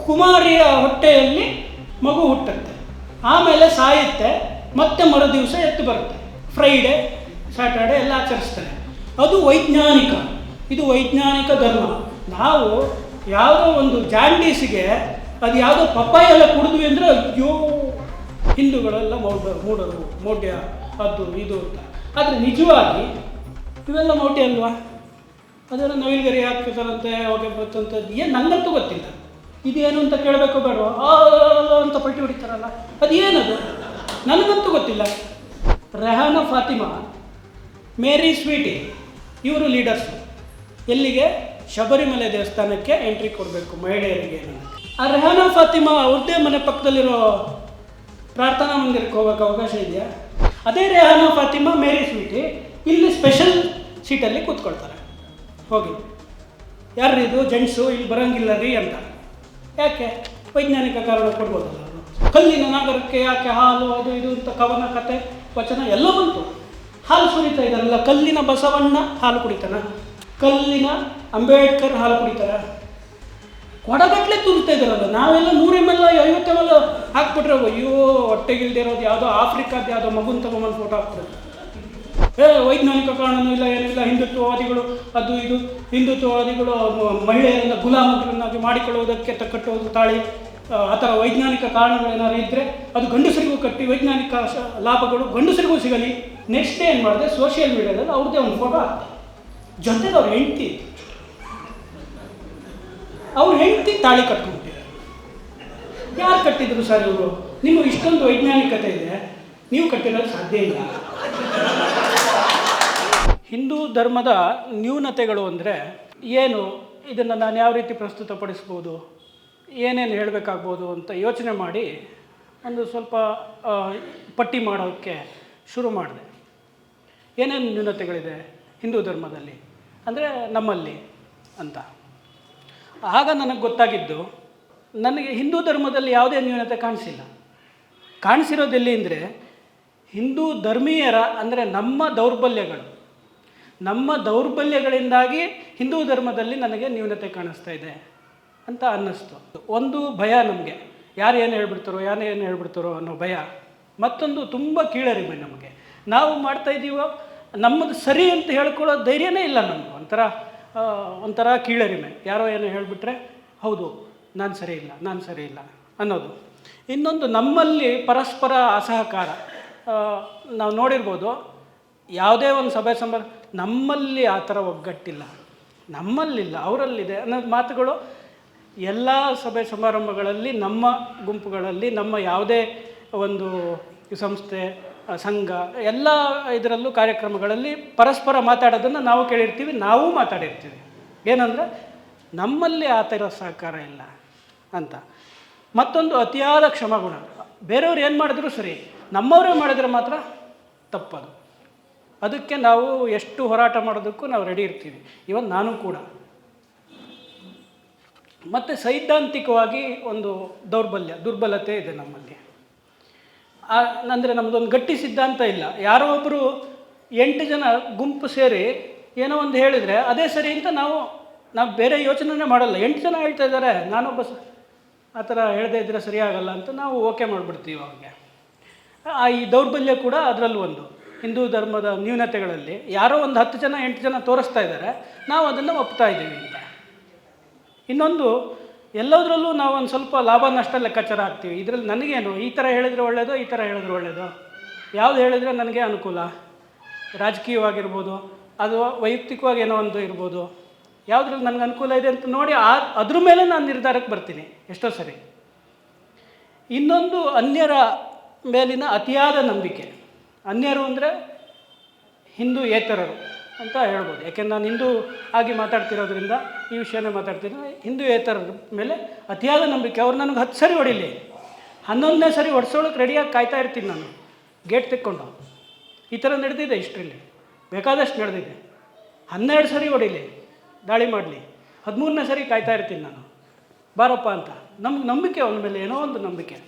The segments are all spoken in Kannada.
ಕುಮಾರಿಯ ಹೊಟ್ಟೆಯಲ್ಲಿ ಮಗು ಹುಟ್ಟುತ್ತೆ, ಆಮೇಲೆ ಸಾಯುತ್ತೆ, ಮತ್ತೆ ಮರು ದಿವಸ ಎತ್ತು ಬರುತ್ತೆ. ಫ್ರೈಡೆ ಸ್ಯಾಟರ್ಡೆ ಎಲ್ಲ ಆಚರಿಸ್ತಾರೆ. ಅದು ವೈಜ್ಞಾನಿಕ, ಇದು ವೈಜ್ಞಾನಿಕ ಧರ್ಮ. ನಾವು ಯಾವುದೋ ಒಂದು ಜಾಂಡೀಸಿಗೆ ಅದು ಯಾವುದೋ ಪಪ್ಪಾಯ ಎಲ್ಲ ಕುಡಿದ್ವಿ ಅಂದರೆ ಅಯ್ಯೋ ಹಿಂದೂಗಳೆಲ್ಲ ಮೂಡರು ಮೌಢ್ಯ ಅದು ಇದು ಅಂತ. ಆದರೆ ನಿಜವಾಗಿ ಇವೆಲ್ಲ ಮೌಢ್ಯ ಅಲ್ವಾ? ಅದೆಲ್ಲ ನವಿಲ್ಗರಿ ಹಾಕ್ತಾರಂತೆ, ಅವಾಗ ಬರ್ತಂಥದ್ದು ಏನು ನಂಗಂತೂ ಗೊತ್ತಿಲ್ಲ. ಇದೇನು ಅಂತ ಕೇಳಬೇಕು ಬೇಡವಾ? ಅಂತ ಪಟ್ಟಿ ಹೊಡಿತಾರಲ್ಲ, ಅದು ಏನದು ನನಗಂತೂ ಗೊತ್ತಿಲ್ಲ. ರೆಹಾನಾ ಫಾತಿಮಾ, ಮೇರಿ ಸ್ವೀಟಿ, ಇವರು ಲೀಡರ್ಸು. ಎಲ್ಲಿಗೆ? ಶಬರಿಮಲೆ ದೇವಸ್ಥಾನಕ್ಕೆ ಎಂಟ್ರಿ ಕೊಡಬೇಕು ಮಹಿಳೆಯರಿಗೆ. ಆ ರೆಹಾನಾ ಫಾತಿಮಾ ಅವ್ರದ್ದೇ ಮನೆ ಪಕ್ಕದಲ್ಲಿರೋ ಪ್ರಾರ್ಥನಾ ಮಂದಿರಕ್ಕೆ ಹೋಗೋಕ್ಕೆ ಅವಕಾಶ ಇದೆಯಾ? ಅದೇ ರೆಹಾನಾ ಫಾತಿಮಾ, ಮೇರಿ ಸ್ವೀಟಿ ಇಲ್ಲಿ ಸ್ಪೆಷಲ್ ಸೀಟಲ್ಲಿ ಕೂತ್ಕೊಳ್ತಾರೆ. ಹೋಗಿ ಯಾರ್ರೀ ಇದು ಜೆಂಟ್ಸು ಇಲ್ಲಿ ಬರೋಂಗಿಲ್ಲ ರೀ ಅಂತ. ಯಾಕೆ? ವೈಜ್ಞಾನಿಕ ಕಾರಣ ಕೊಡ್ಬೋದಲ್ಲ ಅವರು. ಕಲ್ಲಿನ ನಾಗರಕ್ಕೆ ಯಾಕೆ ಹಾಲು ಅದು ಇದು ಅಂತ ಕವನ ಕತೆ ವಚನ ಎಲ್ಲ ಬಂತು. ಹಾಲು ಸುರಿತಾ ಇದ್ದಾರಲ್ಲ, ಕಲ್ಲಿನ ಬಸವಣ್ಣ ಹಾಲು ಕುಡಿತಾನ, ಕಲ್ಲಿನ ಅಂಬೇಡ್ಕರ್ ಹಾಲು ಕುಡಿತಾರ, ಕೊಡಗಟ್ಲೆ ತುರಿತಾ ಇದ್ದಾರಲ್ಲ. ನಾವೆಲ್ಲ 100 ml 50 ml ಹಾಕ್ಬಿಟ್ರೆ ಅಯ್ಯೋ ಹೊಟ್ಟೆಗಿಲ್ದಿರೋದು ಯಾವುದೋ ಆಫ್ರಿಕಾದ ಯಾವುದೋ ಮಗುನ ತಗೊಂಬಂದು ಫೋಟೋ ಹಾಕ್ಬಿಡೋದು. ವೈಜ್ಞಾನಿಕ ಕಾರಣನೂ ಇಲ್ಲ, ಏನಿಲ್ಲ. ಹಿಂದುತ್ವವಾದಿಗಳು ಅದು ಇದು, ಹಿಂದುತ್ವವಾದಿಗಳು ಮಹಿಳೆಯರನ್ನ ಗುಲಾಮರನ್ನಾಗಿ ಮಾಡಿಕೊಳ್ಳುವುದಕ್ಕೆ ಕಟ್ಟುವುದು ತಾಳಿ, ಆ ಥರ ವೈಜ್ಞಾನಿಕ ಕಾರಣಗಳೇನಾದ್ರು ಇದ್ದರೆ ಅದು ಗಂಡಸರಿಗೂ ಕಟ್ಟಿ ವೈಜ್ಞಾನಿಕ ಲಾಭಗಳು ಗಂಡಸರಿಗೂ ಸಿಗಲಿ. ನೆಕ್ಸ್ಟ್ ಡೇ ಏನು ಮಾಡಿದೆ, ಸೋಷಿಯಲ್ ಮೀಡಿಯಾದಲ್ಲಿ ಅವ್ರದ್ದೇ ಒಂದು ಫೋಟೋ ಹಾಕ್ತಾರೆ. ಜೊತೆಗೆ ಅವ್ರ ಹೆಂಡತಿ ತಾಳಿ ಕಟ್ಕೊಂಡ್ಬಿಟ್ಟಿದ್ದಾರೆ. ಯಾರು ಕಟ್ಟಿದ್ರು ಸರ್ ಇವರು? ನಿಮಗೆ ಇಷ್ಟೊಂದು ವೈಜ್ಞಾನಿಕತೆ ಇದೆ, ನೀವು ಕಟ್ಟಿರೋದು ಸಾಧ್ಯ ಇಲ್ಲ. ಹಿಂದೂ ಧರ್ಮದ ನ್ಯೂನತೆಗಳು ಅಂದರೆ ಏನು, ಇದನ್ನು ನಾನು ಯಾವ ರೀತಿ ಪ್ರಸ್ತುತಪಡಿಸ್ಬೋದು, ಏನೇನು ಹೇಳಬೇಕಾಗ್ಬೋದು ಅಂತ ಯೋಚನೆ ಮಾಡಿ ಒಂದು ಸ್ವಲ್ಪ ಪಟ್ಟಿ ಮಾಡೋಕ್ಕೆ ಶುರು ಮಾಡಿದೆ. ಏನೇನು ನ್ಯೂನತೆಗಳಿದೆ ಹಿಂದೂ ಧರ್ಮದಲ್ಲಿ ಅಂದರೆ ನಮ್ಮಲ್ಲಿ ಅಂತ. ಆಗ ನನಗೆ ಗೊತ್ತಾಗಿದ್ದು, ನನಗೆ ಹಿಂದೂ ಧರ್ಮದಲ್ಲಿ ಯಾವುದೇ ನ್ಯೂನತೆ ಕಾಣಿಸಿರೋದೆಲ್ಲಿ ಅಂದರೆ ಹಿಂದೂ ಧರ್ಮೀಯರ ಅಂದರೆ ನಮ್ಮ ದೌರ್ಬಲ್ಯಗಳಿಂದಾಗಿ ಹಿಂದೂ ಧರ್ಮದಲ್ಲಿ ನನಗೆ ನ್ಯೂನತೆ ಕಾಣಿಸ್ತಾ ಇದೆ ಅಂತ ಅನ್ನಿಸ್ತು. ಒಂದು ಭಯ ನಮಗೆ, ಯಾರು ಏನು ಹೇಳ್ಬಿಡ್ತಾರೋ ಅನ್ನೋ ಭಯ. ಮತ್ತೊಂದು ತುಂಬ ಕೀಳರಿಮೆ ನಮಗೆ. ನಾವು ಮಾಡ್ತಾಯಿದ್ದೀವೋ ನಮ್ಮದು ಸರಿ ಅಂತ ಹೇಳ್ಕೊಳ್ಳೋ ಧೈರ್ಯನೇ ಇಲ್ಲ ನಮಗೆ. ಒಂಥರ ಕೀಳರಿಮೆ. ಯಾರೋ ಏನೋ ಹೇಳಿಬಿಟ್ರೆ ಹೌದು ನಾನು ಸರಿ ಇಲ್ಲ ಅನ್ನೋದು. ಇನ್ನೊಂದು ನಮ್ಮಲ್ಲಿ ಪರಸ್ಪರ ಅಸಹಕಾರ. ನಾವು ನೋಡಿರ್ಬೋದು, ಯಾವುದೇ ಒಂದು ಸಭೆ ನಮ್ಮಲ್ಲಿ ಆ ಥರ ಒಗ್ಗಟ್ಟಿಲ್ಲ, ನಮ್ಮಲ್ಲಿಲ್ಲ ಅವರಲ್ಲಿದೆ ಅನ್ನೋದು ಮಾತುಗಳು ಎಲ್ಲ ಸಭೆ ಸಮಾರಂಭಗಳಲ್ಲಿ, ನಮ್ಮ ಗುಂಪುಗಳಲ್ಲಿ, ನಮ್ಮ ಯಾವುದೇ ಒಂದು ಸಂಸ್ಥೆ ಸಂಘ ಎಲ್ಲ ಇದರಲ್ಲೂ ಕಾರ್ಯಕ್ರಮಗಳಲ್ಲಿ ಪರಸ್ಪರ ಮಾತಾಡೋದನ್ನು ನಾವು ಕೇಳಿರ್ತೀವಿ, ನಾವು ಮಾತಾಡಿರ್ತೀವಿ. ಏನಂದರೆ ನಮ್ಮಲ್ಲಿ ಆ ಥರ ಸಹಕಾರ ಇಲ್ಲ ಅಂತ. ಮತ್ತೊಂದು ಅತಿಯಾದ ಕ್ಷಮಾಗುಣ. ಬೇರೆಯವ್ರು ಏನು ಮಾಡಿದ್ರು ಸರಿ, ನಮ್ಮವರೇ ಮಾಡಿದರೆ ಮಾತ್ರ ತಪ್ಪದು. ಅದಕ್ಕೆ ನಾವು ಎಷ್ಟು ಹೋರಾಟ ಮಾಡೋದಕ್ಕೂ ನಾವು ರೆಡಿ ಇರ್ತೀವಿ, ಇವನ್ ನಾನು ಕೂಡ. ಮತ್ತು ಸೈದ್ಧಾಂತಿಕವಾಗಿ ಒಂದು ದುರ್ಬಲತೆ ಇದೆ ನಮ್ಮಲ್ಲಿ. ಅಂದರೆ ನಮ್ಮದೊಂದು ಗಟ್ಟಿ ಸಿದ್ಧಾಂತ ಇಲ್ಲ. ಯಾರೋ ಒಬ್ಬರು 8 ಜನ ಗುಂಪು ಸೇರಿ ಏನೋ ಒಂದು ಹೇಳಿದರೆ ಅದೇ ಸರಿ ಅಂತ ನಾವು ಬೇರೆ ಯೋಚನೆ ಮಾಡಲ್ಲ. 8 ಜನ ಹೇಳ್ತಾ ಇದ್ದಾರೆ, ನಾನೊಬ್ಬ ಆ ಥರ ಹೇಳದೇ ಇದ್ದರೆ ಸರಿಯಾಗಲ್ಲ ಅಂತ ನಾವು ಓಕೆ ಮಾಡಿಬಿಡ್ತೀವಿ ಅವ್ರಿಗೆ. ಈ ದೌರ್ಬಲ್ಯ ಕೂಡ ಅದರಲ್ಲೂ ಒಂದು ಹಿಂದೂ ಧರ್ಮದ ನ್ಯೂನತೆಗಳಲ್ಲಿ. ಯಾರೋ ಒಂದು 10 ಜನ 8 ಜನ ತೋರಿಸ್ತಾ ಇದ್ದಾರೆ, ನಾವು ಅದನ್ನು ಒಪ್ತಾ ಇದ್ದೀವಿ ಅಂತ. ಇನ್ನೊಂದು, ಎಲ್ಲದರಲ್ಲೂ ನಾವು ಒಂದು ಸ್ವಲ್ಪ ಲಾಭ ನಷ್ಟ ಲೆಕ್ಕಾಚಾರ ಹಾಕ್ತೀವಿ. ಇದರಲ್ಲಿ ನನಗೇನು, ಈ ಥರ ಹೇಳಿದರೆ ಒಳ್ಳೆಯದು, ಈ ಥರ ಹೇಳಿದ್ರೆ ಒಳ್ಳೆಯದು, ಯಾವುದು ಹೇಳಿದರೆ ನನಗೆ ಅನುಕೂಲ, ರಾಜಕೀಯವಾಗಿರ್ಬೋದು ಅದು ವೈಯಕ್ತಿಕವಾಗಿ ಏನೋ ಒಂದು ಇರ್ಬೋದು, ಯಾವುದ್ರಲ್ಲಿ ನನಗೆ ಅನುಕೂಲ ಇದೆ ಅಂತ ನೋಡಿ ಅದ್ರ ಮೇಲೆ ನಾನು ನಿರ್ಧಾರಕ್ಕೆ ಬರ್ತೀನಿ ಎಷ್ಟೋ ಸರಿ. ಇನ್ನೊಂದು ಅನ್ಯರ ಮೇಲಿನ ಅತಿಯಾದ ನಂಬಿಕೆ. ಅನ್ಯರು ಅಂದರೆ ಹಿಂದೂಯೇತರರು ಅಂತ ಹೇಳ್ಬೋದು. ಯಾಕೆಂದ್ರೆ ನಾನು ಹಿಂದೂ ಆಗಿ ಮಾತಾಡ್ತಿರೋದ್ರಿಂದ ಈ ವಿಷಯನೇ ಮಾತಾಡ್ತೀನಿ. ಹಿಂದೂಯೇತರರ ಮೇಲೆ ಅತಿಯಾದ ನಂಬಿಕೆ. ಅವ್ರು ನನಗೆ 10 ಸರಿ ಹೊಡಿಲಿ, 11ನೇ ಸರಿ ಹೊಡ್ಸೋಳಕ್ಕೆ ರೆಡಿಯಾಗಿ ಕಾಯ್ತಾ ಇರ್ತೀನಿ ನಾನು, ಗೇಟ್ ತೆಕ್ಕೊಂಡು. ಈ ಥರ ನಡೆದಿದೆ ಹಿಸ್ಟ್ರಿಲಿ, ಬೇಕಾದಷ್ಟು ನಡೆದಿದೆ. 12 ಸರಿ ಹೊಡಿಲಿ, ದಾಳಿ ಮಾಡಲಿ, 13ನೇ ಸರಿ ಕಾಯ್ತಾ ಇರ್ತೀನಿ ನಾನು, ಬಾರಪ್ಪ ಅಂತ. ನಮ್ಗೆ ನಂಬಿಕೆ, ಅವನ ಮೇಲೆ ಏನೋ ಒಂದು ನಂಬಿಕೆ.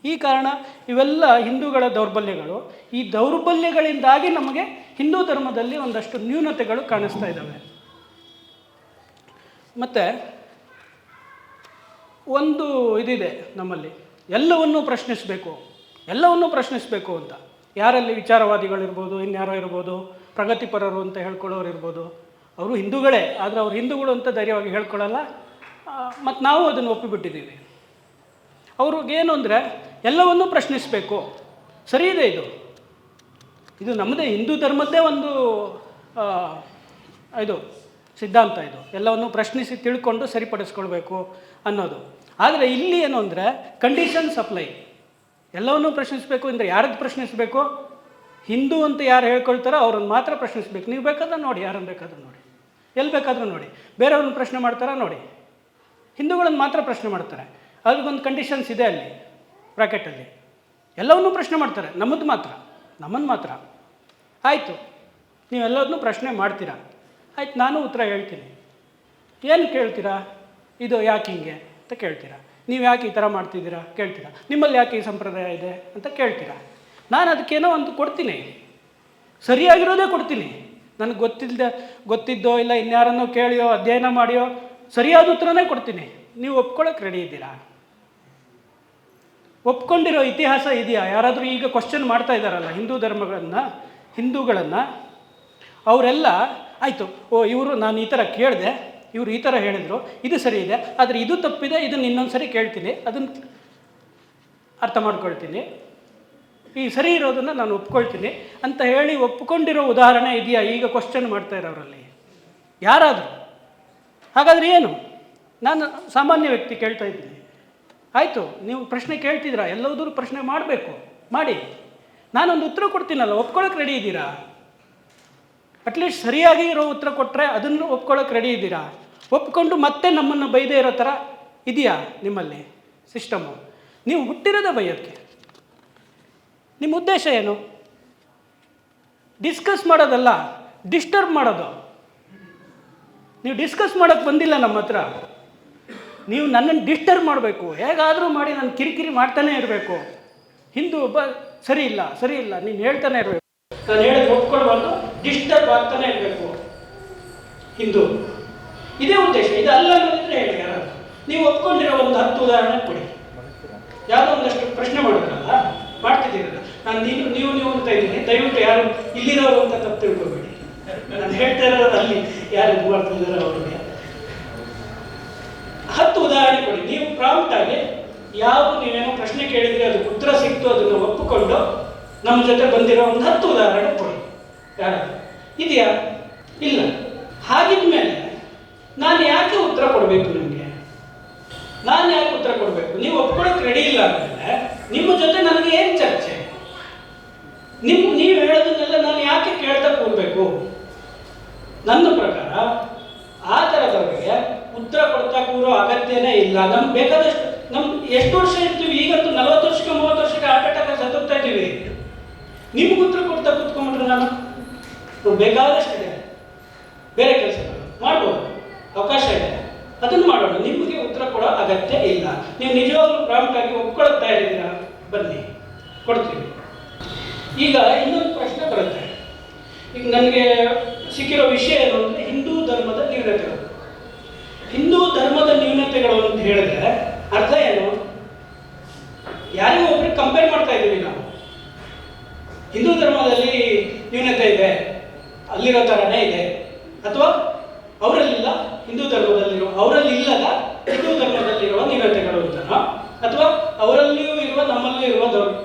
ಈ ಕಾರಣ ಇವೆಲ್ಲ ಹಿಂದೂಗಳ ದೌರ್ಬಲ್ಯಗಳು. ಈ ದೌರ್ಬಲ್ಯಗಳಿಂದಾಗಿ ನಮಗೆ ಹಿಂದೂ ಧರ್ಮದಲ್ಲಿ ಒಂದಷ್ಟು ನ್ಯೂನತೆಗಳು ಕಾಣಿಸ್ತಾ ಇದ್ದಾವೆ. ಮತ್ತು ಒಂದು ಇದಿದೆ ನಮ್ಮಲ್ಲಿ, ಎಲ್ಲವನ್ನೂ ಪ್ರಶ್ನಿಸಬೇಕು ಅಂತ. ಯಾರಲ್ಲಿ ವಿಚಾರವಾದಿಗಳಿರ್ಬೋದು, ಇನ್ಯಾರೋ ಇರ್ಬೋದು, ಪ್ರಗತಿಪರರು ಅಂತ ಹೇಳ್ಕೊಳ್ಳೋರು ಇರ್ಬೋದು, ಅವರು ಹಿಂದೂಗಳೇ, ಆದರೆ ಅವ್ರು ಹಿಂದೂಗಳು ಅಂತ ಧೈರ್ಯವಾಗಿ ಹೇಳ್ಕೊಳ್ಳಲ್ಲ. ಮತ್ತು ನಾವು ಅದನ್ನು ಒಪ್ಪಿಬಿಟ್ಟಿದ್ದೀವಿ. ಅವ್ರಿಗೇನು ಅಂದರೆ ಎಲ್ಲವನ್ನೂ ಪ್ರಶ್ನಿಸಬೇಕು. ಸರಿ ಇದೆ, ಇದು ನಮ್ಮದೇ ಹಿಂದೂ ಧರ್ಮದ್ದೇ ಒಂದು ಇದು ಸಿದ್ಧಾಂತ. ಇದು ಎಲ್ಲವನ್ನು ಪ್ರಶ್ನಿಸಿ ತಿಳ್ಕೊಂಡು ಸರಿಪಡಿಸ್ಕೊಳ್ಬೇಕು ಅನ್ನೋದು. ಆದರೆ ಇಲ್ಲಿ ಏನು ಅಂದರೆ ಕಂಡೀಷನ್ ಸಪ್ಲೈ. ಎಲ್ಲವನ್ನೂ ಪ್ರಶ್ನಿಸಬೇಕು ಅಂದರೆ ಯಾರದ್ದು ಪ್ರಶ್ನಿಸಬೇಕು? ಹಿಂದೂ ಅಂತ ಯಾರು ಹೇಳ್ಕೊಳ್ತಾರೋ ಅವ್ರನ್ನ ಮಾತ್ರ ಪ್ರಶ್ನಿಸಬೇಕು. ನೀವು ಬೇಕಾದ್ರೆ ನೋಡಿ, ಯಾರನ್ನು ಬೇಕಾದ್ರೂ ನೋಡಿ, ಎಲ್ಲಿ ಬೇಕಾದರೂ ನೋಡಿ. ಬೇರೆಯವ್ರನ್ನ ಪ್ರಶ್ನೆ ಮಾಡ್ತಾರಾ ನೋಡಿ, ಹಿಂದೂಗಳನ್ನು ಮಾತ್ರ ಪ್ರಶ್ನೆ ಮಾಡ್ತಾರೆ. ಅವ್ರಿಗೊಂದು ಕಂಡೀಷನ್ಸ್ ಇದೆ ಅಲ್ಲಿ ಬ್ರಾಕೆಟಲ್ಲಿ. ಎಲ್ಲವನ್ನೂ ಪ್ರಶ್ನೆ ಮಾಡ್ತಾರೆ, ನಮ್ಮನ್ನು ಮಾತ್ರ. ಆಯಿತು, ನೀವೆಲ್ಲದನ್ನೂ ಪ್ರಶ್ನೆ ಮಾಡ್ತೀರಾ, ಆಯ್ತು, ನಾನು ಉತ್ತರ ಹೇಳ್ತೀನಿ. ಏನು ಕೇಳ್ತೀರಾ? ಇದು ಯಾಕೆ ಹಿಂಗೆ ಅಂತ ಕೇಳ್ತೀರಾ. ನೀವು ಯಾಕೆ ಈ ಥರ ಮಾಡ್ತಿದ್ದೀರಾ ಕೇಳ್ತೀರಾ. ನಿಮ್ಮಲ್ಲಿ ಯಾಕೆ ಈ ಸಂಪ್ರದಾಯ ಇದೆ ಅಂತ ಕೇಳ್ತೀರಾ. ನಾನು ಅದಕ್ಕೇನೋ ಒಂದು ಕೊಡ್ತೀನಿ, ಸರಿಯಾಗಿರೋದೇ ಕೊಡ್ತೀನಿ. ನನಗೆ ಗೊತ್ತಿದ್ದೋ ಇಲ್ಲ ಇನ್ಯಾರನ್ನೋ ಕೇಳಿಯೋ ಅಧ್ಯಯನ ಮಾಡಿಯೋ ಸರಿಯಾದ ಉತ್ತರನೇ ಕೊಡ್ತೀನಿ. ನೀವು ಒಪ್ಕೊಳ್ಳೋಕೆ ರೆಡಿ ಇದ್ದೀರಾ? ಒಪ್ಕೊಂಡಿರೋ ಇತಿಹಾಸ ಇದೆಯಾ? ಯಾರಾದರೂ ಈಗ ಕ್ವಶನ್ ಮಾಡ್ತಾ ಇದ್ದಾರಲ್ಲ ಹಿಂದೂಗಳನ್ನು, ಅವರೆಲ್ಲ ಆಯಿತು, ಇವರು ನಾನು ಈ ಥರ ಕೇಳಿದೆ, ಇವರು ಈ ಥರ ಹೇಳಿದರು, ಇದು ಸರಿ ಇದೆ, ಆದರೆ ಇದು ತಪ್ಪಿದೆ, ಇದನ್ನು ಇನ್ನೊಂದು ಸರಿ ಕೇಳ್ತೀನಿ, ಅದನ್ನು ಅರ್ಥ ಮಾಡ್ಕೊಳ್ತೀನಿ, ಈ ಸರಿ ಇರೋದನ್ನು ನಾನು ಒಪ್ಕೊಳ್ತೀನಿ ಅಂತ ಹೇಳಿ ಒಪ್ಕೊಂಡಿರೋ ಉದಾಹರಣೆ ಇದೆಯಾ ಈಗ ಕ್ವಶನ್ ಮಾಡ್ತಾ ಇರೋರಲ್ಲಿ ಯಾರಾದರೂ? ಹಾಗಾದರೆ ಏನು? ನಾನು ಸಾಮಾನ್ಯ ವ್ಯಕ್ತಿ ಕೇಳ್ತಾ ಇದ್ದೀನಿ. ಆಯಿತು, ನೀವು ಪ್ರಶ್ನೆ ಕೇಳ್ತಿದ್ದೀರಾ, ಎಲ್ಲದೂ ಪ್ರಶ್ನೆ ಮಾಡಿ. ನಾನೊಂದು ಉತ್ತರ ಕೊಡ್ತೀನಲ್ಲ, ಒಪ್ಕೊಳ್ಳೋಕೆ ರೆಡಿ ಇದ್ದೀರಾ? ಅಟ್ಲೀಸ್ಟ್ ಸರಿಯಾಗಿ ಇರೋ ಉತ್ತರ ಕೊಟ್ಟರೆ ಅದನ್ನು ಒಪ್ಕೊಳ್ಳೋಕೆ ರೆಡಿ ಇದ್ದೀರಾ? ಒಪ್ಕೊಂಡು ಮತ್ತೆ ನಮ್ಮನ್ನು ಬೈದೇ ಇರೋ ಥರ ಇದೆಯಾ ನಿಮ್ಮಲ್ಲಿ ಸಿಸ್ಟಮು? ನೀವು ಹುಟ್ಟಿರೋದೇ ಬೈಯೋಕ್ಕೆ. ನಿಮ್ಮ ಉದ್ದೇಶ ಏನು? ಡಿಸ್ಕಸ್ ಮಾಡೋದಲ್ಲ, ಡಿಸ್ಟರ್ಬ್ ಮಾಡೋದು. ನೀವು ಡಿಸ್ಕಸ್ ಮಾಡೋಕ್ಕೆ ಬಂದಿಲ್ಲ ನಮ್ಮ ಹತ್ರ. ನೀವು ನನ್ನನ್ನು ಡಿಸ್ಟರ್ಬ್ ಮಾಡಬೇಕು, ಹೇಗಾದರೂ ಮಾಡಿ ನಾನು ಕಿರಿಕಿರಿ ಮಾಡ್ತಾನೇ ಇರಬೇಕು. ಹಿಂದೂ ಸರಿ ಇಲ್ಲ ನೀನು ಹೇಳ್ತಾನೆ ಇರಬೇಕು, ನಾನು ಹೇಳಿದ್ರೆ ಒಪ್ಕೊಳ್ಬಾರ್ದು, ಡಿಸ್ಟರ್ಬ್ ಆಗ್ತಾನೆ ಇರಬೇಕು ಹಿಂದೂ. ಇದೇ ಉದ್ದೇಶ. ಇದು ಅಲ್ಲ ಅನ್ನೋದಿದ್ರೆ ಹೇಳಿ ಯಾರಾದ್ರು. ನೀವು ಒಪ್ಕೊಂಡಿರೋ ಒಂದು 10 ಉದಾಹರಣೆ ಕೊಡಿ. ಯಾವುದೋ ಒಂದಷ್ಟು ಪ್ರಶ್ನೆ ಮಾಡೋದ್ರಲ್ಲ, ಮಾಡ್ತಿದ್ದೀರಲ್ಲ. ನಾನು ನೀವು ಅಂತ ಇದ್ದೀನಿ, ದಯವಿಟ್ಟು ಯಾರು ಇಲ್ಲಿರೋರು ಅಂತ ತಪ್ಪು ತಿಳ್ಕೊಬೇಡಿ. ನಾನು ಹೇಳ್ತಾ ಇರೋದು ಅಲ್ಲಿ ಯಾರು ಇದು ಮಾಡ್ತಿದ್ದಾರೆ ಅವ್ರಿಗೆ 10 ಉದಾಹರಣೆ ಕೊಡಿ. ನೀವು ಪ್ರಾಂಪ್ಟ್ ಆಗಿ ನೀವೇನೋ ಪ್ರಶ್ನೆ ಕೇಳಿದ್ರೆ ಅದಕ್ಕೆ ಉತ್ತರ ಸಿಕ್ತು, ಅದನ್ನು ಒಪ್ಪಿಕೊಂಡು ನಮ್ಮ ಜೊತೆ ಬಂದಿರೋ ಒಂದು 10 ಉದಾಹರಣೆ ಕೊಡಿ. ಯಾರಾದ್ರು ಇದೆಯಾ? ಇಲ್ಲ. ಹಾಗಿದ್ಮೇಲೆ ನಾನು ಯಾಕೆ ಉತ್ತರ ಕೊಡಬೇಕು? ನೀವು ಒಪ್ಕೊಳ್ಳೋಕೆ ರೆಡಿ ಇಲ್ಲ ಅಂದಮೇಲೆ ನಿಮ್ಮ ಜೊತೆ ನನಗೆ ಏನು ಚರ್ಚೆ? ನೀವು ಹೇಳೋದನ್ನೆಲ್ಲ ನಾನು ಯಾಕೆ ಕೇಳ್ತಾ ಕೂರಬೇಕು? ನನ್ನ ಪ್ರಕಾರ ಆ ಥರದವರಿಗೆ ಉತ್ತರ ಕೊಡ್ತಾ ಕೂರೋ ಅಗತ್ಯನೇ ಇಲ್ಲ. ನಮ್ಗೆ ಬೇಕಾದಷ್ಟು, ಎಷ್ಟು ವರ್ಷ ಇರ್ತೀವಿ? ಈಗಂತೂ 40 ವರ್ಷಕ್ಕೆ 30 ವರ್ಷಕ್ಕೆ ಹಾರ್ಟ್ ಅಟ್ಯಾಕ್ ಸತ್ತೋಗ್ತಾ ಇದ್ದೀವಿ. ನಿಮ್ಗೆ ಉತ್ತರ ಕೊಡ್ತಾ ಕೂತ್ಕೊಂಡ್ರೆ ನಾನು ಬೇಕಾದಷ್ಟಿದೆ, ಬೇರೆ ಕೆಲಸಗಳು ಮಾಡ್ಬೋದು, ಅವಕಾಶ ಇದೆ, ಅದನ್ನು ಮಾಡೋಣ. ನಿಮಗೆ ಉತ್ತರ ಕೊಡೋ ಅಗತ್ಯ ಇಲ್ಲ. ನೀವು ನಿಜವಾಗ್ಲೂ ಪ್ರಾಂಪ್ಟ್ ಆಗಿ ಒಪ್ಕೊಳ್ತಾ ಇದ್ದೀರಾ? ಬನ್ನಿ, ಕೊಡ್ತೀವಿ. ಈಗ ಇನ್ನೊಂದು ಪ್ರಶ್ನೆ ಬರುತ್ತೆ. ಈಗ ನನಗೆ ಸಿಕ್ಕಿರೋ ವಿಷಯ ಏನು ಅಂದರೆ ಹಿಂದೂ ಧರ್ಮದ ನ್ಯೂನತೆಗಳು. ಹಿಂದೂ ಧರ್ಮದ ನ್ಯೂನತೆಗಳು ಅಂತ ಹೇಳಿದ್ರೆ ಅರ್ಥ ಏನು? ಯಾರಿಗೂ ಒಬ್ರಿಗೆ ಕಂಪೇರ್ ಮಾಡ್ತಾ ಇದ್ದೀವಿ ನಾವು. ಹಿಂದೂ ಧರ್ಮದಲ್ಲಿ ನ್ಯೂನತೆ ಇದೆ, ಅಲ್ಲಿರೋ ಥರನೇ ಇದೆ, ಅಥವಾ ಅವರಲ್ಲಿಲ್ಲ ಹಿಂದೂ ಧರ್ಮದಲ್ಲಿರುವ, ಅವರಲ್ಲಿ ಇಲ್ಲದ ಹಿಂದೂ ಧರ್ಮದಲ್ಲಿರುವ ನ್ಯೂನತೆಗಳು ಅಂತನೋ, ಅಥವಾ ಅವರಲ್ಲಿಯೂ ಇರುವ ನಮ್ಮಲ್ಲೂ ಇರುವ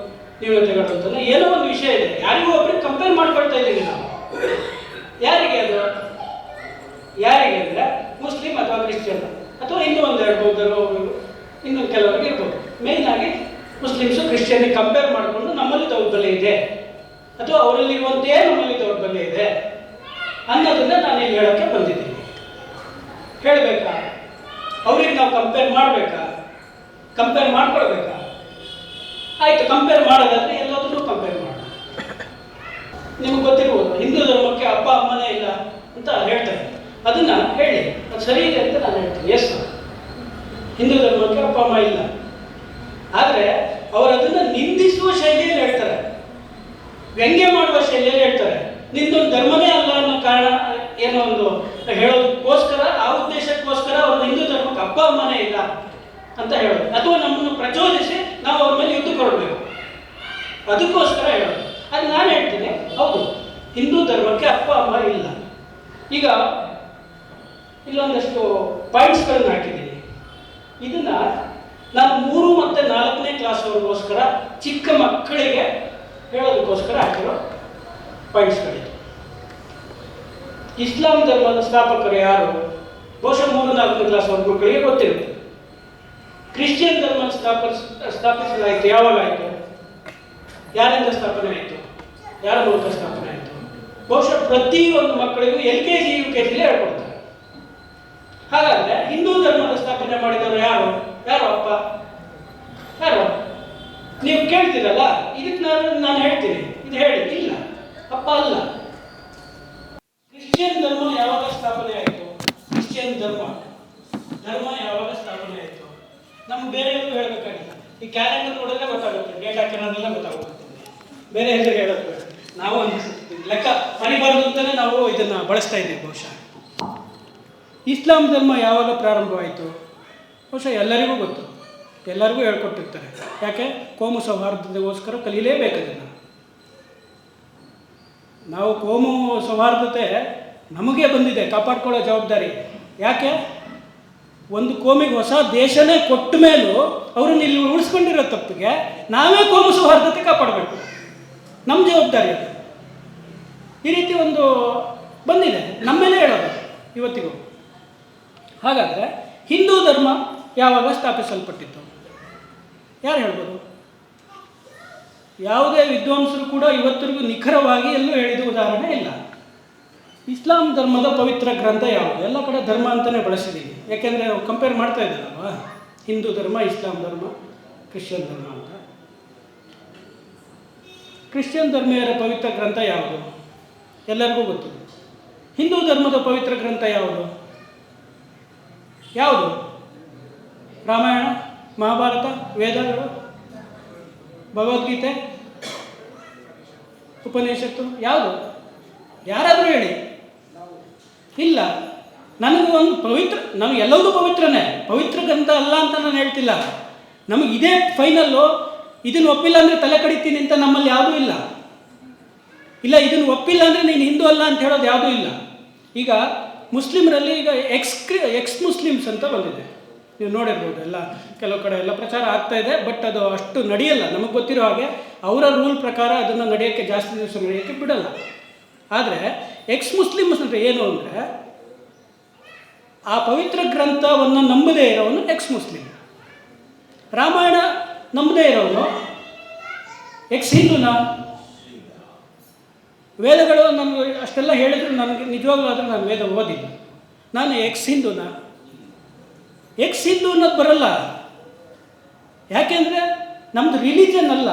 ನ್ಯೂನತೆಗಳು ಅಂತನೋ ಏನೋ ಒಂದು ವಿಷಯ ಇದೆ. ಯಾರಿಗೂ ಒಬ್ರಿಗೆ ಕಂಪೇರ್ ಮಾಡ್ಕೊಳ್ತಾ ಇದ್ದೀವಿ ನಾವು. ಯಾರಿಗೆ ಅಂದರೆ ಮುಸ್ಲಿಂ ಅಥವಾ ಕ್ರಿಶ್ಚಿಯನ್ ಅಥವಾ ಇನ್ನೂ ಒಂದೆರಡು ಬೌದ್ಧರು, ಇನ್ನೊಂದು ಕೆಲವರಿಗೆ ಇರ್ಬೋದು. ಮೇಯ್ನ್ ಆಗಿ ಮುಸ್ಲಿಮ್ಸು ಕ್ರಿಶ್ಚಿಯನ್ಗೆ ಕಂಪೇರ್ ಮಾಡಿಕೊಂಡು ನಮ್ಮಲ್ಲಿ ದೌರ್ಬಲ್ಯ ಇದೆ ಅಥವಾ ಅವರಲ್ಲಿರುವಂತೆಯೇ ನಮ್ಮಲ್ಲಿ ದೌರ್ಬಲ್ಯ ಇದೆ ಅನ್ನೋದನ್ನ ನಾನು ಇಲ್ಲಿ ಹೇಳೋಕ್ಕೆ ಬಂದಿದ್ದೀನಿ. ಹೇಳಬೇಕಾ? ಅವ್ರಿಗೆ ನಾವು ಕಂಪೇರ್ ಮಾಡಬೇಕಾ? ಕಂಪೇರ್ ಮಾಡ್ಕೊಳ್ಬೇಕಾ? ಆಯಿತು, ಕಂಪೇರ್ ಮಾಡೋದಾದ್ರೆ ಎಲ್ಲದನ್ನೂ ಕಂಪೇರ್ ಮಾಡೋಣ. ನಿಮ್ಗೆ ಗೊತ್ತಿರ್ಬೋದು, ಹಿಂದೂ ಧರ್ಮಕ್ಕೆ ಅಪ್ಪ ಅಮ್ಮನೇ ಇಲ್ಲ ಅಂತ ಹೇಳ್ತಾರೆ. ಅದನ್ನು ಹೇಳಿ, ಅದು ಸರಿ ಇದೆ ಅಂತ ನಾನು ಹೇಳ್ತೀನಿ. ಎಸ್, ಹಿಂದೂ ಧರ್ಮಕ್ಕೆ ಅಪ್ಪ ಅಮ್ಮ ಇಲ್ಲ. ಆದರೆ ಅವರು ಅದನ್ನು ನಿಂದಿಸುವ ಶೈಲಿಯಲ್ಲಿ ಹೇಳ್ತಾರೆ, ವ್ಯಂಗ್ಯ ಮಾಡುವ ಶೈಲಿಯಲ್ಲಿ ಹೇಳ್ತಾರೆ. ನಿಂದೊಂದು ಧರ್ಮನೇ ಅಲ್ಲ ಅನ್ನೋ ಕಾರಣ ಏನೋ ಒಂದು ಹೇಳೋದಕ್ಕೋಸ್ಕರ, ಆ ಉದ್ದೇಶಕ್ಕೋಸ್ಕರ ಅವರು ಹಿಂದೂ ಧರ್ಮಕ್ಕೆ ಅಪ್ಪ ಅಮ್ಮನೇ ಇಲ್ಲ ಅಂತ ಹೇಳೋದು, ಅಥವಾ ನಮ್ಮನ್ನು ಪ್ರಚೋದಿಸಿ ನಾವು ಅವ್ರ ಮೇಲೆ ಯುದ್ಧ ಕೊಡಬೇಕು, ಅದಕ್ಕೋಸ್ಕರ ಹೇಳೋದು. ಅದು ನಾನು ಹೇಳ್ತೀನಿ, ಹೌದು, ಹಿಂದೂ ಧರ್ಮಕ್ಕೆ ಅಪ್ಪ ಅಮ್ಮ ಇಲ್ಲ. ಈಗ ಇಲ್ಲೊಂದಷ್ಟು ಪಾಯಿಂಟ್ಸ್ಗಳನ್ನು ಹಾಕಿದ್ದೀನಿ. ಇದನ್ನ ನಾನು 3 ಮತ್ತು 4ನೇ ಕ್ಲಾಸ್ವರೆಗೋಸ್ಕರ ಚಿಕ್ಕ ಮಕ್ಕಳಿಗೆ ಹೇಳೋದಕ್ಕೋಸ್ಕರ ಹಾಕಿರೋ ಪಾಯಿಂಟ್ಸ್ಗಳಿದೆ. ಇಸ್ಲಾಂ ಧರ್ಮದ ಸ್ಥಾಪಕರು ಯಾರು? ಬಹುಶಃ 3-4ನೇ ಕ್ಲಾಸ್ ಮಕ್ಕಳಿಗೆ ಗೊತ್ತಿರುತ್ತೆ. ಕ್ರಿಶ್ಚಿಯನ್ ಧರ್ಮ ಸ್ಥಾಪಿಸಲಾಯಿತು ಯಾವಾಗಾಯಿತು? ಯಾರಿಂದ ಸ್ಥಾಪನೆ ಆಯಿತು? ಯಾರ ಮೂಲಕ ಸ್ಥಾಪನೆ ಆಯಿತು? ಬಹುಶಃ ಪ್ರತಿಯೊಂದು ಮಕ್ಕಳಿಗೂ LKG UKG ಹೇಳ್ಕೊಡ್ತಾರೆ. ಹಾಗಾದ್ರೆ ಹಿಂದೂ ಧರ್ಮದ ಸ್ಥಾಪನೆ ಮಾಡಿದವರು ಯಾರು? ಯಾರು ಅಪ್ಪ? ಯಾರು? ನೀವು ಕೇಳ್ತೀರಲ್ಲ, ಇದಕ್ಕೆ ನಾನು ಹೇಳ್ತೀನಿ, ಇದು ಹೇಳಿ. ಇಲ್ಲ, ಅಪ್ಪ ಅಲ್ಲ. ಕ್ರಿಶ್ಚಿಯನ್ ಧರ್ಮ ಯಾವಾಗ ಸ್ಥಾಪನೆ ಆಯಿತು? ಕ್ರಿಶ್ಚಿಯನ್ ಧರ್ಮ ಯಾವಾಗ ಸ್ಥಾಪನೆ ಆಯಿತು? ನಮ್ಗೆ ಬೇರೆ ಎಲ್ಲೂ ಹೇಳಬೇಕಾಗಿಲ್ಲ. ಈ ಕ್ಯಾಲೆಂಡರ್ ನೋಡಿದ್ರೆ ಗೊತ್ತಾಗುತ್ತೆ, ಡೇಟ್ ಹಾಕಿರೋದೆಲ್ಲ ಗೊತ್ತಾಗುತ್ತೆ. ಬೇರೆ ಎಲ್ಲರೂ ಹೇಳೋದು ನಾವು ಲೆಕ್ಕ ಮರಿಬಾರ್ದು ಅಂತಲೇ ನಾವು ಇದನ್ನು ಬಳಸ್ತಾ ಇದ್ದೀವಿ. ಬಹುಶಃ ಇಸ್ಲಾಂ ಧರ್ಮ ಯಾವಾಗ ಪ್ರಾರಂಭವಾಯಿತು? ಬಹುಶಃ ಎಲ್ಲರಿಗೂ ಗೊತ್ತು, ಎಲ್ಲರಿಗೂ ಹೇಳ್ಕೊಟ್ಟಿರ್ತಾರೆ. ಯಾಕೆ? ಕೋಮು ಸೌಹಾರ್ದತೆಗೋಸ್ಕರ ಕಲೀಲೇಬೇಕದನ್ನು. ನಾವು ಕೋಮು ಸೌಹಾರ್ದತೆ ನಮಗೆ ಬಂದಿದೆ, ಕಾಪಾಡ್ಕೊಳ್ಳೋ ಜವಾಬ್ದಾರಿ. ಯಾಕೆ? ಒಂದು ಕೋಮಿಗೆ ಹೊಸ ದೇಶನೇ ಕೊಟ್ಟ ಮೇಲೂ ಅವ್ರನ್ನ ಇಲ್ಲಿ ಉಳಿಸ್ಕೊಂಡಿರೋ ತಪ್ಪಿಗೆ ನಾವೇ ಕೋಮು ಸೌಹಾರ್ದತೆ ಕಾಪಾಡಬೇಕು, ನಮ್ಮ ಜವಾಬ್ದಾರಿ ಅದು. ಈ ರೀತಿ ಒಂದು ಬಂದಿದೆ, ನಮ್ಮೇಲೆ ಹೇಳೋದು ಇವತ್ತಿಗೂ. ಹಾಗಾದರೆ ಹಿಂದೂ ಧರ್ಮ ಯಾವಾಗ ಸ್ಥಾಪಿಸಲ್ಪಟ್ಟಿತ್ತು? ಯಾರು ಹೇಳ್ಬೋದು? ಯಾವುದೇ ವಿದ್ವಾಂಸರು ಕೂಡ ಇವತ್ತಿಗೂ ನಿಖರವಾಗಿ ಎಲ್ಲೂ ಹೇಳಿದ ಉದಾಹರಣೆ ಇಲ್ಲ. ಇಸ್ಲಾಂ ಧರ್ಮದ ಪವಿತ್ರ ಗ್ರಂಥ ಯಾವುದು? ಎಲ್ಲ ಕಡೆ ಧರ್ಮ ಅಂತಲೇ ಬಳಸಿದ್ದೀವಿ, ಯಾಕೆಂದರೆ ನಾವು ಕಂಪೇರ್ ಮಾಡ್ತಾ ಇದ್ದಾರಲ್ವ, ಹಿಂದೂ ಧರ್ಮ, ಇಸ್ಲಾಂ ಧರ್ಮ, ಕ್ರಿಶ್ಚಿಯನ್ ಧರ್ಮ ಅಂತ. ಕ್ರಿಶ್ಚಿಯನ್ ಧರ್ಮೀಯರ ಪವಿತ್ರ ಗ್ರಂಥ ಯಾವುದು? ಎಲ್ಲರಿಗೂ ಗೊತ್ತು. ಹಿಂದೂ ಧರ್ಮದ ಪವಿತ್ರ ಗ್ರಂಥ ಯಾವುದು? ಯಾವುದು? ರಾಮಾಯಣ, ಮಹಾಭಾರತ, ವೇದಗಳು, ಭಗವದ್ಗೀತೆ, ಉಪನಿಷತ್ತು, ಯಾವುದು? ಯಾರಾದರೂ ಹೇಳಿ. ಇಲ್ಲ. ನನಗೆ ಒಂದು ಪವಿತ್ರ, ನಮಗೆಲ್ಲವೂ ಪವಿತ್ರನೇ, ಪವಿತ್ರ ಗ್ರಂಥ ಅಲ್ಲ ಅಂತ ನಾನು ಹೇಳ್ತಿಲ್ಲ. ನಮಗೆ ಇದೇ ಫೈನಲ್ಲು, ಇದನ್ನು ಒಪ್ಪಿಲ್ಲ ಅಂದರೆ ತಲೆ ಕಡಿತೀನಿ ಅಂತ ನಮ್ಮಲ್ಲಿ ಯಾವುದೂ ಇಲ್ಲ. ಇಲ್ಲ, ಇದನ್ನು ಒಪ್ಪಿಲ್ಲ ಅಂದರೆ ನೀನು ಹಿಂದೂ ಅಲ್ಲ ಅಂತ ಹೇಳೋದು ಯಾವುದೂ ಇಲ್ಲ. ಈಗ ಮುಸ್ಲಿಮರಲ್ಲಿ ಈಗ ಎಕ್ಸ್ ಮುಸ್ಲಿಮ್ಸ್ ಅಂತ ಬಂದಿದೆ, ನೀವು ನೋಡಿರ್ಬೋದು. ಎಲ್ಲ ಕೆಲವು ಕಡೆ ಎಲ್ಲ ಪ್ರಚಾರ ಆಗ್ತಾ ಇದೆ, ಬಟ್ ಅದು ಅಷ್ಟು ನಡೆಯಲ್ಲ. ನಮಗೆ ಗೊತ್ತಿರೋ ಹಾಗೆ ಅವರ ರೂಲ್ ಪ್ರಕಾರ ಅದನ್ನು ನಡೆಯೋಕ್ಕೆ ಜಾಸ್ತಿ ದಿವಸ ನಡೆಯೋಕ್ಕೆ ಬಿಡಲ್ಲ. ಆದರೆ ಎಕ್ಸ್ ಮುಸ್ಲಿಮ್ಸ್ ಅಂದರೆ ಏನು ಅಂದರೆ, ಆ ಪವಿತ್ರ ಗ್ರಂಥವನ್ನು ನಂಬದೇ ಇರೋನು ಎಕ್ಸ್ ಮುಸ್ಲಿಮ್. ರಾಮಾಯಣ ನಂಬದೇ ಇರೋನು ಎಕ್ಸ್ ಹಿಂದೂನಾ? ವೇದಗಳು ನನಗೆ ಅಷ್ಟೆಲ್ಲ ಹೇಳಿದ್ರು ನನಗೆ ನಿಜವಾಗ್ಲೂ ಆದರೆ ನಾನು ವೇದ ಓದಿಲ್ಲ, ನಾನು ಎಕ್ಸ್ ಹಿಂದೂನಾ? ಎಕ್ಸ್ ಹಿಂದೂ ಅನ್ನೋದು ಬರಲ್ಲ. ಯಾಕೆಂದರೆ ನಮ್ಮದು ರಿಲಿಜನ್ ಅಲ್ಲ.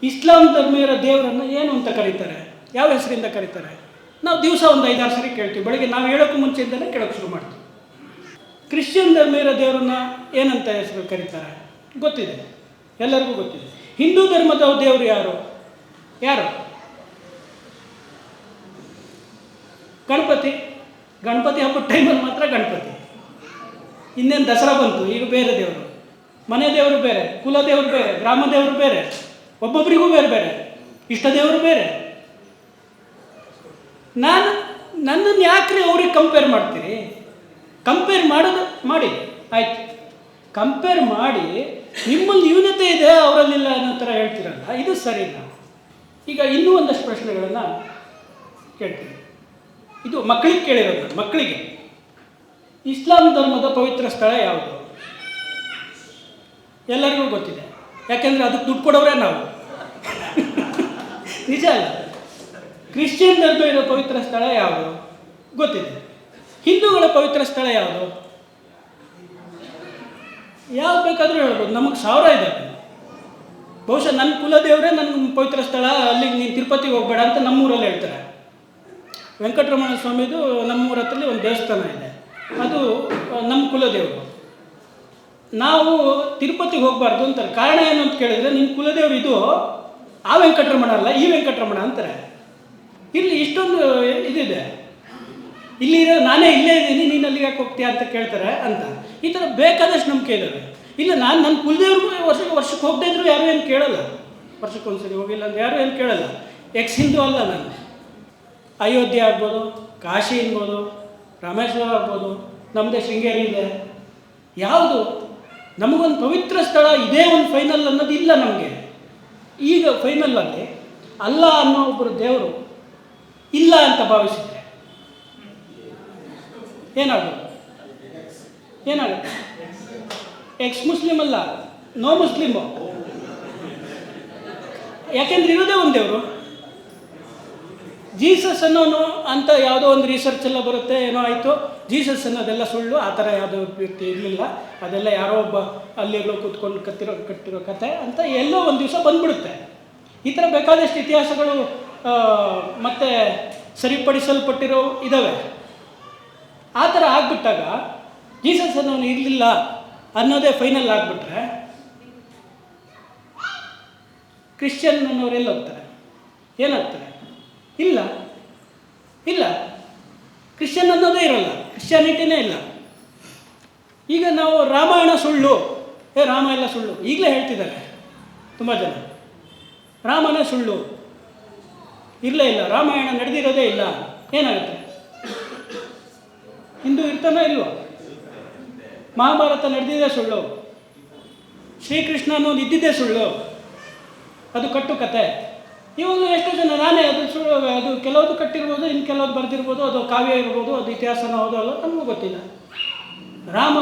ಇಸ್ಲಾಂ ಧರ್ಮೀಯರ ದೇವರನ್ನು ಏನು ಅಂತ ಕರೀತಾರೆ? ಯಾವ ಹೆಸರಿಂದ ಕರೀತಾರೆ? ನಾವು ದಿವಸ ಒಂದು 5-6 ಸರಿ ಕೇಳ್ತೀವಿ. ಬೆಳಗ್ಗೆ ನಾವು ಹೇಳೋಕ್ಕೂ ಮುಂಚೆಯಿಂದಲೇ ಕೇಳೋಕ್ಕೆ ಶುರು ಮಾಡ್ತೀವಿ. ಕ್ರಿಶ್ಚಿಯನ್ ಧರ್ಮೀಯರ ದೇವರನ್ನ ಏನಂತ ಹೆಸರು ಕರೀತಾರೆ? ಗೊತ್ತಿದೆ, ಎಲ್ಲರಿಗೂ ಗೊತ್ತಿದೆ. ಹಿಂದೂ ಧರ್ಮದ ದೇವರು ಯಾರು? ಗಣಪತಿ. ಗಣಪತಿ ಹಬ್ಬದ ಟೈಮಲ್ಲಿ ಮಾತ್ರ ಗಣಪತಿ. ಇನ್ನೇನು ದಸರಾ ಬಂತು, ಈಗ ಬೇರೆ ದೇವರು. ಮನೆ ದೇವರು ಬೇರೆ, ಕುಲ ದೇವರು ಬೇರೆ, ಗ್ರಾಮ ದೇವರು ಬೇರೆ, ಒಬ್ಬೊಬ್ಬರಿಗೂ ಬೇರೆ ಬೇರೆ, ಇಷ್ಟ ದೇವರು ಬೇರೆ. ನನ್ನನ್ನು ಯಾಕ್ರಿ ಅವ್ರಿಗೆ ಕಂಪೇರ್ ಮಾಡ್ತೀರಿ? ಕಂಪೇರ್ ಮಾಡೋದು ಮಾಡಿ ಆಯ್ತು, ಕಂಪೇರ್ ಮಾಡಿ ನಿಮ್ಮಲ್ಲಿ ನ್ಯೂನತೆ ಇದೆ ಅವರಲ್ಲಿಲ್ಲ ಅನ್ನೋ ಥರ ಹೇಳ್ತೀರಲ್ಲ, ಇದು ಸರಿನಾ? ಈಗ ಇನ್ನೂ ಒಂದಷ್ಟು ಪ್ರಶ್ನೆಗಳನ್ನು ಕೇಳ್ತೀನಿ. ಇದು ಮಕ್ಕಳಿಗೆ ಕೇಳಿರೋದು. ಮಕ್ಕಳಿಗೆ ಇಸ್ಲಾಂ ಧರ್ಮದ ಪವಿತ್ರ ಸ್ಥಳ ಯಾವುದು? ಎಲ್ಲರಿಗೂ ಗೊತ್ತಿದೆ, ಯಾಕೆಂದರೆ ಅದಕ್ಕೆ ದುಡ್ಡು ಕೊಡೋರೇ ನಾವು. ನಿಜ ಅಲ್ಲ? ಕ್ರಿಶ್ಚಿಯನ್ ಧರ್ಮದ ಪವಿತ್ರ ಸ್ಥಳ ಯಾವುದು? ಗೊತ್ತಿದೆ. ಹಿಂದೂಗಳ ಪವಿತ್ರ ಸ್ಥಳ ಯಾವುದು? ಯಾವ್ದು ಬೇಕಾದರೂ ಹೇಳ್ಬೋದು, ನಮಗೆ 1000 ಇದ್ದಾವೆ. ಬಹುಶಃ ನನ್ನ ಕುಲದೇವರೇ ನನಗೆ ಪವಿತ್ರ ಸ್ಥಳ, ಅಲ್ಲಿಗೆ ನೀನು ತಿರುಪತಿಗೆ ಹೋಗಬೇಡ ಅಂತ ನಮ್ಮೂರಲ್ಲಿ ಹೇಳ್ತಾರೆ. ವೆಂಕಟರಮಣ ಸ್ವಾಮಿದು ನಮ್ಮೂರ ಹತ್ತರಲ್ಲಿ ಒಂದು ದೇವಸ್ಥಾನ ಇದೆ, ಅದು ನಮ್ಮ ಕುಲದೇವರು. ನಾವು ತಿರುಪತಿಗೆ ಹೋಗಬಾರ್ದು ಅಂತಾರೆ. ಕಾರಣ ಏನು ಅಂತ ಕೇಳಿದರೆ, ನಿಮ್ಮ ಕುಲದೇವರು ಇದು ಆ ವೆಂಕಟರಮಣ ಅಲ್ಲ, ಈ ವೆಂಕಟರಮಣ ಅಂತಾರೆ. ಇಲ್ಲಿ ಇಷ್ಟೊಂದು ಇದಿದೆ. ನಾನೇ ಇಲ್ಲೇ ಇದ್ದೀನಿ, ನೀನು ಅಲ್ಲಿಗೆ ಯಾಕೆ ಹೋಗ್ತೀಯಾ ಅಂತ ಕೇಳ್ತಾರೆ ಅಂತ. ಈ ಥರ ಬೇಕಾದಷ್ಟು ನಂಬಿಕೆ ಇದ್ದಾವೆ. ಇಲ್ಲ, ನಾನು ನನ್ನ ಕುಲದೇವ್ರಿಗೂ ವರ್ಷಕ್ಕೆ ಹೋಗದೇ ಇದ್ರು ಯಾರೂ ಏನು ಕೇಳಲ್ಲ. ವರ್ಷಕ್ಕೊಂದ್ಸರಿ ಹೋಗಿಲ್ಲ ಅಂದರೆ ಯಾರೂ ಏನು ಕೇಳಲ್ಲ. ಹಿಂದೂ ಅಲ್ಲ ನಾನು. ಅಯೋಧ್ಯೆ ಆಗ್ಬೋದು, ಕಾಶಿ ಇರ್ಬೋದು, ರಾಮೇಶ್ವರ ಆಗ್ಬೋದು, ನಮ್ಮದೇ ಶೃಂಗೇರಿ ಇದೆ. ಯಾವುದು ನಮಗೊಂದು ಪವಿತ್ರ ಸ್ಥಳ ಇದೇ ಒಂದು ಫೈನಲ್ ಅನ್ನೋದು ಇಲ್ಲ ನಮಗೆ. ಈಗ ಫೈನಲ್ಲಲ್ಲಿ ಅಲ್ಲ ಅನ್ನೋ ಒಬ್ಬರು ದೇವರು ಇಲ್ಲ ಅಂತ ಭಾವಿಸಿದ್ರೆ ಏನಾಗುತ್ತೆ? ಮುಸ್ಲಿಮ್ ಅಲ್ಲ, ನೋ ಮುಸ್ಲಿಮು. ಯಾಕೆಂದ್ರೆ ಇರೋದೇ ಒಂದು ದೇವರು. ಜೀಸಸ್ ಅನ್ನೋನು ಅಂತ ಯಾವುದೋ ಒಂದು ರಿಸರ್ಚ್ ಎಲ್ಲ ಬರುತ್ತೆ, ಏನೋ ಆಯಿತು ಜೀಸಸ್ ಅನ್ನೋದೆಲ್ಲ ಸುಳ್ಳು, ಆ ಥರ ಯಾವುದೋ ವ್ಯಕ್ತಿ ಇರಲಿಲ್ಲ, ಅದೆಲ್ಲ ಯಾರೋ ಒಬ್ಬ ಅಲ್ಲಿರೋ ಕೂತ್ಕೊಂಡು ಕಟ್ಟಿರೋ ಕತೆ ಅಂತ ಎಲ್ಲೋ ಒಂದು ದಿವಸ ಬಂದ್ಬಿಡುತ್ತೆ. ಈ ಥರ ಬೇಕಾದಷ್ಟು ಇತಿಹಾಸಗಳು ಮತ್ತೆ ಸರಿಪಡಿಸಲ್ಪಟ್ಟಿರೋ ಇದ್ದಾವೆ. ಆ ಥರ ಆಗಿಬಿಟ್ಟಾಗ ಜೀಸಸ್ ಅನ್ನೋನು ಇರಲಿಲ್ಲ ಅನ್ನೋದೇ ಫೈನಲ್ ಆಗಿಬಿಟ್ರೆ ಕ್ರಿಶ್ಚಿಯನ್ ಅನ್ನೋರೆಲ್ಲ ಹೋಗ್ತಾರೆ, ಏನಾಗ್ತಾರೆ? ಇಲ್ಲ, ಕ್ರಿಶ್ಚಿಯನ್ ಅನ್ನೋದೇ ಇರೋಲ್ಲ, ಕ್ರಿಶ್ಚಿಯಾನಿಟಿನೇ ಇಲ್ಲ. ಈಗ ನಾವು ರಾಮಾಯಣ ಸುಳ್ಳು, ರಾಮ ಎಲ್ಲ ಸುಳ್ಳು ಈಗಲೇ ಹೇಳ್ತಿದ್ದಾರೆ ತುಂಬ ಜನ. ರಾಮನೇ ಸುಳ್ಳು, ಇಲ್ಲ, ರಾಮಾಯಣ ನಡೆದಿರೋದೇ ಇಲ್ಲ. ಏನಾಗುತ್ತೆ? ಹಿಂದೂ ಇರ್ತಾನೋ ಇಲ್ವೋ? ಮಹಾಭಾರತ ನಡೆದಿದೆ ಸುಳ್ಳು, ಶ್ರೀಕೃಷ್ಣ ಅನ್ನೋದು ಇದ್ದಿದ್ದೇ ಸುಳ್ಳು, ಅದು ಕಟ್ಟು ಕತೆ. ಇವಾಗಲೂ ಎಷ್ಟೋ ಜನ ನಾನೇ ಅದು ಸುಳ್ಳು, ಅದು ಕೆಲವುದು ಕಟ್ಟಿರ್ಬೋದು, ಇನ್ನು ಕೆಲವ್ದು ಬರೆದಿರ್ಬೋದು, ಅದು ಕಾವ್ಯ ಇರ್ಬೋದು, ಅದು ಇತಿಹಾಸನ ಹೌದು ಅಲ್ಲ ನಮಗೂ ಗೊತ್ತಿಲ್ಲ. ರಾಮ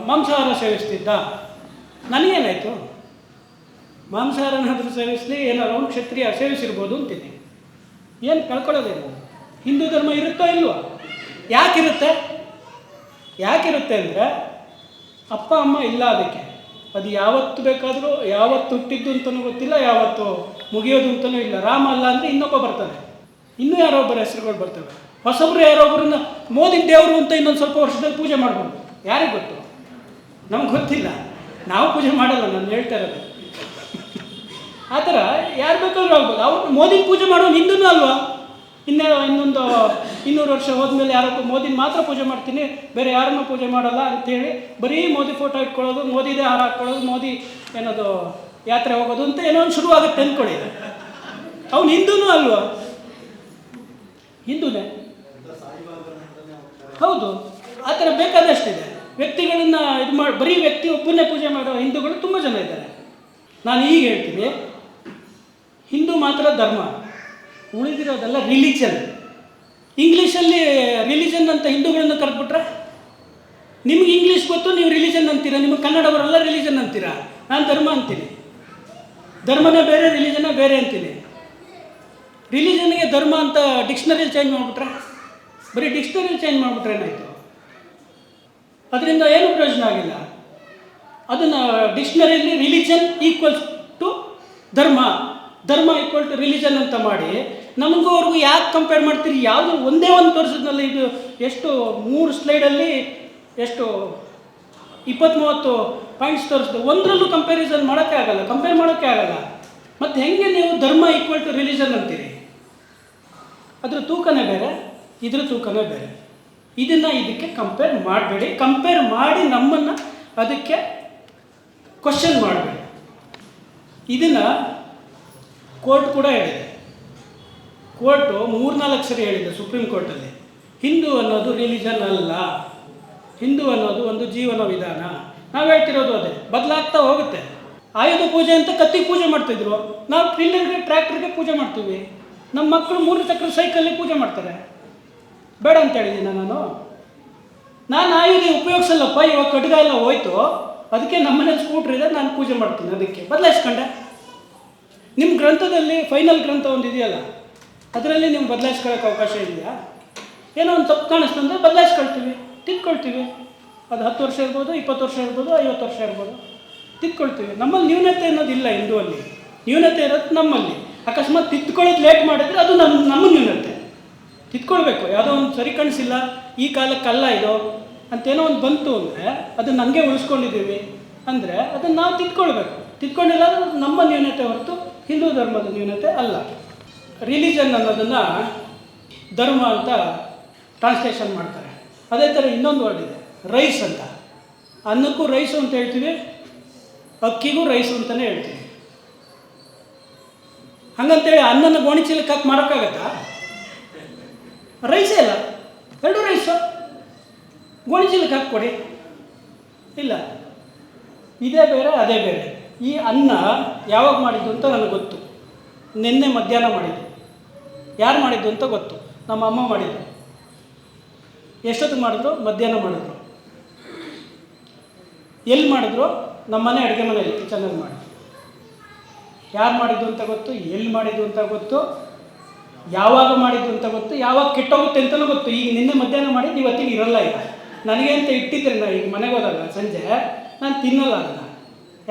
ಮಾಂಸಾಹಾರ ಸೇವಿಸ್ತಿದ್ದ, ನನಗೇನಾಯಿತು? ಮಾಂಸಾಹಾರನಾದರೂ ಸೇವಿಸಲಿ, ಏನಾದ್ರು ಅವನು ಕ್ಷತ್ರಿಯ ಸೇವಿಸಿರ್ಬೋದು ಅಂತೀನಿ. ಏನು ಕಳ್ಕೊಳ್ಳೋದೇನು? ಹಿಂದೂ ಧರ್ಮ ಇರುತ್ತೋ ಇಲ್ವೋ? ಯಾಕಿರುತ್ತೆ ಅಂದರೆ ಅಪ್ಪ ಅಮ್ಮ ಇಲ್ಲ ಅದಕ್ಕೆ. ಅದು ಯಾವತ್ತು ಬೇಕಾದರೂ, ಯಾವತ್ತು ಹುಟ್ಟಿದ್ದು ಅಂತಲೂ ಗೊತ್ತಿಲ್ಲ, ಯಾವತ್ತು ಮುಗಿಯೋದು ಅಂತಲೂ ಇಲ್ಲ. ರಾಮ ಅಲ್ಲ ಅಂದರೆ ಇನ್ನೊಬ್ಬ ಬರ್ತಾನೆ, ಇನ್ನೂ ಯಾರೊಬ್ಬರ ಹೆಸರುಗಳು ಬರ್ತವೆ. ಹೊಸಬ್ರು ಯಾರೊಬ್ಬರನ್ನ ಮೋದಿ ದೇವರು ಅಂತ ಇನ್ನೊಂದು ಸ್ವಲ್ಪ ವರ್ಷದಲ್ಲಿ ಪೂಜೆ ಮಾಡ್ಬೋದು. ಯಾರಿಗೆ ಗೊತ್ತು? ನಮ್ಗೆ ಗೊತ್ತಿಲ್ಲ, ನಾವು ಪೂಜೆ ಮಾಡಲ್ಲ, ನಾನು ಹೇಳ್ತಾ ಇರೋದು. ಆ ಥರ ಯಾರು ಬೇಕಾದ್ರೂ ಆಗ್ಬೋದು. ಅವ್ರು ಮೋದಿನ ಪೂಜೆ ಮಾಡೋನು ಹಿಂದೂ ಅಲ್ವಾ? ಇನ್ನೊಂದು 200 ವರ್ಷ ಹೋದ್ಮೇಲೆ ಯಾರಕ್ಕೂ ಮೋದಿನ ಮಾತ್ರ ಪೂಜೆ ಮಾಡ್ತೀನಿ, ಬೇರೆ ಯಾರನ್ನೂ ಪೂಜೆ ಮಾಡಲ್ಲ ಅಂಥೇಳಿ ಬರೀ ಮೋದಿ ಫೋಟೋ ಇಟ್ಕೊಳ್ಳೋದು, ಮೋದಿದೇ ಹಾರ ಹಾಕ್ಕೊಳ್ಳೋದು, ಮೋದಿ ಏನದು ಯಾತ್ರೆ ಹೋಗೋದು ಅಂತ ಏನೋ ಒಂದು ಶುರು ಆಗುತ್ತೆ ಅಂದ್ಕೊಳ್ಳಿ. ಅವನು ಹಿಂದೂನೂ ಅಲ್ವಾ? ಹಿಂದೂನೇ, ಹೌದು. ಆ ಥರ ಬೇಕಾದಷ್ಟಿದೆ. ವ್ಯಕ್ತಿಗಳನ್ನು ಬರೀ ವ್ಯಕ್ತಿ ಒಬ್ಬನ್ನೇ ಪೂಜೆ ಮಾಡೋ ಹಿಂದೂಗಳು ತುಂಬ ಜನ ಇದ್ದಾರೆ. ನಾನು ಈಗ ಹೇಳ್ತೀನಿ, ಹಿಂದೂ ಮಾತ್ರ ಧರ್ಮ, ಉಳಿದಿರೋದೆಲ್ಲ ರಿಲಿಜನ್. ಇಂಗ್ಲೀಷಲ್ಲಿ ರಿಲಿಜನ್ ಅಂತ ಹಿಂದೂಗಳನ್ನು ಕರೆದ್ಬಿಟ್ರೆ ನಿಮ್ಗೆ ಇಂಗ್ಲೀಷ್ ಗೊತ್ತು, ನೀವು ರಿಲಿಜನ್ ಅಂತೀರಾ. ನಿಮಗೆ ಕನ್ನಡ ಬರೋಲ್ಲ, ರಿಲಿಜನ್ ಅಂತೀರಾ. ನಾನು ಧರ್ಮ ಅಂತೀನಿ. ಧರ್ಮನೇ ಬೇರೆ, ರಿಲಿಜನ್ನೇ ಬೇರೆ ಅಂತೀನಿ. ರಿಲಿಜನ್ಗೆ ಧರ್ಮ ಅಂತ ಡಿಕ್ಷನರಿಯಲ್ಲಿ ಚೇಂಜ್ ಮಾಡಿಬಿಟ್ರೆ, ಬರೀ ಡಿಕ್ಷನರಿಯಲ್ಲಿ ಚೇಂಜ್ ಮಾಡಿಬಿಟ್ರೆ ಏನಾಯಿತು? ಅದರಿಂದ ಏನೂ ಪ್ರಯೋಜನ ಆಗಿಲ್ಲ. ಅದನ್ನು ಡಿಕ್ಷನರಿಯಲ್ಲಿ ರಿಲಿಜನ್ ಈಕ್ವಲ್ಸ್ ಟು ಧರ್ಮ, ಧರ್ಮ ಈಕ್ವಲ್ ಟು ರಿಲಿಜನ್ ಅಂತ ಮಾಡಿ ನಮಗೂ ಅವ್ರಿಗೂ ಯಾಕೆ ಕಂಪೇರ್ ಮಾಡ್ತೀರಿ? ಯಾವುದು ಒಂದೇ ಒಂದು ತೋರಿಸಿದ್ನಲ್ಲ, ಇದು ಎಷ್ಟು 3 ಸ್ಲೈಡಲ್ಲಿ ಎಷ್ಟು 20-30 ಪಾಯಿಂಟ್ಸ್ ತೋರಿಸಿದೆ, ಒಂದರಲ್ಲೂ ಕಂಪ್ಯಾರಿಸನ್ ಮಾಡೋಕ್ಕೆ ಆಗಲ್ಲ, ಕಂಪೇರ್ ಮಾಡೋಕ್ಕೆ ಆಗಲ್ಲ. ಮತ್ತು ಹೆಂಗೆ ನೀವು ಧರ್ಮ ಈಕ್ವಲ್ ಟು ರಿಲಿಜನ್ ಅಂತೀರಿ? ಅದ್ರ ತೂಕನೇ ಬೇರೆ, ಇದ್ರ ತೂಕನೇ ಬೇರೆ. ಇದಕ್ಕೆ ಕಂಪೇರ್ ಮಾಡಬೇಡಿ. ಕಂಪೇರ್ ಮಾಡಿ ನಮ್ಮನ್ನು ಅದಕ್ಕೆ ಕ್ವಶನ್ ಮಾಡಬೇಡಿ. ಇದನ್ನು ಕೋರ್ಟ್ ಕೂಡ ಹೇಳಿದೆ. ಕೋರ್ಟು 3-4 ಸರಿ ಹೇಳಿದೆ ಸುಪ್ರೀಂ ಕೋರ್ಟಲ್ಲಿ, ಹಿಂದೂ ಅನ್ನೋದು ರಿಲಿಜನ್ ಅಲ್ಲ, ಹಿಂದೂ ಅನ್ನೋದು ಒಂದು ಜೀವನ ವಿಧಾನ. ನಾವು ಹೇಳ್ತಿರೋದು ಅದೇ, ಬದಲಾಗ್ತಾ ಹೋಗುತ್ತೆ. ಆಯುಧ ಪೂಜೆ ಅಂತ ಕತ್ತಿಗೆ ಪೂಜೆ ಮಾಡ್ತಿದ್ರು, ನಾವು ಟ್ರಿಲ್ಲರ್ಗೆ ಟ್ರ್ಯಾಕ್ಟರ್ಗೆ ಪೂಜೆ ಮಾಡ್ತೀವಿ. ನಮ್ಮ ಮಕ್ಕಳು 3 ಚಕ್ರ ಸೈಕಲ್ಲಿಗೆ ಪೂಜೆ ಮಾಡ್ತಾರೆ. ಬೇಡ ಅಂತ ಹೇಳಿದ್ದೀನಿ ನಾನು ಆಯುಧ ಉಪಯೋಗಿಸಲ್ಲಪ್ಪ, ಇವಾಗ ಕಡ್ಗ ಎಲ್ಲ ಹೋಯ್ತು, ಅದಕ್ಕೆ ನಮ್ಮನೇಲಿ ಸ್ಕೂಟ್ರ್ ಇದೆ, ನಾನು ಪೂಜೆ ಮಾಡ್ತೀನಿ, ಅದಕ್ಕೆ ಬದಲಾಯಿಸ್ಕೊಂಡೆ. ನಿಮ್ಮ ಗ್ರಂಥದಲ್ಲಿ ಫೈನಲ್ ಗ್ರಂಥ ಒಂದು ಇದೆಯಲ್ಲ, ಅದರಲ್ಲಿ ನೀವು ಬದಲಾಯಿಸ್ಕೊಳ್ಳೋಕೆ ಅವಕಾಶ ಇದೆಯಾ? ಏನೋ ಒಂದು ತಪ್ಪು ಕಾಣಿಸ್ತಂದರೆ ಬದಲಾಯಿಸ್ಕೊಳ್ತೀವಿ, ತಿದ್ಕೊಳ್ತೀವಿ. ಅದು 10 ವರ್ಷ ಇರ್ಬೋದು, 20 ವರ್ಷ ಇರ್ಬೋದು, 50 ವರ್ಷ ಇರ್ಬೋದು, ತಿದ್ಕೊಳ್ತೀವಿ. ನಮ್ಮಲ್ಲಿ ನ್ಯೂನತೆ ಅನ್ನೋದಿಲ್ಲ. ಹಿಂದೂವಲ್ಲಿ ನ್ಯೂನತೆ ಇರೋದು ನಮ್ಮಲ್ಲಿ. ಅಕಸ್ಮಾತ್ ತಿದ್ಕೊಳ್ಳೋದು ಲೇಟ್ ಮಾಡಿದ್ರೆ ಅದು ನಮ್ಮ ನ್ಯೂನತೆ. ತಿದ್ಕೊಳ್ಬೇಕು. ಯಾವುದೋ ಒಂದು ಸರಿ ಕಾಣಿಸಿಲ್ಲ, ಈ ಕಾಲಕ್ಕಲ್ಲ ಇದು ಅಂತೇನೋ ಒಂದು ಬಂತು ಅಂದರೆ ಅದನ್ನು ಹಂಗೆ ಉಳಿಸ್ಕೊಂಡಿದ್ದೀವಿ ಅಂದರೆ ಅದನ್ನು ನಾವು ತಿದ್ಕೊಳ್ಬೇಕು. ತಿದ್ಕೊಂಡಿಲ್ಲ ಅಂದರೆ ಅದು ನಮ್ಮ ನ್ಯೂನತೆ ಹೊರತು ಹಿಂದೂ ಧರ್ಮದ ನ್ಯೂನತೆ ಅಲ್ಲ. ರಿಲಿಜನ್ ಅನ್ನೋದನ್ನು ಧರ್ಮ ಅಂತ ಟ್ರಾನ್ಸ್ಲೇಷನ್ ಮಾಡ್ತಾರೆ. ಅದೇ ಥರ ಇನ್ನೊಂದು ವರ್ಡ್ ಇದೆ, ರೈಸ್ ಅಂತ. ಅನ್ನಕ್ಕೂ ರೈಸು ಅಂತ ಹೇಳ್ತೀವಿ, ಅಕ್ಕಿಗೂ ರೈಸು ಅಂತಲೇ ಹೇಳ್ತೀವಿ. ಹಂಗಂತೇಳಿ ಅನ್ನನ ಗೋಣಿಚೀಲಕ್ಕೆ ಹಾಕಿ ಮಾಡೋಕ್ಕಾಗತ್ತಾ? ರೈಸೇ ಅಲ್ಲ, ಎರಡು ರೈಸು ಗೋಣಿಚೀಲಕ್ಕೆ ಹಾಕ್ಕೊಡಿ. ಇಲ್ಲ, ಇದೇ ಬೇರೆ ಅದೇ ಬೇರೆ. ಈ ಅನ್ನ ಯಾವಾಗ ಮಾಡಿದ್ದು ಅಂತ ನನಗೆ ಗೊತ್ತು. ನಿನ್ನೆ ಮಧ್ಯಾಹ್ನ ಮಾಡಿದ್ದು. ಯಾರು ಮಾಡಿದ್ದು ಅಂತ ಗೊತ್ತು. ನಮ್ಮ ಅಮ್ಮ ಮಾಡಿದ್ದು. ಎಷ್ಟೊತ್ತಿಗೆ ಮಾಡಿದ್ರು? ಮಧ್ಯಾಹ್ನ ಮಾಡಿದ್ರು. ಎಲ್ಲಿ ಮಾಡಿದ್ರು? ನಮ್ಮ ಮನೆ ಅಡುಗೆ ಮನೆಯಲ್ಲಿ ಕಿಚನಲ್ಲಿ ಮಾಡಿದ್ರು. ಯಾರು ಮಾಡಿದ್ದು ಅಂತ ಗೊತ್ತು, ಎಲ್ಲಿ ಮಾಡಿದ್ದು ಅಂತ ಗೊತ್ತು, ಯಾವಾಗ ಮಾಡಿದ್ದು ಅಂತ ಗೊತ್ತು, ಯಾವಾಗ ಕೆಟ್ಟೋಗುತ್ತೆ ಅಂತಲೂ ಗೊತ್ತು. ಈಗ ನಿನ್ನೆ ಮಧ್ಯಾಹ್ನ ಮಾಡಿದ್ದು ಇವತ್ತಿಗೆ ಇರಲ್ಲ. ಈಗ ನನಗೆ ಅಂತ ಇಟ್ಟಿದ್ರೆ ನಾ ಈಗ ಮನೆಗೆ ಹೋದಾಗ ಸಂಜೆ ನಾನು ತಿನ್ನಲ್ಲ ಅದನ್ನು.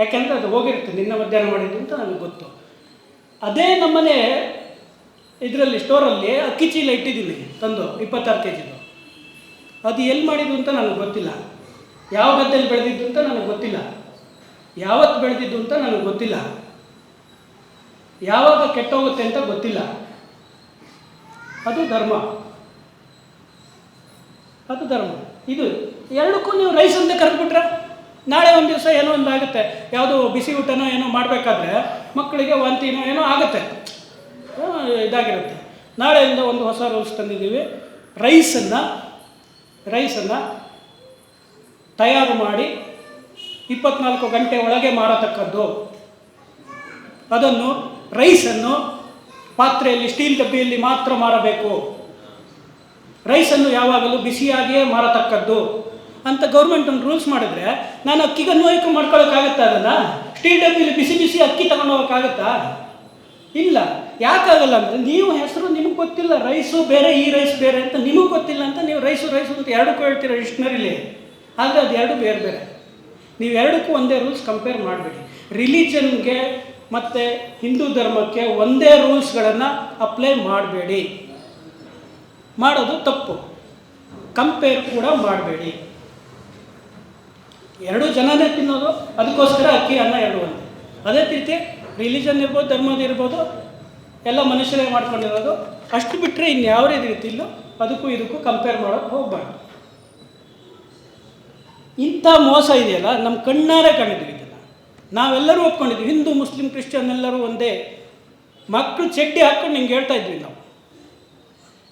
ಯಾಕೆಂದರೆ ಅದು ಹೋಗಿರುತ್ತೆ, ನಿನ್ನೆ ಮಧ್ಯಾಹ್ನ ಮಾಡಿದ್ದು ಅಂತ ನನಗೆ ಗೊತ್ತು. ಅದೇ ನಮ್ಮನೆ ಇದರಲ್ಲಿ ಸ್ಟೋರಲ್ಲಿ ಅಕ್ಕಿ ಚೀಲ ಇಟ್ಟಿದ್ದೀನಿ ತಂದು 26 kgದು. ಅದು ಎಲ್ಲಿ ಮಾಡಿದ್ದು ಅಂತ ನನಗೆ ಗೊತ್ತಿಲ್ಲ. ಯಾವ ಗದ್ದೆಯಲ್ಲಿ ಬೆಳೆದಿದ್ದು ಅಂತ ನನಗೆ ಗೊತ್ತಿಲ್ಲ. ಯಾವತ್ತು ಬೆಳೆದಿದ್ದು ಅಂತ ನನಗೆ ಗೊತ್ತಿಲ್ಲ. ಯಾವಾಗ ಕೆಟ್ಟೋಗುತ್ತೆ ಅಂತ ಗೊತ್ತಿಲ್ಲ. ಅದು ಧರ್ಮ. ಅದು ಧರ್ಮ. ಇದು ಎರಡಕ್ಕೂ ನೀವು ರೈಸ್ ಅಂತ ಕರೆದ್ಬಿಟ್ರೆ ನಾಳೆ ಒಂದು ದಿವಸ ಏನೋ ಒಂದು ಆಗುತ್ತೆ. ಯಾವುದೋ ಬಿಸಿ ಊಟನೋ ಏನೋ ಮಾಡಬೇಕಾದ್ರೆ ಮಕ್ಕಳಿಗೆ ವಾಂತಿನೋ ಏನೋ ಆಗುತ್ತೆ, ಇದಾಗಿರುತ್ತೆ. ನಾಳೆಯಿಂದ ಒಂದು ಹೊಸ ರೂಲ್ಸ್ ತಂದಿದ್ದೀವಿ. ರೈಸನ್ನು ತಯಾರು ಮಾಡಿ 24 ಗಂಟೆ ಒಳಗೆ ಮಾರತಕ್ಕದ್ದು. ಅದನ್ನು ರೈಸನ್ನು ಪಾತ್ರೆಯಲ್ಲಿ, ಸ್ಟೀಲ್ ಡಬ್ಬಿಯಲ್ಲಿ ಮಾತ್ರ ಮಾರಬೇಕು. ರೈಸನ್ನು ಯಾವಾಗಲೂ ಬಿಸಿಯಾಗಿಯೇ ಮಾರತಕ್ಕದ್ದು ಅಂತ ಗೌರ್ಮೆಂಟ್ ಒಂದು ರೂಲ್ಸ್ ಮಾಡಿದ್ರೆ ನಾನು ಅಕ್ಕಿಗೆ ಅನ್ವಯಿಕೆ ಮಾಡ್ಕೊಳ್ಳೋಕ್ಕಾಗತ್ತಾ? ಅದನ್ನು ಸ್ಟೀಲ್ ಡಬ್ಬಿಲಿ ಬಿಸಿ ಬಿಸಿ ಅಕ್ಕಿ ತಗೊಂಡು ಹೋಗೋಕ್ಕಾಗತ್ತಾ? ಇಲ್ಲ. ಯಾಕಾಗಲ್ಲ ಅಂದರೆ ನೀವು ಹೆಸರು ನಿಮಗೆ ಗೊತ್ತಿಲ್ಲ. ರೈಸು ಬೇರೆ, ಈ ರೈಸ್ ಬೇರೆ ಅಂತ ನಿಮಗೆ ಗೊತ್ತಿಲ್ಲ ಅಂತ ನೀವು ರೈಸು ಅಂತ ಎರಡಕ್ಕೂ ಹೇಳ್ತೀರ ಡಿಕ್ಷನರಿಲಿ. ಆದರೆ ಅದು ಎರಡು ಬೇರೆ ಬೇರೆ. ನೀವು ಎರಡಕ್ಕೂ ಒಂದೇ ರೂಲ್ಸ್ ಕಂಪೇರ್ ಮಾಡಬೇಡಿ. ರಿಲಿಜನ್ಗೆ ಮತ್ತು ಹಿಂದೂ ಧರ್ಮಕ್ಕೆ ಒಂದೇ ರೂಲ್ಸ್ಗಳನ್ನು ಅಪ್ಲೈ ಮಾಡಬೇಡಿ. ಮಾಡೋದು ತಪ್ಪು. ಕಂಪೇರ್ ಕೂಡ ಮಾಡಬೇಡಿ. ಎರಡು ಜನನೇ ತಿನ್ನೋದು, ಅದಕ್ಕೋಸ್ಕರ ಅಕ್ಕಿ ಅನ್ನ ಎರಡು ಒಂದೇ. ಅದೇ ರೀತಿ ರಿಲಿಜನ್ ಇರ್ಬೋದು, ಧರ್ಮದ ಇರ್ಬೋದು, ಎಲ್ಲ ಮನುಷ್ಯರೇ ಮಾಡ್ಕೊಂಡಿರೋದು. ಅಷ್ಟು ಬಿಟ್ಟರೆ ಇನ್ಯಾವ ರೀತಿ ಇಲ್ಲೋ ಅದಕ್ಕೂ ಇದಕ್ಕೂ ಕಂಪೇರ್ ಮಾಡೋಕ್ಕೆ ಹೋಗಬಾರ್ದು. ಇಂಥ ಮೋಸ ಇದೆಯಲ್ಲ, ನಮ್ಮ ಕಣ್ಣಾರೆ ಕಂಡಿದ್ದೀವಿ ಇದನ್ನು. ನಾವೆಲ್ಲರೂ ಒಪ್ಕೊಂಡಿದ್ವಿ, ಹಿಂದೂ ಮುಸ್ಲಿಂ ಕ್ರಿಶ್ಚಿಯನ್ ಎಲ್ಲರೂ ಒಂದೇ. ಮಕ್ಕಳು ಚಡ್ಡಿ ಹಾಕ್ಕೊಂಡು ನಿಂಗೆ ಹೇಳ್ತಾ ಇದ್ವಿ ನಾವು,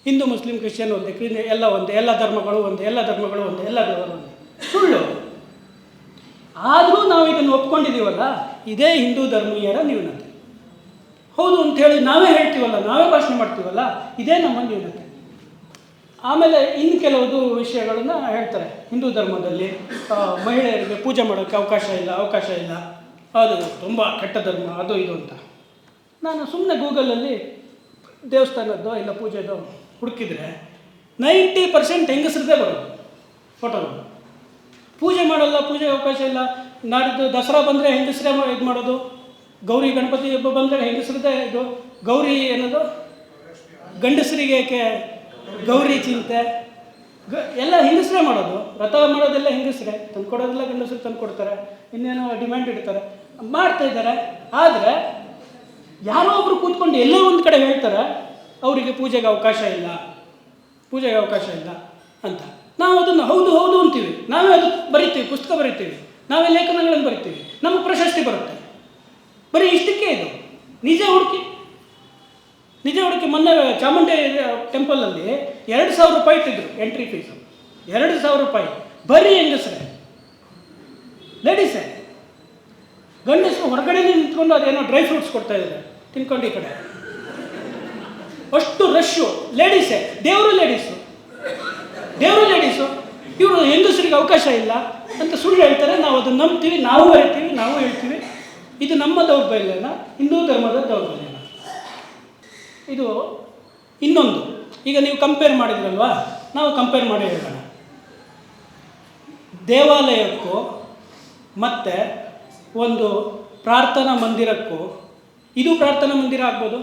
ಹಿಂದೂ ಮುಸ್ಲಿಂ ಕ್ರಿಶ್ಚಿಯನ್ ಒಂದೇ, ಎಲ್ಲ ಒಂದೇ, ಎಲ್ಲ ಧರ್ಮಗಳು ಒಂದೇ, ಎಲ್ಲ ಧರ್ಮಗಳು ಒಂದೇ, ಎಲ್ಲ ದೇವರು ಒಂದೇ. ಸುಳ್ಳು. ಆದರೂ ನಾವು ಇದನ್ನು ಒಪ್ಕೊಂಡಿದ್ದೀವಲ್ಲ, ಇದೇ ಹಿಂದೂ ಧರ್ಮೀಯರ ನ್ಯೂನತೆ. ಹೌದು ಅಂಥೇಳಿ ನಾವೇ ಹೇಳ್ತೀವಲ್ಲ, ನಾವೇ ಭಾಷಣೆ ಮಾಡ್ತೀವಲ್ಲ, ಇದೇ ನಮ್ಮ ನ್ಯೂನತೆ. ಆಮೇಲೆ ಇನ್ನು ಕೆಲವುದು ವಿಷಯಗಳನ್ನು ಹೇಳ್ತಾರೆ. ಹಿಂದೂ ಧರ್ಮದಲ್ಲಿ ಮಹಿಳೆಯರಿಗೆ ಪೂಜೆ ಮಾಡೋಕ್ಕೆ ಅವಕಾಶ ಇಲ್ಲ, ಅದು ತುಂಬ ಕೆಟ್ಟ ಧರ್ಮ, ಅದು ಇದು ಅಂತ. ನಾನು ಸುಮ್ಮನೆ ಗೂಗಲಲ್ಲಿ ದೇವಸ್ಥಾನದ್ದು ಇಲ್ಲ ಪೂಜೆದು ಹುಡುಕಿದ್ರೆ 90% ಹೆಂಗಸ್ರದ್ದೇ ಬರೋದು ಫೋಟೋಗಳು. ಪೂಜೆ ಮಾಡಲ್ಲ, ಪೂಜೆಗೆ ಅವಕಾಶ ಇಲ್ಲ. ನಾಡಿದ್ದು ದಸರಾ ಬಂದರೆ ಹೆಂಗಸರೇ ಇದು ಮಾಡೋದು, ಗೌರಿ ಗಣಪತಿ ಹಬ್ಬ ಬಂದರೆ ಹೆಂಗಸರದೇ ಇದು. ಗೌರಿ ಅನ್ನೋದು ಗಂಡಸರಿಗೆ ಗೌರಿ ಚಿಂತೆ ಎಲ್ಲ ಹೆಂಗಸರೇ ಮಾಡೋದು. ವ್ರತ ಮಾಡೋದೆಲ್ಲ ಹೆಂಗಸರೇ, ತಂದುಕೊಡೋದೆಲ್ಲ ಗಂಡಸರು ತಂದುಕೊಡ್ತಾರೆ, ಇನ್ನೇನೋ ಡಿಮ್ಯಾಂಡ್ ಇಡ್ತಾರೆ, ಮಾಡ್ತಾಯಿದ್ದಾರೆ. ಆದರೆ ಯಾರೋ ಒಬ್ರು ಕೂತ್ಕೊಂಡು ಎಲ್ಲೋ ಒಂದು ಕಡೆ ಹೇಳ್ತಾರೆ ಅವರಿಗೆ ಪೂಜೆಗೆ ಅವಕಾಶ ಇಲ್ಲ ಅಂತ. ನಾವು ಅದನ್ನು ಹೌದು ಹೌದು ಅಂತೀವಿ. ನಾವೇ ಅದು ಬರಿತೀವಿ, ಪುಸ್ತಕ ಬರಿತೀವಿ, ನಾವೇ ಲೇಖನಗಳನ್ನು ಬರಿತೀವಿ, ನಮಗೆ ಪ್ರಶಸ್ತಿ ಬರುತ್ತೆ. ಬರೀ ಇಷ್ಟಕ್ಕೆ ಇದು. ನಿಜ ಹುಡುಕಿ ಮೊನ್ನೆ ಚಾಮುಂಡಿ ಟೆಂಪಲಲ್ಲಿ 2,000 ರೂಪಾಯಿ ಇಟ್ಟಿದ್ರು ಎಂಟ್ರಿ ಫೀಸು. 2,000 ರೂಪಾಯಿ ಬರೀ ಹೆಂಗಸ್ರೆ, ಲೇಡೀಸೇ. ಗಂಡಸರು ಹೊರಗಡೆ ನಿಂತ್ಕೊಂಡು ಅದೇನೋ ಡ್ರೈ ಫ್ರೂಟ್ಸ್ ಕೊಡ್ತಾ ಇದ್ದಾರೆ ತಿನ್ಕೊಂಡು ಈ ಕಡೆ. ಅಷ್ಟು ರಶ್ಶು. ಲೇಡೀಸೇ, ದೇವರು ಲೇಡೀಸು. ಇವರು ಹೆಂಗಸರಿಗೆ ಅವಕಾಶ ಇಲ್ಲ ಅಂತ ಸುಳ್ಳು ಹೇಳ್ತಾರೆ. ನಾವು ಅದನ್ನು ನಂಬ್ತೀವಿ, ನಾವು ಬರಿತೀವಿ, ನಾವು ಹೇಳ್ತೀವಿ. ಇದು ನಮ್ಮ ದೌರ್ಬಲ್ಯನ, ಹಿಂದೂ ಧರ್ಮದ ದೌರ್ಬಲ್ಯನ. ಇದು ಇನ್ನೊಂದು. ಈಗ ನೀವು ಕಂಪೇರ್ ಮಾಡಿದ್ರಲ್ವಾ, ನಾವು ಕಂಪೇರ್ ಮಾಡಿ ಹೇಳೋಣ. ದೇವಾಲಯಕ್ಕೂ ಮತ್ತು ಒಂದು ಪ್ರಾರ್ಥನಾ ಮಂದಿರಕ್ಕೂ, ಇದು ಪ್ರಾರ್ಥನಾ ಮಂದಿರ ಆಗ್ಬೋದು.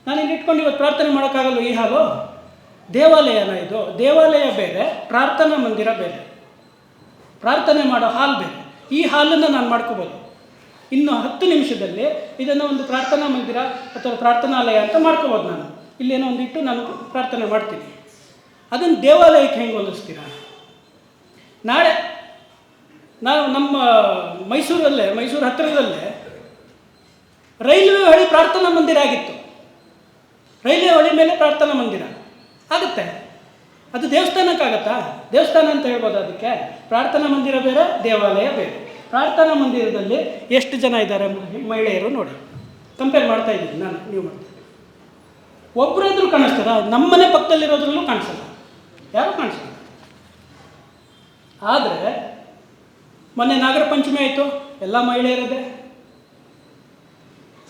ನಾನು ಇಲ್ಲಿ ಇಟ್ಕೊಂಡು ಇವತ್ತು ಪ್ರಾರ್ಥನೆ ಮಾಡೋಕ್ಕಾಗಲ್ಲ. ಈ ಹಾಲು ದೇವಾಲಯನ, ಇದು ದೇವಾಲಯ ಬೇರೆ, ಪ್ರಾರ್ಥನಾ ಮಂದಿರ ಬೇರೆ. ಪ್ರಾರ್ಥನೆ ಮಾಡೋ ಹಾಲ್ ಬೇರೆ. ಈ ಹಾಲನ್ನು ನಾನು ಮಾಡ್ಕೋಬೋದು. ಇನ್ನು 10 ನಿಮಿಷದಲ್ಲಿ ಇದನ್ನು ಒಂದು ಪ್ರಾರ್ಥನಾ ಮಂದಿರ ಅಥವಾ ಪ್ರಾರ್ಥನಾಲಯ ಅಂತ ಮಾಡ್ಕೋಬೋದು. ನಾನು ಇಲ್ಲೇನೋ ಒಂದು ಇಟ್ಟು ನಾನು ಪ್ರಾರ್ಥನೆ ಮಾಡ್ತೀನಿ. ಅದನ್ನು ದೇವಾಲಯಕ್ಕೆ ಹೆಂಗೆ ಹೋಲಿಸ್ತೀರ? ನಾಳೆ ನಾವು ನಮ್ಮ ಮೈಸೂರು ಹತ್ತಿರದಲ್ಲೇ ರೈಲ್ವೆ ಹಳಿ ಪ್ರಾರ್ಥನಾ ಮಂದಿರ ಆಗಿತ್ತು. ರೈಲ್ವೆ ಹಳಿ ಮೇಲೆ ಪ್ರಾರ್ಥನಾ ಮಂದಿರ ಆಗುತ್ತೆ. ಅದು ದೇವಸ್ಥಾನಕ್ಕಾಗತ್ತಾ? ದೇವಸ್ಥಾನ ಅಂತ ಹೇಳ್ಬೋದು ಅದಕ್ಕೆ. ಪ್ರಾರ್ಥನಾ ಮಂದಿರ ಬೇರೆ, ದೇವಾಲಯ ಬೇರೆ. ಪ್ರಾರ್ಥನಾ ಮಂದಿರದಲ್ಲಿ ಎಷ್ಟು ಜನ ಇದ್ದಾರೆ ಮಹಿಳೆಯರು ನೋಡಿ, ಕಂಪೇರ್ ಮಾಡ್ತಾ ಇದ್ದೀನಿ ನಾನು, ನೀವು ಮಾಡ್ತಾ ಒಬ್ಬರಾದ್ರೂ ಕಾಣಿಸ್ತಾರ? ನಮ್ಮನೆ ಪಕ್ಕದಲ್ಲಿರೋದ್ರಲ್ಲೂ ಕಾಣಿಸಲ್ಲ, ಯಾರೂ ಕಾಣಿಸಲ್ಲ. ಆದರೆ ಮೊನ್ನೆ ನಾಗರ ಪಂಚಮಿ ಆಯಿತು, ಎಲ್ಲ ಮಹಿಳೆಯರದೇ.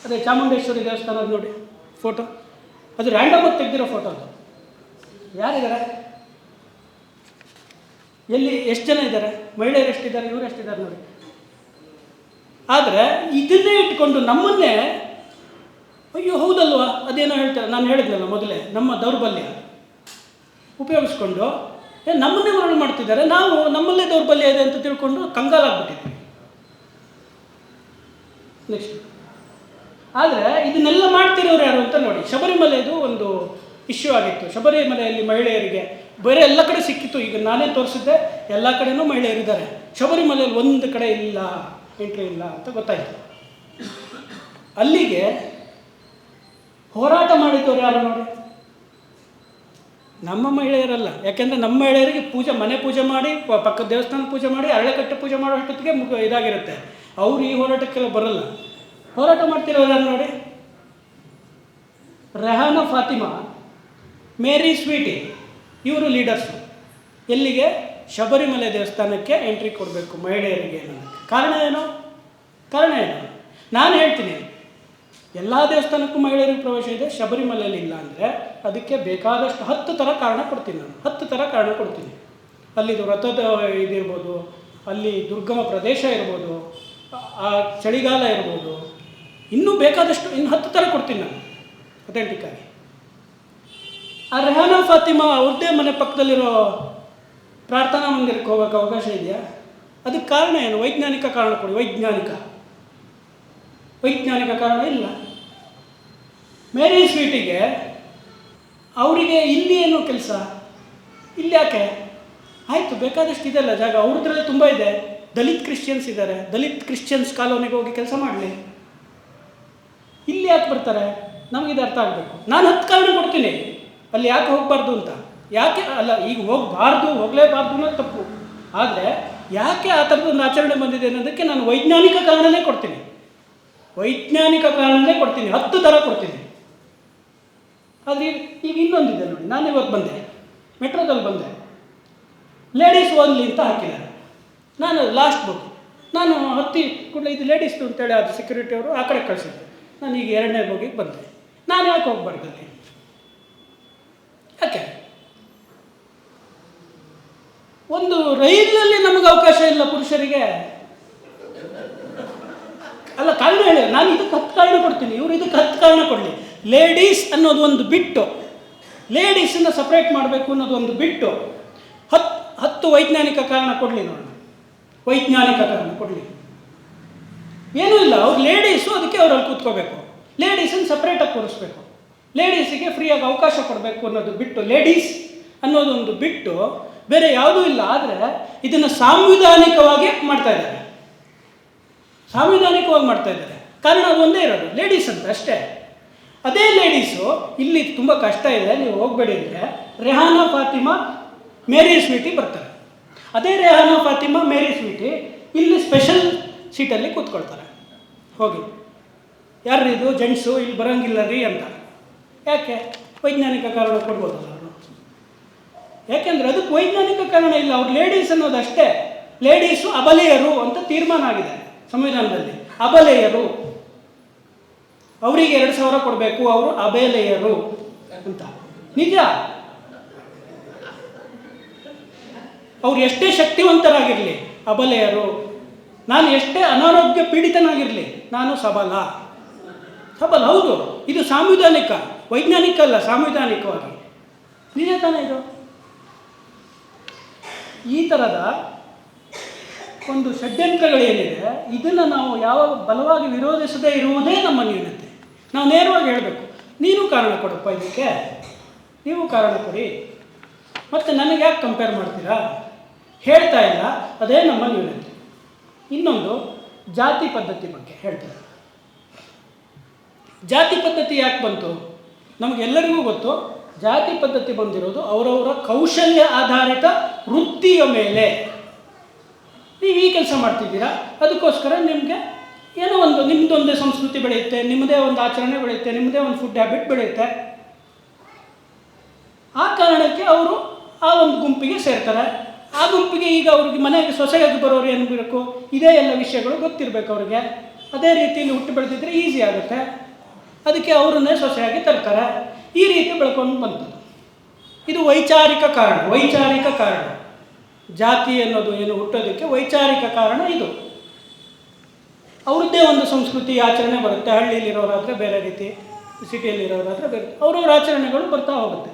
ಅದೇ ಚಾಮುಂಡೇಶ್ವರಿ ದೇವಸ್ಥಾನದ ನೋಡಿ ಫೋಟೋ, ಅದು ರ್ಯಾಂಡಮಾಗಿ ತೆಗೆದಿರೋ ಫೋಟೋ. ಅದು ಯಾರಿದ್ದಾರೆ? ಎಲ್ಲಿ ಎಷ್ಟು ಜನ ಇದ್ದಾರೆ? ಮಹಿಳೆಯರು ಎಷ್ಟಿದ್ದಾರೆ, ಇವರು ಎಷ್ಟಿದ್ದಾರೆ ನೋಡಿ. ಆದರೆ ಇದನ್ನೇ ಇಟ್ಕೊಂಡು ನಮ್ಮನ್ನೇ ಅಯ್ಯೋ ಹೌದಲ್ವಾ ಅದೇನೋ ಹೇಳ್ತಾರೆ. ನಾನು ಹೇಳಿದ್ನಲ್ಲ ಮೊದಲೇ, ನಮ್ಮ ದೌರ್ಬಲ್ಯ ಉಪಯೋಗಿಸ್ಕೊಂಡು ನಮ್ಮನ್ನೇ ಮರಳು ಮಾಡ್ತಿದ್ದಾರೆ. ನಾವು ನಮ್ಮಲ್ಲೇ ದೌರ್ಬಲ್ಯ ಇದೆ ಅಂತ ತಿಳ್ಕೊಂಡು ಕಂಗಾಲಾಗ್ಬಿಟ್ಟಿದ್ವಿ. ನೆಕ್ಸ್ಟ್, ಆದರೆ ಇದನ್ನೆಲ್ಲ ಮಾಡ್ತಿರೋರು ಯಾರು ಅಂತ ನೋಡಿ. ಶಬರಿಮಲೆದು ಒಂದು ಇಶ್ಯೂ ಆಗಿತ್ತು. ಶಬರಿಮಲೆಯಲ್ಲಿ ಮಹಿಳೆಯರಿಗೆ ಬೇರೆ ಎಲ್ಲ ಕಡೆ ಸಿಕ್ಕಿತ್ತು. ಈಗ ನಾನೇ ತೋರಿಸಿದ್ದೆ, ಎಲ್ಲ ಕಡೆನೂ ಮಹಿಳೆಯರಿದ್ದಾರೆ. ಶಬರಿಮಲೆಯಲ್ಲಿ ಒಂದು ಕಡೆ ಇಲ್ಲ, ಎಂಟ್ರಿ ಇಲ್ಲ ಅಂತ ಗೊತ್ತಾಯಿತು. ಅಲ್ಲಿಗೆ ಹೋರಾಟ ಮಾಡಿದ್ದವ್ರು ಯಾರು ನೋಡಿ? ನಮ್ಮ ಮಹಿಳೆಯರಲ್ಲ. ಯಾಕೆಂದರೆ ನಮ್ಮ ಮಹಿಳೆಯರಿಗೆ ಮನೆ ಪೂಜೆ ಮಾಡಿ, ಪಕ್ಕದ ದೇವಸ್ಥಾನ ಪೂಜೆ ಮಾಡಿ, ಅರಳೆಕಟ್ಟೆ ಪೂಜೆ ಮಾಡೋ ಅಷ್ಟೊತ್ತಿಗೆ ಇದಾಗಿರುತ್ತೆ. ಅವರು ಈ ಹೋರಾಟಕ್ಕೆಲ್ಲ ಬರಲ್ಲ. ಹೋರಾಟ ಮಾಡ್ತಿರೋರು ಯಾರು ನೋಡಿ? ರೆಹಾನಾ ಫಾತಿಮಾ, ಮೇರಿ ಸ್ವೀಟಿ, ಇವರು ಲೀಡರ್ಸು. ಎಲ್ಲಿಗೆ? ಶಬರಿಮಲೆ ದೇವಸ್ಥಾನಕ್ಕೆ ಎಂಟ್ರಿ ಕೊಡಬೇಕು ಮಹಿಳೆಯರಿಗೆ. ಕಾರಣ ಏನು? ನಾನು ಹೇಳ್ತೀನಿ, ಎಲ್ಲ ದೇವಸ್ಥಾನಕ್ಕೂ ಮಹಿಳೆಯರಿಗೆ ಪ್ರವೇಶ ಇದೆ, ಶಬರಿಮಲೆಯಲ್ಲಿ ಇಲ್ಲ ಅಂದರೆ ಅದಕ್ಕೆ ಬೇಕಾದಷ್ಟು 10 ಥರ ಕಾರಣ ಕೊಡ್ತೀನಿ ನಾನು. 10 ಥರ ಕಾರಣ ಕೊಡ್ತೀನಿ. ಅಲ್ಲಿದು ವ್ರತದ ಇದಿರ್ಬೋದು, ಅಲ್ಲಿ ದುರ್ಗಮ ಪ್ರದೇಶ ಇರ್ಬೋದು, ಆ ಚಳಿಗಾಲ ಇರ್ಬೋದು, ಇನ್ನೂ ಬೇಕಾದಷ್ಟು 10 ಥರ ಕೊಡ್ತೀನಿ ನಾನು ಅಥೆಂಟಿಕ್ಕಾಗಿ. ಆ ರೆಹಾನಾ ಫಾತಿಮಾ ಅವ್ರದ್ದೇ ಮನೆ ಪಕ್ಕದಲ್ಲಿರೋ ಪ್ರಾರ್ಥನಾ ಮಂದಿರಕ್ಕೆ ಹೋಗೋಕ್ಕೆ ಅವಕಾಶ ಇದೆಯಾ? ಅದಕ್ಕೆ ಕಾರಣ ಏನು? ವೈಜ್ಞಾನಿಕ ಕಾರಣ ಕೊಡಿ. ವೈಜ್ಞಾನಿಕ ಕಾರಣ ಇಲ್ಲ. ಮೇರಿ ಸ್ವೀಟಿಗೆ ಅವರಿಗೆ ಇಲ್ಲಿ ಏನು ಕೆಲಸ? ಇಲ್ಲಿ ಯಾಕೆ? ಆಯಿತು, ಬೇಕಾದಷ್ಟು ಇದೆಲ್ಲ ಜಾಗ ಅವ್ರದ್ರಲ್ಲಿ ತುಂಬ ಇದೆ. ದಲಿತ್ ಕ್ರಿಶ್ಚಿಯನ್ಸ್ ಇದ್ದಾರೆ, ದಲಿತ್ ಕ್ರಿಶ್ಚಿಯನ್ಸ್ ಕಾಲೋನಿಗೆ ಹೋಗಿ ಕೆಲಸ ಮಾಡಲಿ. ಇಲ್ಲಿ ಯಾಕೆ ಬರ್ತಾರೆ? ನಮಗಿದು ಅರ್ಥ ಆಗಬೇಕು. ನಾನು 10 ಕಾರಣ ಕೊಡ್ತೀನಿ ಅಲ್ಲಿ ಯಾಕೆ ಹೋಗಬಾರ್ದು ಅಂತ. ಯಾಕೆ ಅಲ್ಲ, ಈಗ ಹೋಗಲೇಬಾರ್ದು ಅನ್ನೋದು ತಪ್ಪು. ಆದರೆ ಯಾಕೆ ಆ ಥರದೊಂದು ಆಚರಣೆ ಬಂದಿದೆ ಅನ್ನೋದಕ್ಕೆ ನಾನು ವೈಜ್ಞಾನಿಕ ಕಾರಣನೇ ಕೊಡ್ತೀನಿ. 10 ಥರ ಕೊಡ್ತೀನಿ. ಆದರೆ ಈಗ ಇನ್ನೊಂದಿದೆ ನೋಡಿ. ನಾನು ಇವತ್ತು ಬಂದೆ, ಮೆಟ್ರೋದಲ್ಲಿ ಬಂದೆ, ಲೇಡೀಸ್ ಓನ್ಲಿ ಅಂತ ಹಾಕಿದ್ದಾರೆ. ನಾನು ಲಾಸ್ಟ್ ಬುಕ್ ನಾನು ಹತ್ತಿ ಕೂಡಲೇ ಇದು ಲೇಡೀಸ್ದು ಅಂತೇಳಿ ಅದು ಸೆಕ್ಯೂರಿಟಿ ಅವರು ಆ ಕಡೆ ಕಳಿಸಿದ್ರು. ನಾನು ಈಗ 2ನೇ ಬೋಗಿಗೆ ಬಂದೆ. ನಾನು ಯಾಕೆ ಹೋಗ್ಬಾರ್ದಲ್ಲಿ? ಯಾಕೆ? ಒಂದು ರೈಲಲ್ಲಿ ನಮಗೆ ಅವಕಾಶ ಇಲ್ಲ ಪುರುಷರಿಗೆ? ಅಲ್ಲ, ಕಾರಣ ಹೇಳಿ. ನಾನು ಇದಕ್ಕೆ 10 ಕಾರಣ ಕೊಡ್ತೀನಿ, ಇವರು ಇದಕ್ಕೆ 10 ಕಾರಣ ಕೊಡಲಿ. ಲೇಡೀಸ್ ಅನ್ನೋದು ಒಂದು ಬಿಟ್ಟು, ಲೇಡೀಸನ್ನು ಸಪ್ರೇಟ್ ಮಾಡಬೇಕು ಅನ್ನೋದು ಒಂದು ಬಿಟ್ಟು 10 ವೈಜ್ಞಾನಿಕ ಕಾರಣ ಕೊಡಲಿ. ನೋಡೋಣ, ವೈಜ್ಞಾನಿಕ ಕಾರಣ ಕೊಡಲಿ. ಏನೂ ಇಲ್ಲ. ಅವ್ರು ಲೇಡೀಸು, ಅದಕ್ಕೆ ಅವರಲ್ಲಿ ಕೂತ್ಕೋಬೇಕು. ಲೇಡೀಸನ್ನು ಸಪ್ರೇಟಾಗಿ ಕೂರಿಸ್ಬೇಕು, ಲೇಡೀಸಿಗೆ ಫ್ರೀಯಾಗಿ ಅವಕಾಶ ಕೊಡಬೇಕು ಅನ್ನೋದು ಬಿಟ್ಟು, ಲೇಡೀಸ್ ಅನ್ನೋದೊಂದು ಬಿಟ್ಟು ಬೇರೆ ಯಾವುದೂ ಇಲ್ಲ. ಆದರೆ ಇದನ್ನು ಸಾಂವಿಧಾನಿಕವಾಗಿ ಮಾಡ್ತಾ ಇದ್ದಾರೆ. ಕಾರಣ ಅದು ಒಂದೇ ಇರೋದು, ಲೇಡೀಸ್ ಅಂತ ಅಷ್ಟೇ. ಅದೇ ಲೇಡೀಸು ಇಲ್ಲಿ ತುಂಬ ಕಷ್ಟ ಇದೆ, ನೀವು ಹೋಗಬೇಡಿ ಅಂದರೆ ರೆಹಾನಾ ಫಾತಿಮಾ, ಮೇರಿ ಸ್ವೀಟಿ ಬರ್ತಾರೆ. ಅದೇ ರೆಹಾನಾ ಫಾತಿಮಾ, ಮೇರಿ ಸ್ವೀಟಿ ಇಲ್ಲಿ ಸ್ಪೆಷಲ್ ಸೀಟಲ್ಲಿ ಕೂತ್ಕೊಳ್ತಾರೆ. ಹೋಗಿ, ಯಾರು ಇದು ಜೆಂಟ್ಸು ಇಲ್ಲಿ ಬರೋಂಗಿಲ್ಲ ರೀ ಅಂತ. ಯಾಕೆ? ವೈಜ್ಞಾನಿಕ ಕಾರಣ ಕೊಡ್ಬೋದಲ್ಲ ಅವರು. ಯಾಕೆಂದರೆ ಅದಕ್ಕೆ ವೈಜ್ಞಾನಿಕ ಕಾರಣ ಇಲ್ಲ. ಅವ್ರು ಲೇಡೀಸ್ ಅನ್ನೋದಷ್ಟೇ. ಲೇಡೀಸು ಅಬಲೆಯರು ಅಂತ ತೀರ್ಮಾನ ಆಗಿದೆ ಸಂವಿಧಾನದಲ್ಲಿ. ಅಬಲೆಯರು, ಅವರಿಗೆ 2,000 ಕೊಡಬೇಕು, ಅವರು ಅಬಲೆಯರು ಅಂತ. ನಿಜ. ಅವ್ರು ಎಷ್ಟೇ ಶಕ್ತಿವಂತರಾಗಿರಲಿ ಅಬಲೆಯರು. ನಾನು ಎಷ್ಟೇ ಅನಾರೋಗ್ಯ ಪೀಡಿತನಾಗಿರಲಿ ನಾನು ಸಬಲ. ಹೌದು, ಇದು ಸಾಂವಿಧಾನಿಕ, ವೈಜ್ಞಾನಿಕ ಅಲ್ಲ, ಸಾಂವಿಧಾನಿಕವಾಗಿ. ನಿಜ ತಾನೇ ಇದು? ಈ ಥರದ ಒಂದು ಷಡ್ಯಂತ್ರಗಳೇನಿದೆ, ಇದನ್ನು ನಾವು ಯಾವಾಗ ಬಲವಾಗಿ ವಿರೋಧಿಸದೇ ಇರುವುದೇ ನಮ್ಮ ನ್ಯೂನತೆ. ನಾವು ನೇರವಾಗಿ ಹೇಳಬೇಕು, ನೀನು ಕಾರಣ ಕೊಡಪ್ಪ ಇದಕ್ಕೆ, ನೀವು ಕಾರಣ ಕೊಡಿ. ಮತ್ತು ನನಗೆ ಯಾಕೆ ಕಂಪೇರ್ ಮಾಡ್ತೀರಾ? ಹೇಳ್ತಾ ಇಲ್ಲ, ಅದೇ ನಮ್ಮ ನ್ಯೂನತೆ. ಇನ್ನೊಂದು ಜಾತಿ ಪದ್ಧತಿ ಬಗ್ಗೆ ಹೇಳ್ತಾರೆ. ಜಾತಿ ಪದ್ಧತಿ ಯಾಕೆ ಬಂತು? ನಮಗೆಲ್ಲರಿಗೂ ಗೊತ್ತು, ಜಾತಿ ಪದ್ಧತಿ ಬಂದಿರೋದು ಅವರವರ ಕೌಶಲ್ಯ ಆಧಾರಿತ ವೃತ್ತಿಯ ಮೇಲೆ. ನೀವು ಈ ಕೆಲಸ ಮಾಡ್ತಿದ್ದೀರಾ, ಅದಕ್ಕೋಸ್ಕರ ನಿಮಗೆ ಏನೋ ಒಂದು ನಿಮ್ಮದೊಂದೇ ಸಂಸ್ಕೃತಿ ಬೆಳೆಯುತ್ತೆ, ನಿಮ್ಮದೇ ಒಂದು ಆಚರಣೆ ಬೆಳೆಯುತ್ತೆ, ನಿಮ್ಮದೇ ಒಂದು ಫುಡ್ ಹ್ಯಾಬಿಟ್ ಬೆಳೆಯುತ್ತೆ. ಆ ಕಾರಣಕ್ಕೆ ಅವರು ಆ ಒಂದು ಗುಂಪಿಗೆ ಸೇರ್ತಾರೆ. ಆ ಗುಂಪಿಗೆ ಈಗ ಅವ್ರಿಗೆ ಮನೆಗೆ ಸೊಸೆಯಾಗಿ ಬರೋರು ಏನು ಬೇಕು, ಇದೇ ಎಲ್ಲ ವಿಷಯಗಳು ಗೊತ್ತಿರಬೇಕು ಅವ್ರಿಗೆ. ಅದೇ ರೀತಿಯಲ್ಲಿ ಹುಟ್ಟು ಬೆಳೆದಿದ್ರೆ ಈಸಿ ಆಗುತ್ತೆ. ಅದಕ್ಕೆ ಅವರನ್ನೇ ಸೊಸೆಯಾಗಿ ತರ್ತಾರೆ. ಈ ರೀತಿ ಬೆಳ್ಕೊಂಡು ಬಂತದ್ದು. ಇದು ವೈಚಾರಿಕ ಕಾರಣ. ವೈಚಾರಿಕ ಕಾರಣ ಜಾತಿ ಅನ್ನೋದು ಏನು ಹುಟ್ಟೋದಕ್ಕೆ ವೈಚಾರಿಕ ಕಾರಣ ಇದು. ಅವ್ರದ್ದೇ ಒಂದು ಸಂಸ್ಕೃತಿ ಆಚರಣೆ ಬರುತ್ತೆ. ಹಳ್ಳಿಯಲ್ಲಿರೋರಾದರೆ ಬೇರೆ ರೀತಿ, ಸಿಟಿಯಲ್ಲಿರೋರಾದರೆ ಬೇರೆ, ಅವ್ರವ್ರ ಆಚರಣೆಗಳು ಬರ್ತಾ ಹೋಗುತ್ತೆ.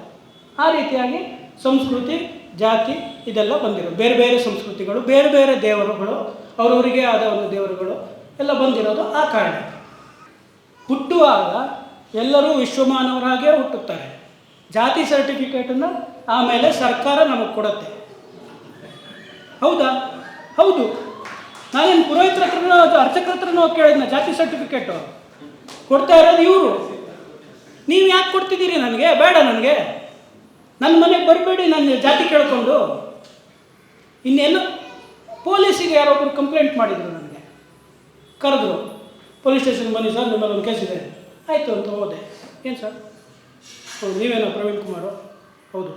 ಆ ರೀತಿಯಾಗಿ ಸಂಸ್ಕೃತಿ, ಜಾತಿ ಇದೆಲ್ಲ ಬಂದಿರೋದು. ಬೇರೆ ಬೇರೆ ಸಂಸ್ಕೃತಿಗಳು, ಬೇರೆ ಬೇರೆ ದೇವರುಗಳು, ಅವರವರಿಗೆ ಆದ ಒಂದು ದೇವರುಗಳು ಎಲ್ಲ ಬಂದಿರೋದು ಆ ಕಾರಣ. ಹುಟ್ಟುವಾಗ ಎಲ್ಲರೂ ವಿಶ್ವಮಾನವರಾಗೇ ಹುಟ್ಟುತ್ತಾರೆ. ಜಾತಿ ಸರ್ಟಿಫಿಕೇಟನ್ನು ಆಮೇಲೆ ಸರ್ಕಾರ ನಮಗೆ ಕೊಡುತ್ತೆ. ಹೌದಾ? ಹೌದು. ನಾನೇನು ಪುರೋಹಿತರ ಹತ್ರನೋ ಅರ್ಚಕರ ಹತ್ರನೋ ಕೇಳಿದ್ನ ಜಾತಿ ಸರ್ಟಿಫಿಕೇಟು? ಕೊಡ್ತಾ ಇರೋದು ಇವರು. ನೀವು ಯಾಕೆ ಕೊಡ್ತಿದ್ದೀರಿ ನನಗೆ? ಬೇಡ, ನನಗೆ ನನ್ನ ಮನೆಗೆ ಬರಬೇಡಿ ನನ್ನ ಜಾತಿ ಕೇಳಿಕೊಂಡು. ಇನ್ನೆಲ್ಲ ಪೊಲೀಸಿಗೆ ಯಾರೊಬ್ಬರು ಕಂಪ್ಲೇಂಟ್ ಮಾಡಿದರು, ನನಗೆ ಕರೆದ್ರು. ಪೊಲೀಸ್ ಸ್ಟೇಷನ್ಗೆ ಬನ್ನಿ ಸರ್, ನಿಮ್ಮಲ್ಲಿ ಒಂದು ಕೇಸ್ ಇದೆ. ಆಯಿತು ಅಂತ ಹೋದೆ. ಏನು ಸರ್? ಹೌದು, ನೀವೇನೋ ಪ್ರವೀಣ್ ಕುಮಾರು? ಹೌದು.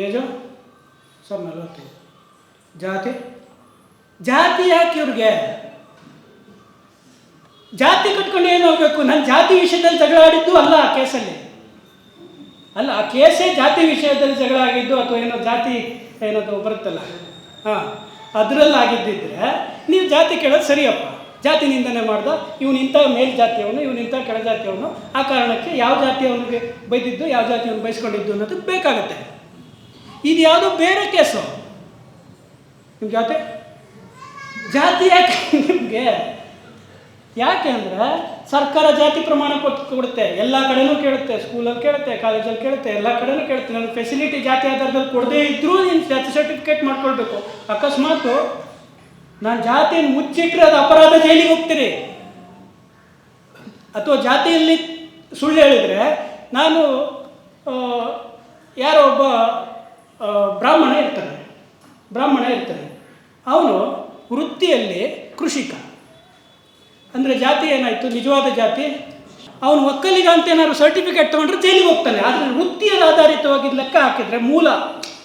ಏಜು? ಸರ್ 45. ಜಾತಿ? ಜಾತಿ ಯಾಕೆ ಇವ್ರಿಗೆ? ಜಾತಿ ಕಟ್ಕೊಂಡು ಏನು ಹೋಗ್ಬೇಕು? ನಾನು ಜಾತಿ ವಿಷಯದಲ್ಲಿ ಜಗಳ ಆಡಿದ್ದು ಅಲ್ಲ ಆ ಕೇಸಲ್ಲಿ. ಅಲ್ಲ, ಆ ಕೇಸೇ ಜಾತಿ ವಿಷಯದಲ್ಲಿ ಜಗಳ ಆಗಿದ್ದು, ಅಥವಾ ಏನೋ ಜಾತಿ ಏನದು ಬರುತ್ತಲ್ಲ, ಹಾಂ, ಅದರಲ್ಲಿ ಆಗಿದ್ದಿದ್ರೆ ನೀವು ಜಾತಿ ಕೇಳೋದು ಸರಿಯಪ್ಪ. ಜಾತಿ ನಿಂದನೆ ಮಾಡ್ದ, ಇವನಿಂಥ ಮೇಲ್ಜಾತಿಯವನು, ಇವನಿಂಥ ಕೆಳಜಾತಿಯವನು, ಆ ಕಾರಣಕ್ಕೆ ಯಾವ ಜಾತಿಯವನಿಗೆ ಬೈದಿದ್ದು, ಯಾವ ಜಾತಿಯವನು ಬಯಸ್ಕೊಂಡಿದ್ದು ಅನ್ನೋದು ಬೇಕಾಗುತ್ತೆ. ಇದು ಯಾವುದೋ ಬೇರೆ ಕೇಸು. ನಿಮ್ಮ ಜಾತಿ ಯಾಕೆ ನಿಮಗೆ? ಯಾಕೆ ಅಂದರೆ ಸರ್ಕಾರ ಜಾತಿ ಪ್ರಮಾಣ ಕೊಡುತ್ತೆ. ಎಲ್ಲ ಕಡೆನೂ ಕೇಳುತ್ತೆ, ಸ್ಕೂಲಲ್ಲಿ ಕೇಳುತ್ತೆ, ಕಾಲೇಜಲ್ಲಿ ಕೇಳುತ್ತೆ, ಎಲ್ಲ ಕಡೆನೂ ಕೇಳುತ್ತೆ. ನನ್ನ ಫೆಸಿಲಿಟಿ ಜಾತಿ ಆಧಾರದಲ್ಲಿ ಕೊಡದೇ ಇದ್ದರೂ ನೀನು ಜಾತಿ ಸರ್ಟಿಫಿಕೇಟ್ ಮಾಡ್ಕೊಳ್ಬೇಕು. ಅಕಸ್ಮಾತು ನಾನು ಜಾತಿಯನ್ನು ಮುಚ್ಚಿಟ್ರೆ ಅದು ಅಪರಾಧ, ಜೈಲಿಗೆ ಹೋಗ್ತೀರಿ. ಅಥವಾ ಜಾತಿಯಲ್ಲಿ ಸುಳ್ಳು ಹೇಳಿದರೆ, ನಾನು ಯಾರೋ ಒಬ್ಬ ಬ್ರಾಹ್ಮಣ ಇರ್ತಾನೆ, ಅವನು ವೃತ್ತಿಯಲ್ಲಿ ಕೃಷಿಕ. ಅಂದರೆ ಜಾತಿ ಏನಾಯಿತು? ನಿಜವಾದ ಜಾತಿ. ಅವನು ಒಕ್ಕಲಿಗ ಅಂತ ಏನಾದ್ರು ಸರ್ಟಿಫಿಕೇಟ್ ತೊಗೊಂಡ್ರೆ ಜೈಲಿಗೆ ಹೋಗ್ತಾನೆ. ಆದರೆ ವೃತ್ತಿಯ ಆಧಾರಿತವಾಗಿ ಲೆಕ್ಕ ಹಾಕಿದರೆ, ಮೂಲ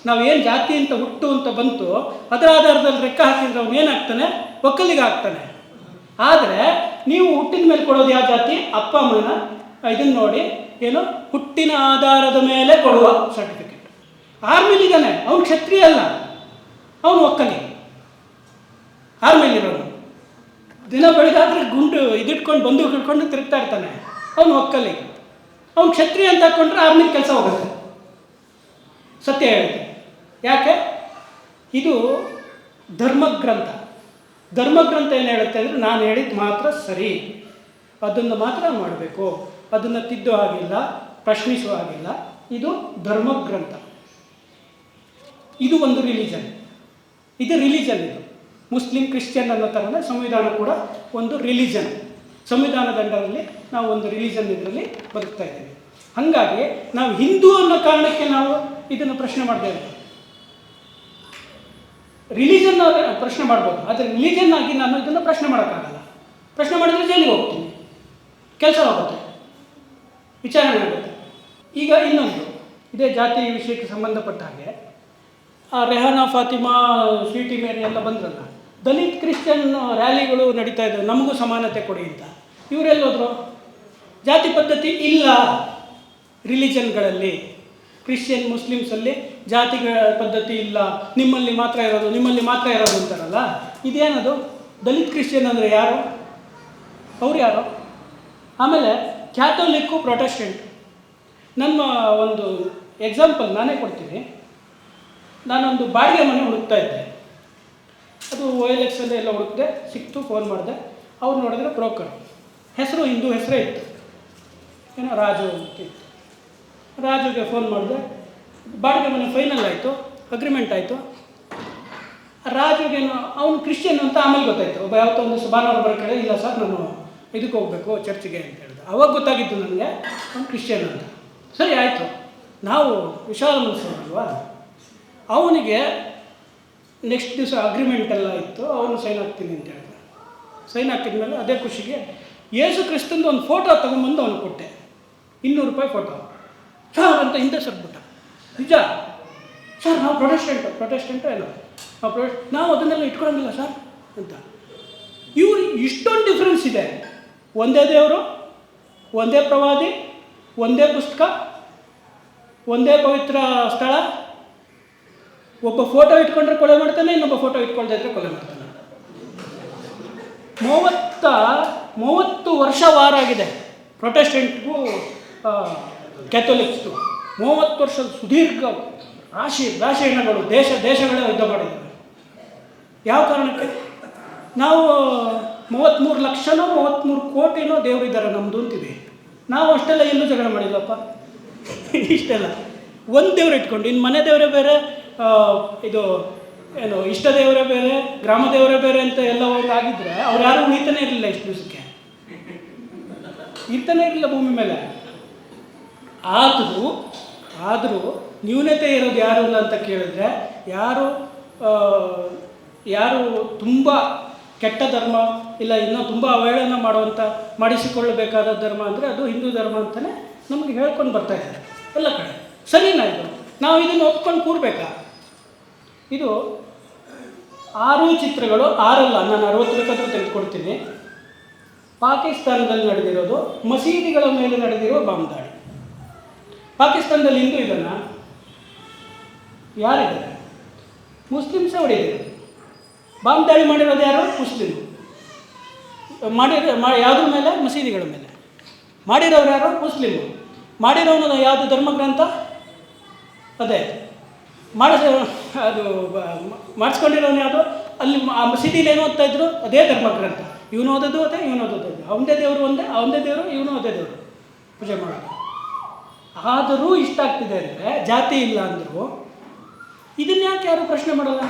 ನಾವೇನು ಜಾತಿ ಅಂತ ಹುಟ್ಟು ಅಂತ ಬಂತು ಅದರ ಆಧಾರದಲ್ಲಿ ಲೆಕ್ಕ ಹಾಕಿದ್ರೆ ಅವನು ಏನಾಗ್ತಾನೆ? ಒಕ್ಕಲಿಗ ಆಗ್ತಾನೆ. ಆದರೆ ನೀವು ಹುಟ್ಟಿದ ಮೇಲೆ ಕೊಡೋದು ಯಾವ ಜಾತಿ? ಅಪ್ಪ ಅಮ್ಮನ ಇದನ್ನು ನೋಡಿ, ಏನು ಹುಟ್ಟಿನ ಆಧಾರದ ಮೇಲೆ ಕೊಡುವ ಸರ್ಟಿಫಿಕೇಟ್. ಆರ್ಮಿಲಿದ್ದಾನೆ, ಅವನು ಕ್ಷತ್ರಿಯ ಅಲ್ಲ, ಅವನು ಒಕ್ಕಲಿಗ. ಆರ್ಮಿಲಿರೋನು ದಿನ ಬೆಳಗಾದ್ರೆ ಗುಂಡು ಇದಿಟ್ಕೊಂಡು ಬಂದೂಕು ಇಟ್ಕೊಂಡು ತಿರುಗ್ತಾ ಇರ್ತಾನೆ, ಅವನು ಒಕ್ಕಲಿಗ. ಅವನು ಕ್ಷತ್ರಿಯ ಅಂತ ಹಾಕ್ಕೊಂಡ್ರೆ ಆರ್ಮಿ ಕೆಲಸ ಹೋಗುತ್ತೆ. ಸತ್ಯ ಹೇಳುತ್ತೆ. ಯಾಕೆ? ಇದು ಧರ್ಮಗ್ರಂಥ. ಧರ್ಮಗ್ರಂಥ ಏನು ಹೇಳುತ್ತೆ ಅಂದರೆ, ನಾನು ಹೇಳಿದ್ದು ಮಾತ್ರ ಸರಿ, ಅದನ್ನು ಮಾತ್ರ ಮಾಡಬೇಕು, ಅದನ್ನು ತಿದ್ದೋ ಹಾಗಿಲ್ಲ, ಪ್ರಶ್ನಿಸುವ ಹಾಗಿಲ್ಲ. ಇದು ಧರ್ಮಗ್ರಂಥ. ಇದು ಒಂದು ರಿಲಿಜನ್. ಇದು ಮುಸ್ಲಿಂ, ಕ್ರಿಶ್ಚಿಯನ್ ಅನ್ನೋ ಥರನೇ ಸಂವಿಧಾನ ಕೂಡ ಒಂದು ರಿಲಿಜನ್. ಸಂವಿಧಾನದ ಅಂಡರಲ್ಲಿ ನಾವು ಒಂದು ರಿಲಿಜನ್ ಇದರಲ್ಲಿ ಬದುಕ್ತಾ ಇದ್ದೀವಿ. ಹಾಗಾಗಿ ನಾವು ಹಿಂದೂ ಅನ್ನೋ ಕಾರಣಕ್ಕೆ ನಾವು ಇದನ್ನು ಪ್ರಶ್ನೆ ಮಾಡ್ತೇವೆ. ರಿಲಿಜನ್ ಪ್ರಶ್ನೆ ಮಾಡ್ಬೋದು, ಆದರೆ ರಿಲಿಜನ್ ಆಗಿ ನಾನು ಇದನ್ನು ಪ್ರಶ್ನೆ ಮಾಡೋಕ್ಕಾಗಲ್ಲ. ಪ್ರಶ್ನೆ ಮಾಡಿದರೆ ಜೈಲಿಗೆ ಹೋಗ್ತೀನಿ, ಕೆಲಸ ಆಗುತ್ತೆ, ವಿಚಾರಣೆ ಆಗುತ್ತೆ. ಈಗ ಇನ್ನೊಂದು ಇದೇ ಜಾತಿ ವಿಷಯಕ್ಕೆ ಸಂಬಂಧಪಟ್ಟ ಹಾಗೆ, ಆ ರೆಹಾನಾ, ಫಾತಿಮಾ, ಸ್ವೀಟಿ ಮೇರಿ ಎಲ್ಲ ಬಂದ್ರಲ್ಲ, ದಲಿತ್ ಕ್ರಿಶ್ಚಿಯನ್ ರ್ಯಾಲಿಗಳು ನಡೀತಾ ಇದ್ದವು, ನಮಗೂ ಸಮಾನತೆ ಕೊಡಿ ಅಂತ. ಇವರೆಲ್ಲೋದ್ರು? ಜಾತಿ ಪದ್ಧತಿ ಇಲ್ಲ ರಿಲಿಜನ್ಗಳಲ್ಲಿ. ಕ್ರಿಶ್ಚಿಯನ್, ಮುಸ್ಲಿಮ್ಸಲ್ಲಿ ಜಾತಿಗಳ ಪದ್ಧತಿ ಇಲ್ಲ, ನಿಮ್ಮಲ್ಲಿ ಮಾತ್ರ ಇರೋದು ಅಂತಾರಲ್ಲ. ಇದೇನದು? ದಲಿತ್ ಕ್ರಿಶ್ಚಿಯನ್ ಅಂದರೆ ಯಾರು? ಅವ್ರು ಯಾರು? ಆಮೇಲೆ ಕ್ಯಾಥೋಲಿಕ್ಕು, ಪ್ರೊಟೆಸ್ಟೆಂಟ್. ನಮ್ಮ ಒಂದು ಎಕ್ಸಾಂಪಲ್ ನಾನೇ ಕೊಡ್ತೀನಿ. ನಾನೊಂದು ಬಾಡಿಗೆ ಮನೆ ಹುಡುಕ್ತಾ ಇದ್ದೆ. ಅದು OLX ಎಲ್ಲ ಹುಡುಕಿದೆ, ಸಿಕ್ತು, ಫೋನ್ ಮಾಡಿದೆ. ಅವ್ರು ನೋಡಿದ್ರೆ ಬ್ರೋಕರ್, ಹೆಸರು ಹಿಂದೂ ಹೆಸರೇ ಇತ್ತು, ಏನೋ ರಾಜು ಅಂತ ಇತ್ತು. ರಾಜುಗೆ ಫೋನ್ ಮಾಡಿದೆ. ಬಾಡಿಗೆ ಮನೆ ಫೈನಲ್ ಆಯಿತು, ಅಗ್ರಿಮೆಂಟ್ ಆಯಿತು. ರಾಜುಗೇನು ಅವನು ಕ್ರಿಶ್ಚಿಯನ್ ಅಂತ ಆಮೇಲೆ ಗೊತ್ತಾಯಿತು. ಒಬ್ಬ ಯಾವತ್ತೋ ಒಂದು ಭಾನುವಾರ ಬರೋಕೆ, ಇಲ್ಲ ಸರ್ ನಾನು ಇದಕ್ಕೆ ಹೋಗಬೇಕು ಚರ್ಚಿಗೆ ಅಂತ ಹೇಳಿದೆ. ಅವಾಗ ಗೊತ್ತಾಗಿದ್ದು ನನಗೆ ಅವನು ಕ್ರಿಶ್ಚಿಯನ್ ಅಂತ. ಸರಿ ಆಯಿತು, ನಾವು ವಿಶಾಲ ಮನಸ್ಸಲ್ವಾ. ಅವನಿಗೆ ನೆಕ್ಸ್ಟ್ ದಿವಸ ಅಗ್ರಿಮೆಂಟ್ ಎಲ್ಲ ಇತ್ತು, ಅವನು ಸೈನ್ ಹಾಕ್ತೀನಿ ಅಂತ ಹೇಳಿದ. ಸೈನ್ ಹಾಕಿದ್ಮೇಲೆ ಅದೇ ಖುಷಿಗೆ ಯೇಸು ಕ್ರಿಸ್ತಂದು ಒಂದು ಫೋಟೋ ತೊಗೊಂಬಂದು ಅವನು ಕೊಟ್ಟೆ. 200 ರೂಪಾಯಿ ಫೋಟೋ. ಸರ್ ಅಂತ ಹಿಂದೆ ಸರ್ಬಿಟ್ಟ. ನಿಜ ಸರ್, ನಾವು ಪ್ರೊಟೆಸ್ಟೆಂಟು ಏನೋ ನಾವು ಅದನ್ನೆಲ್ಲ ಇಟ್ಕೊಳ್ಳೋಂಗಿಲ್ಲ ಸರ್ ಅಂತ. ಇವರು ಇಷ್ಟೊಂದು ಡಿಫ್ರೆನ್ಸ್ ಇದೆ. ಒಂದೇ ದೇವರು, ಒಂದೇ ಪ್ರವಾದಿ, ಒಂದೇ ಪುಸ್ತಕ, ಒಂದೇ ಪವಿತ್ರ ಸ್ಥಳ. ಒಬ್ಬ ಫೋಟೋ ಇಟ್ಕೊಂಡ್ರೆ ಕೊಲೆ ಮಾಡ್ತಾನೆ, ಇನ್ನೊಬ್ಬ ಫೋಟೋ ಇಟ್ಕೊಳ್ತಾ ಇದ್ರೆ ಕೊಲೆ ಮಾಡ್ತಾನೆ. 30 ವರ್ಷ ವಾರ ಆಗಿದೆ ಪ್ರೊಟೆಸ್ಟೆಂಟ್ಗೂ ಕ್ಯಾಥೋಲಿಕ್ಸ್ಗೂ. 30 ವರ್ಷದ ಸುದೀರ್ಘ ರಾಶಿಯಣ್ಣಗಳು ದೇಶಗಳೇ ಯುದ್ಧ ಮಾಡಿದ್ದಾರೆ. ಯಾವ ಕಾರಣಕ್ಕೆ? ನಾವು 33 ಲಕ್ಷನೋ 33 ಕೋಟಿನೋ ದೇವರಿದ್ದಾರೆ ನಮ್ಮದು ಅಂತೀವಿ. ನಾವು ಅಷ್ಟೆಲ್ಲ ಎಲ್ಲೂ ಜಗಳ ಮಾಡಿಲ್ಲಪ್ಪ. ಇಷ್ಟೆಲ್ಲ ಒಂದು ದೇವ್ರು ಇಟ್ಕೊಂಡು, ಇನ್ನು ಮನೆ ದೇವರೇ ಬೇರೆ, ಇದು ಏನು ಇಷ್ಟ ದೇವರೇ ಬೇರೆ, ಗ್ರಾಮ ದೇವರೇ ಬೇರೆ ಅಂತ ಎಲ್ಲ ಆಗಿದ್ರೆ ಅವ್ರು ಯಾರೂ ಉಳಿತಾನೆ ಇರಲಿಲ್ಲ. ಇಷ್ಟು ದಿವಸಕ್ಕೆ ಇರ್ತಾನೆ ಇರಲಿಲ್ಲ ಭೂಮಿ ಮೇಲೆ. ಆದರೂ ನ್ಯೂನತೆ ಇರೋದು ಯಾರು ಅಂತ ಕೇಳಿದ್ರೆ, ಯಾರು ತುಂಬ ಕೆಟ್ಟ ಧರ್ಮ ಇಲ್ಲ ಇನ್ನೂ ತುಂಬ ಅವಹೇಳನ ಮಾಡಿಸಿಕೊಳ್ಳಬೇಕಾದ ಧರ್ಮ ಅಂದರೆ ಅದು ಹಿಂದೂ ಧರ್ಮ ಅಂತಲೇ ನಮಗೆ ಹೇಳ್ಕೊಂಡು ಬರ್ತಾಯಿದ್ದಾರೆ ಎಲ್ಲ ಕಡೆ. ಸರಿನಾ ಇದು? ನಾವು ಇದನ್ನು ಒಪ್ಕೊಂಡು ಕೂರಬೇಕಾ? ಇದು 6 ಚಿತ್ರಗಳು, 6 ಅಲ್ಲ, ನಾನು 60 ಬೇಕಾದರೂ ತೆಗೆದುಕೊಡ್ತೀನಿ. ಪಾಕಿಸ್ತಾನದಲ್ಲಿ ನಡೆದಿರೋದು ಮಸೀದಿಗಳ ಮೇಲೆ ನಡೆದಿರೋ ಬಾಂಬ್ ದಾಳಿ. ಪಾಕಿಸ್ತಾನದಲ್ಲಿ ಹಿಂದೂ ಇದನ್ನು ಯಾರಿದ್ದಾರೆ? ಮುಸ್ಲಿಮ್ಸೇ ಹೊಡೆದಿದ್ದಾರೆ. ಬಾಂಬ್ ದಾಳಿ ಮಾಡಿರೋದು ಯಾರು? ಮುಸ್ಲಿಮ್. ಯಾವುದ್ರ ಮೇಲೆ? ಮಸೀದಿಗಳ ಮೇಲೆ. ಮಾಡಿರೋರು ಯಾರು? ಮುಸ್ಲಿಮು. ಮಾಡಿರೋನು ಯಾವುದು ಧರ್ಮಗ್ರಂಥ? ಅದೇ ಅದು ಮಾಡಿಸ್ಕೊಂಡಿರೋನು ಯಾವುದು? ಅಲ್ಲಿ ಆ ಮಸೀದಿಲಿ ಏನು ಓದ್ತಾ ಇದ್ರು? ಅದೇ ಧರ್ಮಗ್ರಂಥ. ಇವನು ಓದೋದು ಅದೇ, ಇವನು ಓದೋದು ಅದೇ. ಅವನದೇ ದೇವರು ಅವನದೇ ದೇವರು, ಇವನು ಅದೇ ದೇವರು ಪೂಜೆ ಮಾಡೋದು. ಆದರೂ ಇಷ್ಟ ಆಗ್ತಿದೆ ಅಂದರೆ, ಜಾತಿ ಇಲ್ಲ ಅಂದರು ಇದನ್ನು ಯಾಕೆ ಯಾರು ಪ್ರಶ್ನೆ ಮಾಡಲ್ಲ?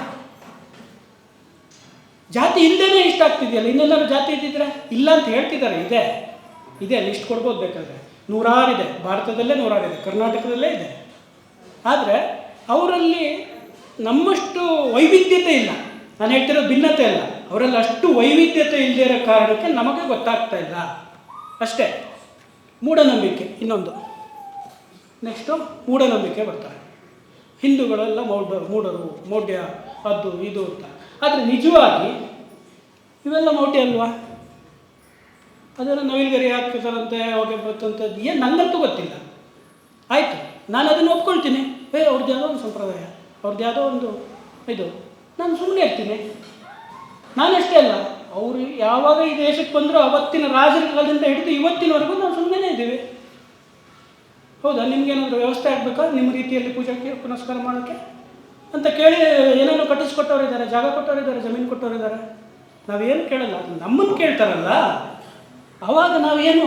ಜಾತಿ ಇಲ್ಲದೇ ಇಷ್ಟ ಆಗ್ತಿದೆಯಲ್ಲ, ಇನ್ನೆಲ್ಲರೂ ಜಾತಿ ಇದ್ದಿದ್ರೆ ಇಲ್ಲ ಅಂತ ಹೇಳ್ತಿದ್ದಾರೆ. ಇದೆ ಲಿಸ್ಟ್ ಕೊಡ್ಬೋದು ಬೇಕಾದರೆ. 100 ಇದೆ, ಭಾರತದಲ್ಲೇ 100 ಇದೆ, ಕರ್ನಾಟಕದಲ್ಲೇ ಇದೆ. ಆದರೆ ಅವರಲ್ಲಿ ನಮ್ಮಷ್ಟು ವೈವಿಧ್ಯತೆ ಇಲ್ಲ. ನಾನು ಹೇಳ್ತಿರೋ ಭಿನ್ನತೆ ಇಲ್ಲ, ಅವರಲ್ಲಿ ಅಷ್ಟು ವೈವಿಧ್ಯತೆ ಇಲ್ಲದೇ ಇರೋ ಕಾರಣಕ್ಕೆ ನಮಗೆ ಗೊತ್ತಾಗ್ತಾ ಇಲ್ಲ ಅಷ್ಟೇ. ಮೂಢನಂಬಿಕೆ ಇನ್ನೊಂದು. ನೆಕ್ಸ್ಟು ಮೂಢನಂಬಿಕೆ ಬರ್ತಾರೆ. ಹಿಂದೂಗಳೆಲ್ಲ ಮೂಢರು, ಮೌಢ್ಯ, ಅದು ಇದು ಅಂತ. ಆದರೆ ನಿಜವಾಗಿ ಇವೆಲ್ಲ ಮೌಢ್ಯ ಅಲ್ವಾ? ಅದನ್ನು ನವಿಲುಗರಿ ಹಾಕ್ತಾರಂತೆ, ಹೋಗಿ ಬರ್ತಂಥದ್ದು ಏನು ನನಗಂತೂ ಗೊತ್ತಿಲ್ಲ. ಆಯಿತು, ನಾನು ಅದನ್ನು ಒಪ್ಕೊಳ್ತೀನಿ. ಅವ್ರದ್ದು ಯಾವುದೋ ಒಂದು ಸಂಪ್ರದಾಯ, ಅವ್ರದ್ದು ಯಾವುದೋ ಒಂದು ಇದು, ನಾನು ಸುಮ್ಮನೆ ಇರ್ತೀನಿ. ನಾನಷ್ಟೇ ಅಲ್ಲ, ಅವರು ಯಾವಾಗ ಈ ದೇಶಕ್ಕೆ ಬಂದರೂ ಅವತ್ತಿನ ರಾಜರ ಕಾಲದಿಂದ ಹಿಡಿದು ಇವತ್ತಿನವರೆಗೂ ನಾವು ಸುಮ್ಮನೆ ಇದ್ದೀವಿ. ಹೌದಾ? ನಿಮಗೇನಾದರೂ ವ್ಯವಸ್ಥೆ ಆಗಬೇಕಾ ನಿಮ್ಮ ರೀತಿಯಲ್ಲಿ ಪೂಜೆಗೆ ಪುನಸ್ಕಾರ ಮಾಡೋಕ್ಕೆ ಅಂತ ಕೇಳಿ ಏನೇನೋ ಕಟ್ಟಿಸ್ಕೊಟ್ಟವರಿದ್ದಾರೆ, ಜಾಗ ಕೊಟ್ಟವರಿದ್ದಾರೆ, ಜಮೀನು ಕೊಟ್ಟವರಿದ್ದಾರೆ. ನಾವೇನು ಕೇಳಲ್ಲ, ಅದು ನಮ್ಮನ್ನು ಕೇಳ್ತಾರಲ್ಲ. ಆವಾಗ ನಾವೇನು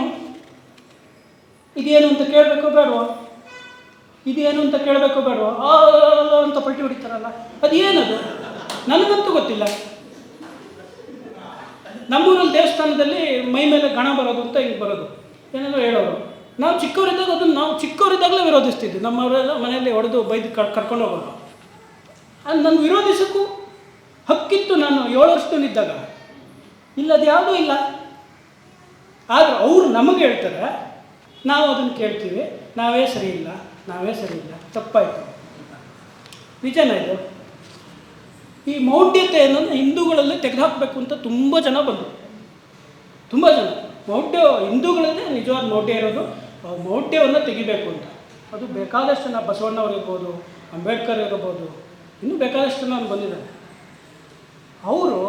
ಇದೇನು ಅಂತ ಕೇಳಬೇಕೋ ಬೇಡವೋ? ಇದೇನು ಅಂತ ಕೇಳಬೇಕೋ ಬೇಡವೋ? ಅಂತ ಪಟ್ಟಿ ಹೊಡಿತಾರಲ್ಲ, ಅದೇನದು ನನಗಂತೂ ಗೊತ್ತಿಲ್ಲ. ನಮ್ಮೂರಲ್ಲಿ ದೇವಸ್ಥಾನದಲ್ಲಿ ಮೈ ಮೇಲೆ ಗಣ ಬರೋದು ಅಂತ ಹಿಂಗೆ ಬರೋದು ಏನೇನೋ ಹೇಳೋರು. ನಾವು ಚಿಕ್ಕವರಿದ್ದಾಗ ಅದನ್ನು ನಾವು ಚಿಕ್ಕವರಿದ್ದಾಗಲೇ ವಿರೋಧಿಸ್ತಿದ್ವಿ. ನಮ್ಮವರೆಲ್ಲ ಮನೆಯಲ್ಲಿ ಹೊಡೆದು ಬೈದು ಕರ್ಕೊಂಡು ಹೋಗೋರು. ಅದು ನನ್ನ ವಿರೋಧಿಸೋಕ್ಕೂ ಹಕ್ಕಿತ್ತು. ನಾನು 7 ವರ್ಷದಲ್ಲಿದ್ದಾಗ ಇಲ್ಲದು ಯಾವುದೂ ಇಲ್ಲ. ಆದರೆ ಅವರು ನಮಗೆ ಹೇಳ್ತಾರೆ, ನಾವು ಅದನ್ನು ಕೇಳ್ತೀವಿ, ನಾವೇ ಸರಿ ಇಲ್ಲ, ತಪ್ಪಾಯಿತು. ನಿಜನ ಇದು? ಈ ಮೌಢ್ಯತೆಯನ್ನು ಹಿಂದೂಗಳಲ್ಲಿ ತೆಗೆದುಹಾಕಬೇಕು ಅಂತ ತುಂಬ ಜನ ಬಂದರು. ತುಂಬ ಜನ ಹಿಂದೂಗಳಲ್ಲೇ ನಿಜವಾದ ಮೌಢ್ಯ ಇರೋದು, ಮೌಢ್ಯವನ್ನು ತೆಗಿಬೇಕು ಅಂತ. ಅದು ಬೇಕಾದಷ್ಟು ಜನ, ಬಸವಣ್ಣವ್ರು ಇರ್ಬೋದು, ಅಂಬೇಡ್ಕರ್ ಇರ್ಬೋದು, ಇನ್ನೂ ಬೇಕಾದಷ್ಟು ಜನ ಬಂದಿದ್ದಾರೆ. ಅವರು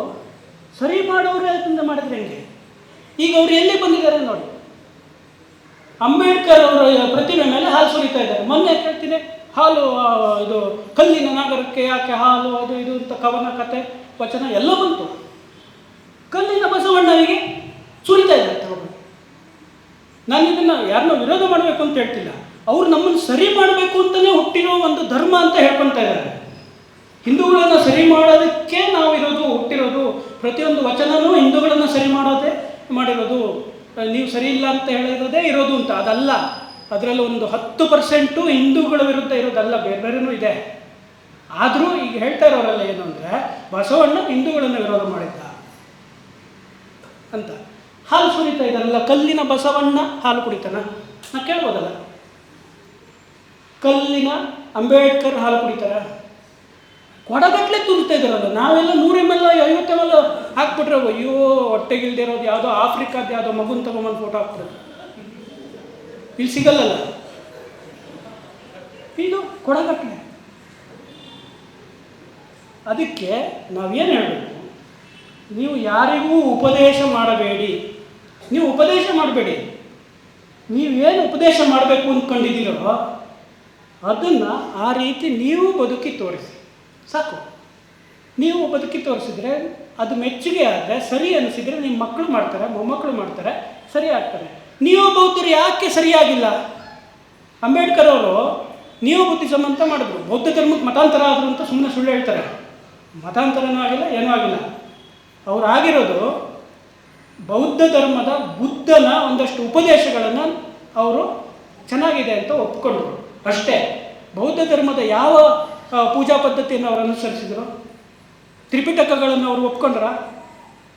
ಸರಿ ಮಾಡೋರೇ ಅದರಿಂದ ಮಾಡಿದ್ರೆ ಹೆಂಗೆ? ಈಗ ಅವರು ಎಲ್ಲಿ ಬಂದಿದ್ದಾರೆ ನೋಡಿ. ಅಂಬೇಡ್ಕರ್ ಅವರ ಪ್ರತಿಮೆ ಮೇಲೆ ಹಾಲು ಸುರಿತಾ ಇದ್ದಾರೆ. ಮೊನ್ನೆ ಕೇಳ್ತೀನಿ, ಹಾಲು ಇದು ಕಲ್ಲಿನ ನಾಗರಕ್ಕೆ ಯಾಕೆ ಹಾಲು, ಅದು ಇದು ಅಂತ ಕವನ, ಕತೆ, ವಚನ ಎಲ್ಲ ಬಂತು. ಕಲ್ಲಿನ ಬಸವಣ್ಣನಿಗೆ ಸುರಿತಾ ಇದ್ದಾರೆ ತಗೊಂಡು. ನಾನು ಇದನ್ನು ಯಾರನ್ನೋ ವಿರೋಧ ಮಾಡಬೇಕು ಅಂತ ಹೇಳ್ತಿಲ್ಲ. ಅವ್ರು ನಮ್ಮನ್ನು ಸರಿ ಮಾಡಬೇಕು ಅಂತಲೇ ಹುಟ್ಟಿರೋ ಒಂದು ಧರ್ಮ ಅಂತ ಹೇಳ್ಕೊತಾ ಇದ್ದಾರೆ. ಹಿಂದೂಗಳನ್ನು ಸರಿ ಮಾಡೋದಕ್ಕೆ ನಾವು ಇರೋದು, ಹುಟ್ಟಿರೋದು. ಪ್ರತಿಯೊಂದು ವಚನವೂ ಹಿಂದೂಗಳನ್ನು ಸರಿ ಮಾಡಿರೋದು. ನೀವು ಸರಿ ಇಲ್ಲ ಅಂತ ಹೇಳಿರೋದೇ ಇರೋದು ಅಂತ. ಅದಲ್ಲ. ಅದರಲ್ಲಿ ಒಂದು 10% ಹಿಂದೂಗಳ ವಿರುದ್ಧ ಇರೋದಲ್ಲ, ಬೇರೆ ಬೇರೆನೂ ಇದೆ. ಆದರೂ ಈಗ ಹೇಳ್ತಾ ಇರೋರೆಲ್ಲ ಏನು ಅಂದರೆ, ಬಸವಣ್ಣ ಹಿಂದೂಗಳನ್ನು ವಿರೋಧ ಮಾಡಿದ್ದ ಅಂತ. ಹಾಲು ಸುರಿತಾ ಇದ್ದಾರಲ್ಲ, ಕಲ್ಲಿನ ಬಸವಣ್ಣ ಹಾಲು ಕುಡಿತಾನ? ನಾ ಕೇಳ್ಬೋದಲ್ಲ. ಕಲ್ಲಿನ ಅಂಬೇಡ್ಕರ್ ಹಾಲು ಕುಡಿತಾರ? ಕೊಡಗಟ್ಲೆ ತುರಿತಾ ಇದ್ದಾರಲ್ಲ. ನಾವೆಲ್ಲ 100 ml 50 ml ಹಾಕ್ಬಿಟ್ರೆ ಅಯ್ಯೋ ಹೊಟ್ಟೆಗಿಲ್ದಿರೋದು ಯಾವುದೋ ಆಫ್ರಿಕಾದ ಯಾವುದೋ ಮಗುನ ತಗೊಂಬಂದು ಫೋಟೋ ಹಾಕ್ತಾರೆ. ಇಲ್ಲಿ ಸಿಗಲ್ಲಲ್ಲ, ಇದು ಕೊಡಗಟ್ಲೆ. ಅದಕ್ಕೆ ನಾವೇನು ಹೇಳಬೇಕು, ನೀವು ಯಾರಿಗೂ ಉಪದೇಶ ಮಾಡಬೇಡಿ. ನೀವು ಉಪದೇಶ ಮಾಡಬೇಡಿ. ನೀವೇನು ಉಪದೇಶ ಮಾಡಬೇಕು ಅಂದ್ಕೊಂಡಿದ್ದೀರೋ ಅದನ್ನು ಆ ರೀತಿ ನೀವು ಬದುಕಿ ತೋರಿಸಿ ಸಾಕು. ನೀವು ಬದುಕಿ ತೋರಿಸಿದ್ರೆ ಅದು ಮೆಚ್ಚುಗೆ ಆದರೆ, ಸರಿ ಅನಿಸಿದರೆ ನಿಮ್ಮ ಮಕ್ಕಳು ಮಾಡ್ತಾರೆ, ಮೊಮ್ಮಕ್ಕಳು ಮಾಡ್ತಾರೆ, ಸರಿ ಆಗ್ತಾರೆ. ನೀವು ಬೌದ್ಧರು ಯಾಕೆ ಸರಿಯಾಗಿಲ್ಲ? ಅಂಬೇಡ್ಕರ್ ಅವರು ನೀವು ಬುದ್ಧಿಸಮ್ ಅಂತ ಮಾಡಿದ್ರು, ಬೌದ್ಧ ಧರ್ಮಕ್ಕೆ ಮತಾಂತರ ಆದರು ಅಂತ ಸುಮ್ಮನೆ ಸುಳ್ಳು ಹೇಳ್ತಾರೆ. ಮತಾಂತರನೂ ಆಗಿಲ್ಲ, ಏನೂ ಆಗಿಲ್ಲ. ಅವ್ರು ಆಗಿರೋದು ಬೌದ್ಧ ಧರ್ಮದ ಬುದ್ಧನ ಒಂದಷ್ಟು ಉಪದೇಶಗಳನ್ನು ಅವರು ಚೆನ್ನಾಗಿದೆ ಅಂತ ಒಪ್ಕೊಂಡ್ರು ಅಷ್ಟೇ. ಬೌದ್ಧ ಧರ್ಮದ ಯಾವ ಪೂಜಾ ಪದ್ಧತಿಯನ್ನು ಅವರು ಅನುಸರಿಸಿದರು? ತ್ರಿಪಿಟಕಗಳನ್ನು ಅವರು ಒಪ್ಕೊಂಡ್ರ?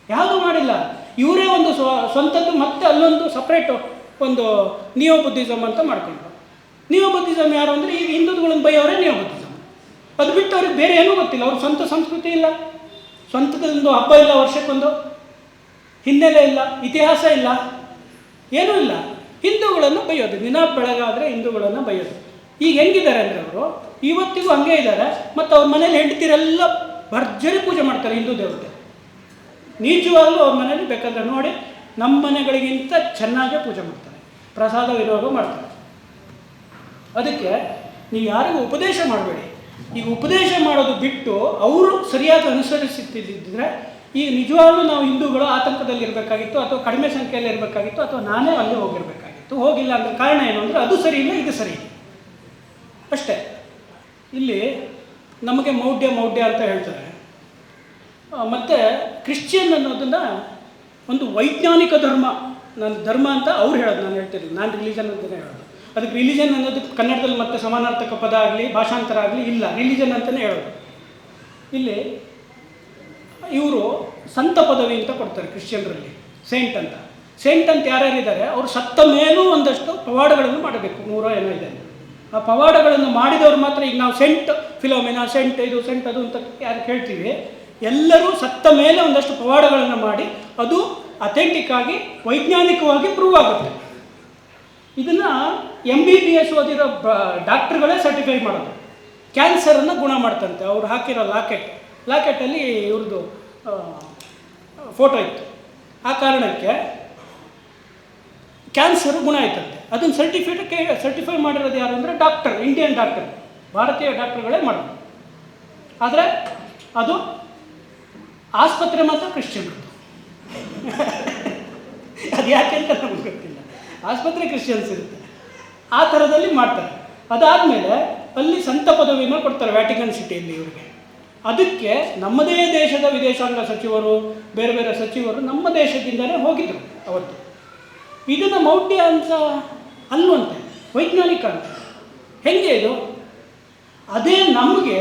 ಯಾವುದೂ ಮಾಡಿಲ್ಲ. ಇವರೇ ಒಂದು ಸ್ವಂತದ್ದು ಮತ್ತೆ ಅಲ್ಲೊಂದು ಸಪ್ರೇಟು ಒಂದು ನಿಯೋ ಬುದ್ಧಿಸಮ್ ಅಂತ ಮಾಡ್ಕೊಂಡ್ರು. ನಿಯೋ ಬುದ್ಧಿಸಮ್ ಯಾರು ಅಂದರೆ ಈಗ ಹಿಂದೂಗಳನ್ನು ಬೈಯವರೇ ನಿಯೋ ಬುದ್ಧಿಸಮ್. ಅದು ಬಿಟ್ಟು ಅವ್ರಿಗೆ ಬೇರೆ ಏನೂ ಗೊತ್ತಿಲ್ಲ. ಅವ್ರ ಸ್ವಂತ ಸಂಸ್ಕೃತಿ ಇಲ್ಲ, ಸ್ವಂತದೊಂದು ಹಬ್ಬ ಇಲ್ಲ, ವರ್ಷಕ್ಕೊಂದು ಹಿನ್ನೆಲೆ ಇಲ್ಲ, ಇತಿಹಾಸ ಇಲ್ಲ, ಏನೂ ಇಲ್ಲ. ಹಿಂದೂಗಳನ್ನು ಬೈಯೋದು, ದಿನ ಬೆಳಗಾದರೆ ಹಿಂದೂಗಳನ್ನು ಬೈಯೋದು. ಈಗ ಹೆಂಗಿದ್ದಾರೆ ಅಂದರೆ ಅವರು ಇವತ್ತಿಗೂ ಹಂಗೆ ಇದ್ದಾರೆ. ಮತ್ತು ಅವ್ರ ಮನೇಲಿ ಹೆಂಡತಿರೆಲ್ಲ ಭರ್ಜರಿ ಪೂಜೆ ಮಾಡ್ತಾರೆ ಹಿಂದೂ ದೇವತೆ. ನಿಜವಾಗ್ಲೂ ಅವ್ರ ಮನೇಲಿ ಬೇಕಾದ್ರೆ ನೋಡಿ, ನಮ್ಮ ಮನೆಗಳಿಗಿಂತ ಚೆನ್ನಾಗೇ ಪೂಜೆ ಮಾಡ್ತಾರೆ, ಪ್ರಸಾದ ವಿನಿಯೋಗ ಮಾಡ್ತಾರೆ. ಅದಕ್ಕೆ ನೀವು ಯಾರಿಗೂ ಉಪದೇಶ ಮಾಡಬೇಡಿ. ಈಗ ಉಪದೇಶ ಮಾಡೋದು ಬಿಟ್ಟು ಅವರು ಸರಿಯಾಗಿ ಅನುಸರಿಸುತ್ತಿದ್ದರೆ ಈಗ ನಿಜವಾಗ್ಲೂ ನಾವು ಹಿಂದೂಗಳು ಆತಂಕದಲ್ಲಿರಬೇಕಾಗಿತ್ತು, ಅಥವಾ ಕಡಿಮೆ ಸಂಖ್ಯೆಯಲ್ಲಿ ಇರಬೇಕಾಗಿತ್ತು, ಅಥವಾ ನಾನೇ ಅಲ್ಲೇ ಹೋಗಿರಬೇಕಾಗಿತ್ತು. ಹೋಗಿಲ್ಲ ಅಂದರೆ ಕಾರಣ ಏನು ಅಂದರೆ ಅದು ಸರಿ ಇಲ್ಲ, ಇದು ಸರಿ ಅಷ್ಟೇ. ಇಲ್ಲಿ ನಮಗೆ ಮೌಢ್ಯ ಅಂತ ಹೇಳ್ತಾರೆ. ಮತ್ತು ಕ್ರಿಶ್ಚಿಯನ್ ಅನ್ನೋದನ್ನು ಒಂದು ವೈಜ್ಞಾನಿಕ ಧರ್ಮ, ನನ್ನ ಧರ್ಮ ಅಂತ ಅವ್ರು ಹೇಳೋದು, ನಾನು ಹೇಳ್ತಿರೋದು, ನಾನು ರಿಲಿಜನ್ ಅಂತಲೇ ಹೇಳೋದು. ಅದಕ್ಕೆ ರಿಲಿಜನ್ ಅನ್ನೋದು ಕನ್ನಡದಲ್ಲಿ ಮತ್ತೆ ಸಮಾನಾರ್ಥಕ ಪದ ಆಗಲಿ ಭಾಷಾಂತರ ಆಗಲಿ ಇಲ್ಲ, ರಿಲಿಜನ್ ಅಂತಲೇ ಹೇಳೋದು. ಇಲ್ಲಿ ಇವರು ಸಂತ ಪದವಿ ಅಂತ ಕೊಡ್ತಾರೆ ಕ್ರಿಶ್ಚಿಯನ್ರಲ್ಲಿ, ಸೇಂಟ್ ಅಂತ. ಸೇಂಟ್ ಅಂತ ಯಾರ್ಯಾರಿದ್ದಾರೆ ಅವರು ಸತ್ತ ಮೇಲೂ ಒಂದಷ್ಟು ಪವಾಡಗಳನ್ನು ಮಾಡಬೇಕು, 100 ಏನೋ ಇದೆ. ಆ ಪವಾಡಗಳನ್ನು ಮಾಡಿದವರು ಮಾತ್ರ, ಈಗ ನಾವು ಸೆಂಟ್ ಫಿಲೋಮಿನಾ, ಸೆಂಟ್ ಇದು ಸೆಂಟ್ ಅದು ಅಂತ ಯಾರು ಕೇಳ್ತೀವಿ, ಎಲ್ಲರೂ ಸತ್ತ ಮೇಲೆ ಒಂದಷ್ಟು ಪವಾಡಗಳನ್ನು ಮಾಡಿ ಅದು ಅಥೆಂಟಿಕ್ ಆಗಿ ವೈಜ್ಞಾನಿಕವಾಗಿ ಪ್ರೂವ್ ಆಗುತ್ತೆ. ಇದನ್ನು MBBS ಓದಿರೋ ಡಾಕ್ಟ್ರುಗಳೇ ಸರ್ಟಿಫೈ ಮಾಡೋದು. ಕ್ಯಾನ್ಸರನ್ನು ಗುಣ ಮಾಡ್ತಂತೆ. ಅವ್ರು ಹಾಕಿರೋ ಲಾಕೆಟಲ್ಲಿ ಇವ್ರದ್ದು ಫೋಟೋ ಇತ್ತು. ಆ ಕಾರಣಕ್ಕೆ ಕ್ಯಾನ್ಸರು ಗುಣ ಆಯ್ತಂತೆ. ಅದನ್ನು ಸರ್ಟಿಫೈ ಮಾಡಿರೋದು ಯಾರು ಅಂದರೆ ಡಾಕ್ಟರ್, ಇಂಡಿಯನ್ ಡಾಕ್ಟರ್, ಭಾರತೀಯ ಡಾಕ್ಟರ್ಗಳೇ ಮಾಡೋದು. ಆದರೆ ಅದು ಆಸ್ಪತ್ರೆ ಮಾತ್ರ ಕ್ರಿಶ್ಚಿಯನ್ರದ್ದು. ಅದು ಯಾಕೆ ಅಂತ ನಮಗೆ ಗೊತ್ತಿಲ್ಲ. ಆಸ್ಪತ್ರೆ ಕ್ರಿಶ್ಚಿಯನ್ಸ್ ಇರುತ್ತೆ, ಆ ಥರದಲ್ಲಿ ಮಾಡ್ತಾರೆ. ಅದಾದಮೇಲೆ ಅಲ್ಲಿ ಸಂತ ಪದವಿನ ಕೊಡ್ತಾರೆ ವ್ಯಾಟಿಕನ್ ಸಿಟಿಯಲ್ಲಿ ಇವರಿಗೆ. ಅದಕ್ಕೆ ನಮ್ಮದೇ ದೇಶದ ವಿದೇಶಾಂಗ ಸಚಿವರು, ಬೇರೆ ಬೇರೆ ಸಚಿವರು ನಮ್ಮ ದೇಶದಿಂದಲೇ ಹೋಗಿದ್ರು ಅವತ್ತು. ಇದನ್ನು ಮೌಢ್ಯ ಅಂತ ಅಲ್ಲವಂತೆ, ವೈಜ್ಞಾನಿಕ ಅಂತ. ಹೆಂಗೆ ಇದು? ಅದೇ ನಮಗೆ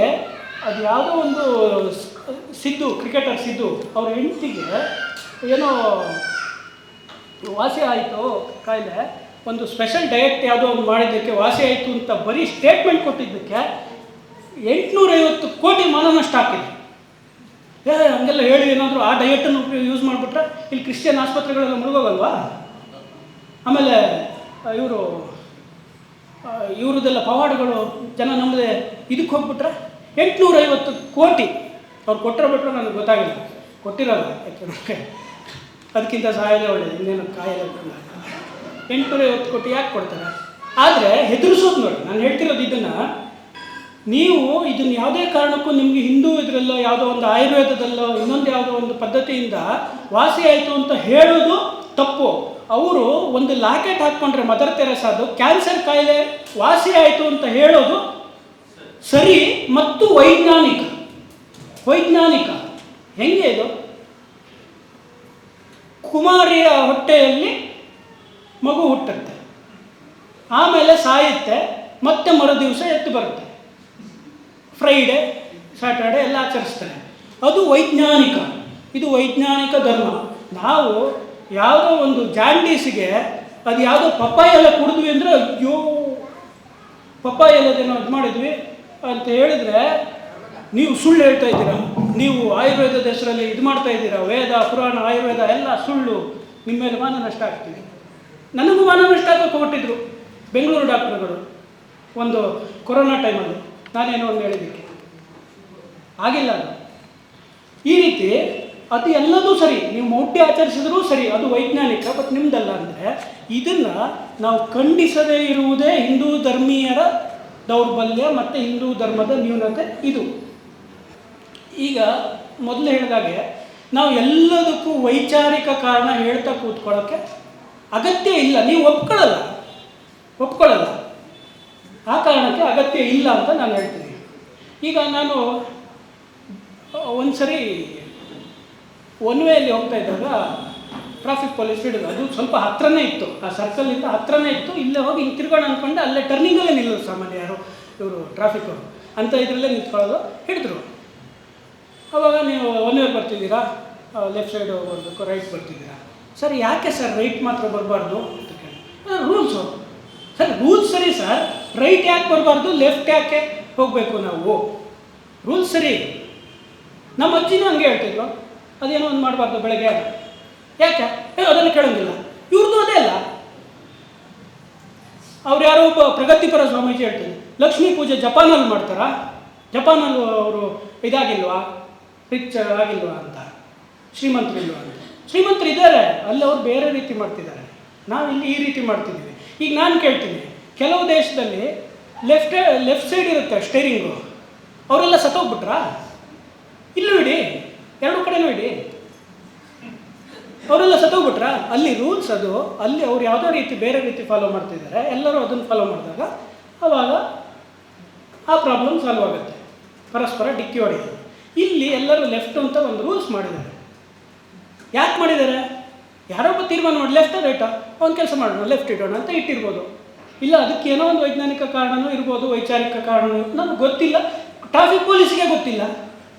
ಅದು ಯಾವುದೋ ಒಂದು ಸಿದ್ದು, ಕ್ರಿಕೆಟರ್ ಸಿದ್ದು, ಅವ್ರ ಹೆಂಡತಿಗೆ ಏನೋ ವಾಸಿ ಆಯಿತು ಕಾಯಿಲೆ, ಒಂದು ಸ್ಪೆಷಲ್ ಡಯಟ್ ಯಾವುದೋ ಒಂದು ಮಾಡಿದ್ದಕ್ಕೆ ವಾಸಿ ಆಯಿತು ಅಂತ ಬರೀ ಸ್ಟೇಟ್ಮೆಂಟ್ ಕೊಟ್ಟಿದ್ದಕ್ಕೆ 850 ಕೋಟಿ ಮಾನ ನಷ್ಟ ಹಾಕಿದೆ. ಹಂಗೆಲ್ಲ ಹೇಳಿ ಏನಾದರೂ ಆ ಡಯಟನ್ನು ಯೂಸ್ ಮಾಡಿಬಿಟ್ರೆ ಇಲ್ಲಿ ಕ್ರಿಶ್ಚಿಯನ್ ಆಸ್ಪತ್ರೆಗಳೆಲ್ಲ ಮುಳುಗೋಗಲ್ವಾ? ಆಮೇಲೆ ಇವ್ರದ್ದೆಲ್ಲ ಪವಾಡಗಳು ಜನ ನಮ್ಮದೇ ಇದಕ್ಕೆ ಹೋಗ್ಬಿಟ್ರೆ 850 ಕೋಟಿ ಅವ್ರು ಕೊಟ್ಟರೆ ಬಿಟ್ಟರೆ ನನಗೆ ಗೊತ್ತಾಗಿಲ್ಲ, ಕೊಟ್ಟಿರಲ್ಲ. ಯಾಕೆ ಅದಕ್ಕಿಂತ ಸಹಾಯದೇ ಒಳ್ಳೆಯದು, ಇನ್ನೇನು ಕಾಯಿಲೆ 850 ಕೋಟಿ ಯಾಕೆ ಕೊಡ್ತಾರೆ? ಆದರೆ ಹೆದರಿಸೋದು ನೋಡಿ, ನಾನು ಹೇಳ್ತಿರೋದು ಇದನ್ನು. ನೀವು ಇದನ್ನು ಯಾವುದೇ ಕಾರಣಕ್ಕೂ ನಿಮಗೆ ಹಿಂದೂ ಇದರಲ್ಲೋ ಯಾವುದೋ ಒಂದು ಆಯುರ್ವೇದದಲ್ಲೋ ಇನ್ನೊಂದು ಯಾವುದೋ ಒಂದು ಪದ್ಧತಿಯಿಂದ ವಾಸಿ ಆಯಿತು ಅಂತ ಹೇಳೋದು ತಪ್ಪು. ಅವರು ಒಂದು ಲಾಕೆಟ್ ಹಾಕ್ಕೊಂಡ್ರೆ ಮದರ್ ತೆರೆಸಾದು ಕ್ಯಾನ್ಸರ್ ಕಾಯಿಲೆ ವಾಸಿ ಆಯಿತು ಅಂತ ಹೇಳೋದು ಸರಿ ಮತ್ತು ವೈಜ್ಞಾನಿಕ. ಹೆಂಗೆ ಇದು? ಕುಮಾರಿಯ ಹೊಟ್ಟೆಯಲ್ಲಿ ಮಗು ಹುಟ್ಟುತ್ತೆ, ಆಮೇಲೆ ಸಾಯುತ್ತೆ, ಮತ್ತೆ ಮರುದಿವಸ ಎದ್ದು ಬರುತ್ತೆ. ಫ್ರೈಡೆ ಸ್ಯಾಟರ್ಡೆ ಎಲ್ಲ ಆಚರಿಸ್ತಾರೆ. ಅದು ವೈಜ್ಞಾನಿಕ. ಇದು ವೈಜ್ಞಾನಿಕ ಧರ್ಮ. ನಾವು ಯಾವುದೋ ಒಂದು ಜಾಂಡೀಸಿಗೆ ಅದು ಯಾವುದೋ ಪಪ್ಪಾಯ ಎಲ್ಲ ಕುಡಿದ್ವಿ ಅಂದರೆ ಅಯ್ಯೋ ಪಪ್ಪಾಯ ಎಲ್ಲದೇನೋ ಇದು ಮಾಡಿದ್ವಿ ಅಂತ ಹೇಳಿದರೆ ನೀವು ಸುಳ್ಳು ಹೇಳ್ತಾ ಇದ್ದೀರಾ, ನೀವು ಆಯುರ್ವೇದದ ಹೆಸರಲ್ಲಿ ಇದು ಮಾಡ್ತಾ ಇದ್ದೀರಾ, ವೇದ ಪುರಾಣ ಆಯುರ್ವೇದ ಎಲ್ಲ ಸುಳ್ಳು, ನಿಮ್ಮ ಮೇಲೆ ಮಾನ ನಷ್ಟ ಆಗ್ತೀವಿ. ನನಗೂ ಮಾನ ನಷ್ಟ ಆಗೋಕ್ಕೆ ಹೊರಟಿದ್ರು ಬೆಂಗಳೂರು ಡಾಕ್ಟರ್ಗಳು ಒಂದು ಕೊರೋನಾ ಟೈಮಲ್ಲಿ. ನಾನೇನೋ ಒಂದು ಹೇಳಿದ್ದಕ್ಕೆ ಆಗಿಲ್ಲ. ಅದು ಈ ರೀತಿ ಅದು ಎಲ್ಲದೂ ಸರಿ, ನೀವು ಮೌಢ್ಯ ಆಚರಿಸಿದ್ರೂ ಸರಿ, ಅದು ವೈಜ್ಞಾನಿಕ. ಬಟ್ ನಿಮ್ದಲ್ಲ. ಅಂದರೆ ಇದನ್ನು ನಾವು ಖಂಡಿಸದೇ ಇರುವುದೇ ಹಿಂದೂ ಧರ್ಮೀಯರ ದೌರ್ಬಲ್ಯ ಮತ್ತು ಹಿಂದೂ ಧರ್ಮದ ನ್ಯೂನತೆ ಇದು. ಈಗ ಮೊದಲು ಹೇಳಿದಾಗೆ ನಾವು ಎಲ್ಲದಕ್ಕೂ ವೈಚಾರಿಕ ಕಾರಣ ಹೇಳ್ತಾ ಕೂತ್ಕೊಳ್ಳೋಕ್ಕೆ ಅಗತ್ಯ ಇಲ್ಲ. ನೀವು ಒಪ್ಕೊಳ್ಳಲ್ಲ. ಆ ಕಾರಣಕ್ಕೆ ಅಗತ್ಯ ಇಲ್ಲ ಅಂತ ನಾನು ಹೇಳ್ತೀನಿ. ಈಗ ನಾನು ಒಂದು ಸರಿ ಒನ್ ವೇಯಲ್ಲಿ ಹೋಗ್ತಾ ಇದ್ದಾಗ ಟ್ರಾಫಿಕ್ ಪೊಲೀಸ್ ಹಿಡಿದು, ಅದು ಸ್ವಲ್ಪ ಹತ್ರನೇ ಇತ್ತು, ಆ ಸರ್ಕಲ್ನಿಂದ ಹತ್ರನೇ ಇತ್ತು. ಇಲ್ಲೇ ಹೋಗಿ ಹಿಂಗೆ ತಿರ್ಗೋಣ ಅಂದ್ಕೊಂಡು ಅಲ್ಲೇ ಟರ್ನಿಂಗಲ್ಲೇ ನಿಲ್ಲೋದು ಸಾಮಾನ್ಯ ಯಾರು ಇವರು ಟ್ರಾಫಿಕ್ ಅವರು ಅಂತ ಇದರಲ್ಲೇ ನಿಂತ್ಕೊಳ್ಳೋದು. ಹಿಡಿದ್ರು. ಆವಾಗ ನೀವು ಒನ್ ವೇ ಬರ್ತಿದ್ದೀರಾ, ಲೆಫ್ಟ್ ಸೈಡ್ ಬರಬೇಕು, ರೈಟ್ ಬರ್ತಿದ್ದೀರಾ. ಸರ್ ಯಾಕೆ ಸರ್ ರೈಟ್ ಮಾತ್ರ ಬರಬಾರ್ದು ಅಂತ ಕೇಳಿ. ರೂಲ್ಸು ಸರ್, ರೂಲ್ಸ್ ಸರಿ ಸರ್, ರೈಟ್ ಯಾಕೆ ಬರಬಾರ್ದು, ಲೆಫ್ಟ್ ಯಾಕೆ ಹೋಗಬೇಕು ನಾವು? ರೂಲ್ಸ್ ಸರಿ. ನಮ್ಮ ಅಜ್ಜಿನೂ ಹಂಗೆ ಹೇಳ್ತಿದ್ರು, ಅದೇನೋ ಒಂದು ಮಾಡಬಾರ್ದು ಬೆಳಗ್ಗೆ. ಯಾಕೆ ಅದನ್ನು ಕೇಳೋಂಗಿಲ್ಲ. ಇವ್ರದ್ದು ಅದೇ ಅಲ್ಲ. ಅವ್ರು ಯಾರೋ ಒಬ್ಬ ಪ್ರಗತಿಪರ ಸ್ವಾಮೀಜಿ ಹೇಳ್ತೀನಿ, ಲಕ್ಷ್ಮೀ ಪೂಜೆ ಜಪಾನಲ್ಲಿ ಮಾಡ್ತಾರಾ, ಜಪಾನಲ್ಲಿ ಅವರು ಇದಾಗಿಲ್ವಾ, ರಿಚ್ ಆಗಿಲ್ವಾ ಅಂತ, ಶ್ರೀಮಂತರಿಲ್ವಾ ಅಂತ. ಶ್ರೀಮಂತರು ಇದ್ದಾರೆ, ಅಲ್ಲಿ ಅವ್ರು ಬೇರೆ ರೀತಿ ಮಾಡ್ತಿದ್ದಾರೆ, ನಾವಿಲ್ಲಿ ಈ ರೀತಿ ಮಾಡ್ತಿದ್ದೀವಿ. ಈಗ ನಾನು ಕೇಳ್ತೀನಿ, ಕೆಲವು ದೇಶದಲ್ಲಿ ಲೆಫ್ಟ್ ಸೈಡ್ ಇರುತ್ತೆ ಸ್ಟೇರಿಂಗು, ಅವರೆಲ್ಲ ಸತ್ತೋಗ್ಬಿಟ್ರಾ? ಇಲ್ಲೂ ಇಡಿ, ಎರಡು ಕಡೆನೂ ಇಡಿ, ಅವರೆಲ್ಲ ಸತ್ತೋಗ್ಬಿಟ್ರಾ? ಅಲ್ಲಿ ರೂಲ್ಸ್ ಅದು, ಅಲ್ಲಿ ಅವ್ರು ಯಾವುದೋ ರೀತಿ ಬೇರೆ ರೀತಿ ಫಾಲೋ ಮಾಡ್ತಿದ್ದಾರೆ, ಎಲ್ಲರೂ ಅದನ್ನು ಫಾಲೋ ಮಾಡಿದಾಗ ಆವಾಗ ಆ ಪ್ರಾಬ್ಲಮ್ ಸಾಲ್ವ್ ಆಗುತ್ತೆ, ಪರಸ್ಪರ ಡಿಕ್ಕಿ ಹೊಡೆಯೋದು. ಇಲ್ಲಿ ಎಲ್ಲರೂ ಲೆಫ್ಟ್ ಅಂತ ಒಂದು ರೂಲ್ಸ್ ಮಾಡಿದ್ದಾರೆ. ಯಾಕೆ ಮಾಡಿದ್ದಾರೆ? ಯಾರೊಬ್ಬ ತೀರ್ಮಾನ ಮಾಡಿ ಲೆಫ್ಟ್ ರೈಟಾ, ಒಂದು ಕೆಲಸ ಮಾಡೋಣ ಲೆಫ್ಟ್ ಇಡೋಣ ಅಂತ ಇಟ್ಟಿರ್ಬೋದು. ಇಲ್ಲ ಅದಕ್ಕೇನೋ ಒಂದು ವೈಜ್ಞಾನಿಕ ಕಾರಣನೂ ಇರ್ಬೋದು, ವೈಚಾರಿಕ ಕಾರಣನೂ ನನಗೆ ಗೊತ್ತಿಲ್ಲ. ಟ್ರಾಫಿಕ್ ಪೊಲೀಸಿಗೆ ಗೊತ್ತಿಲ್ಲ,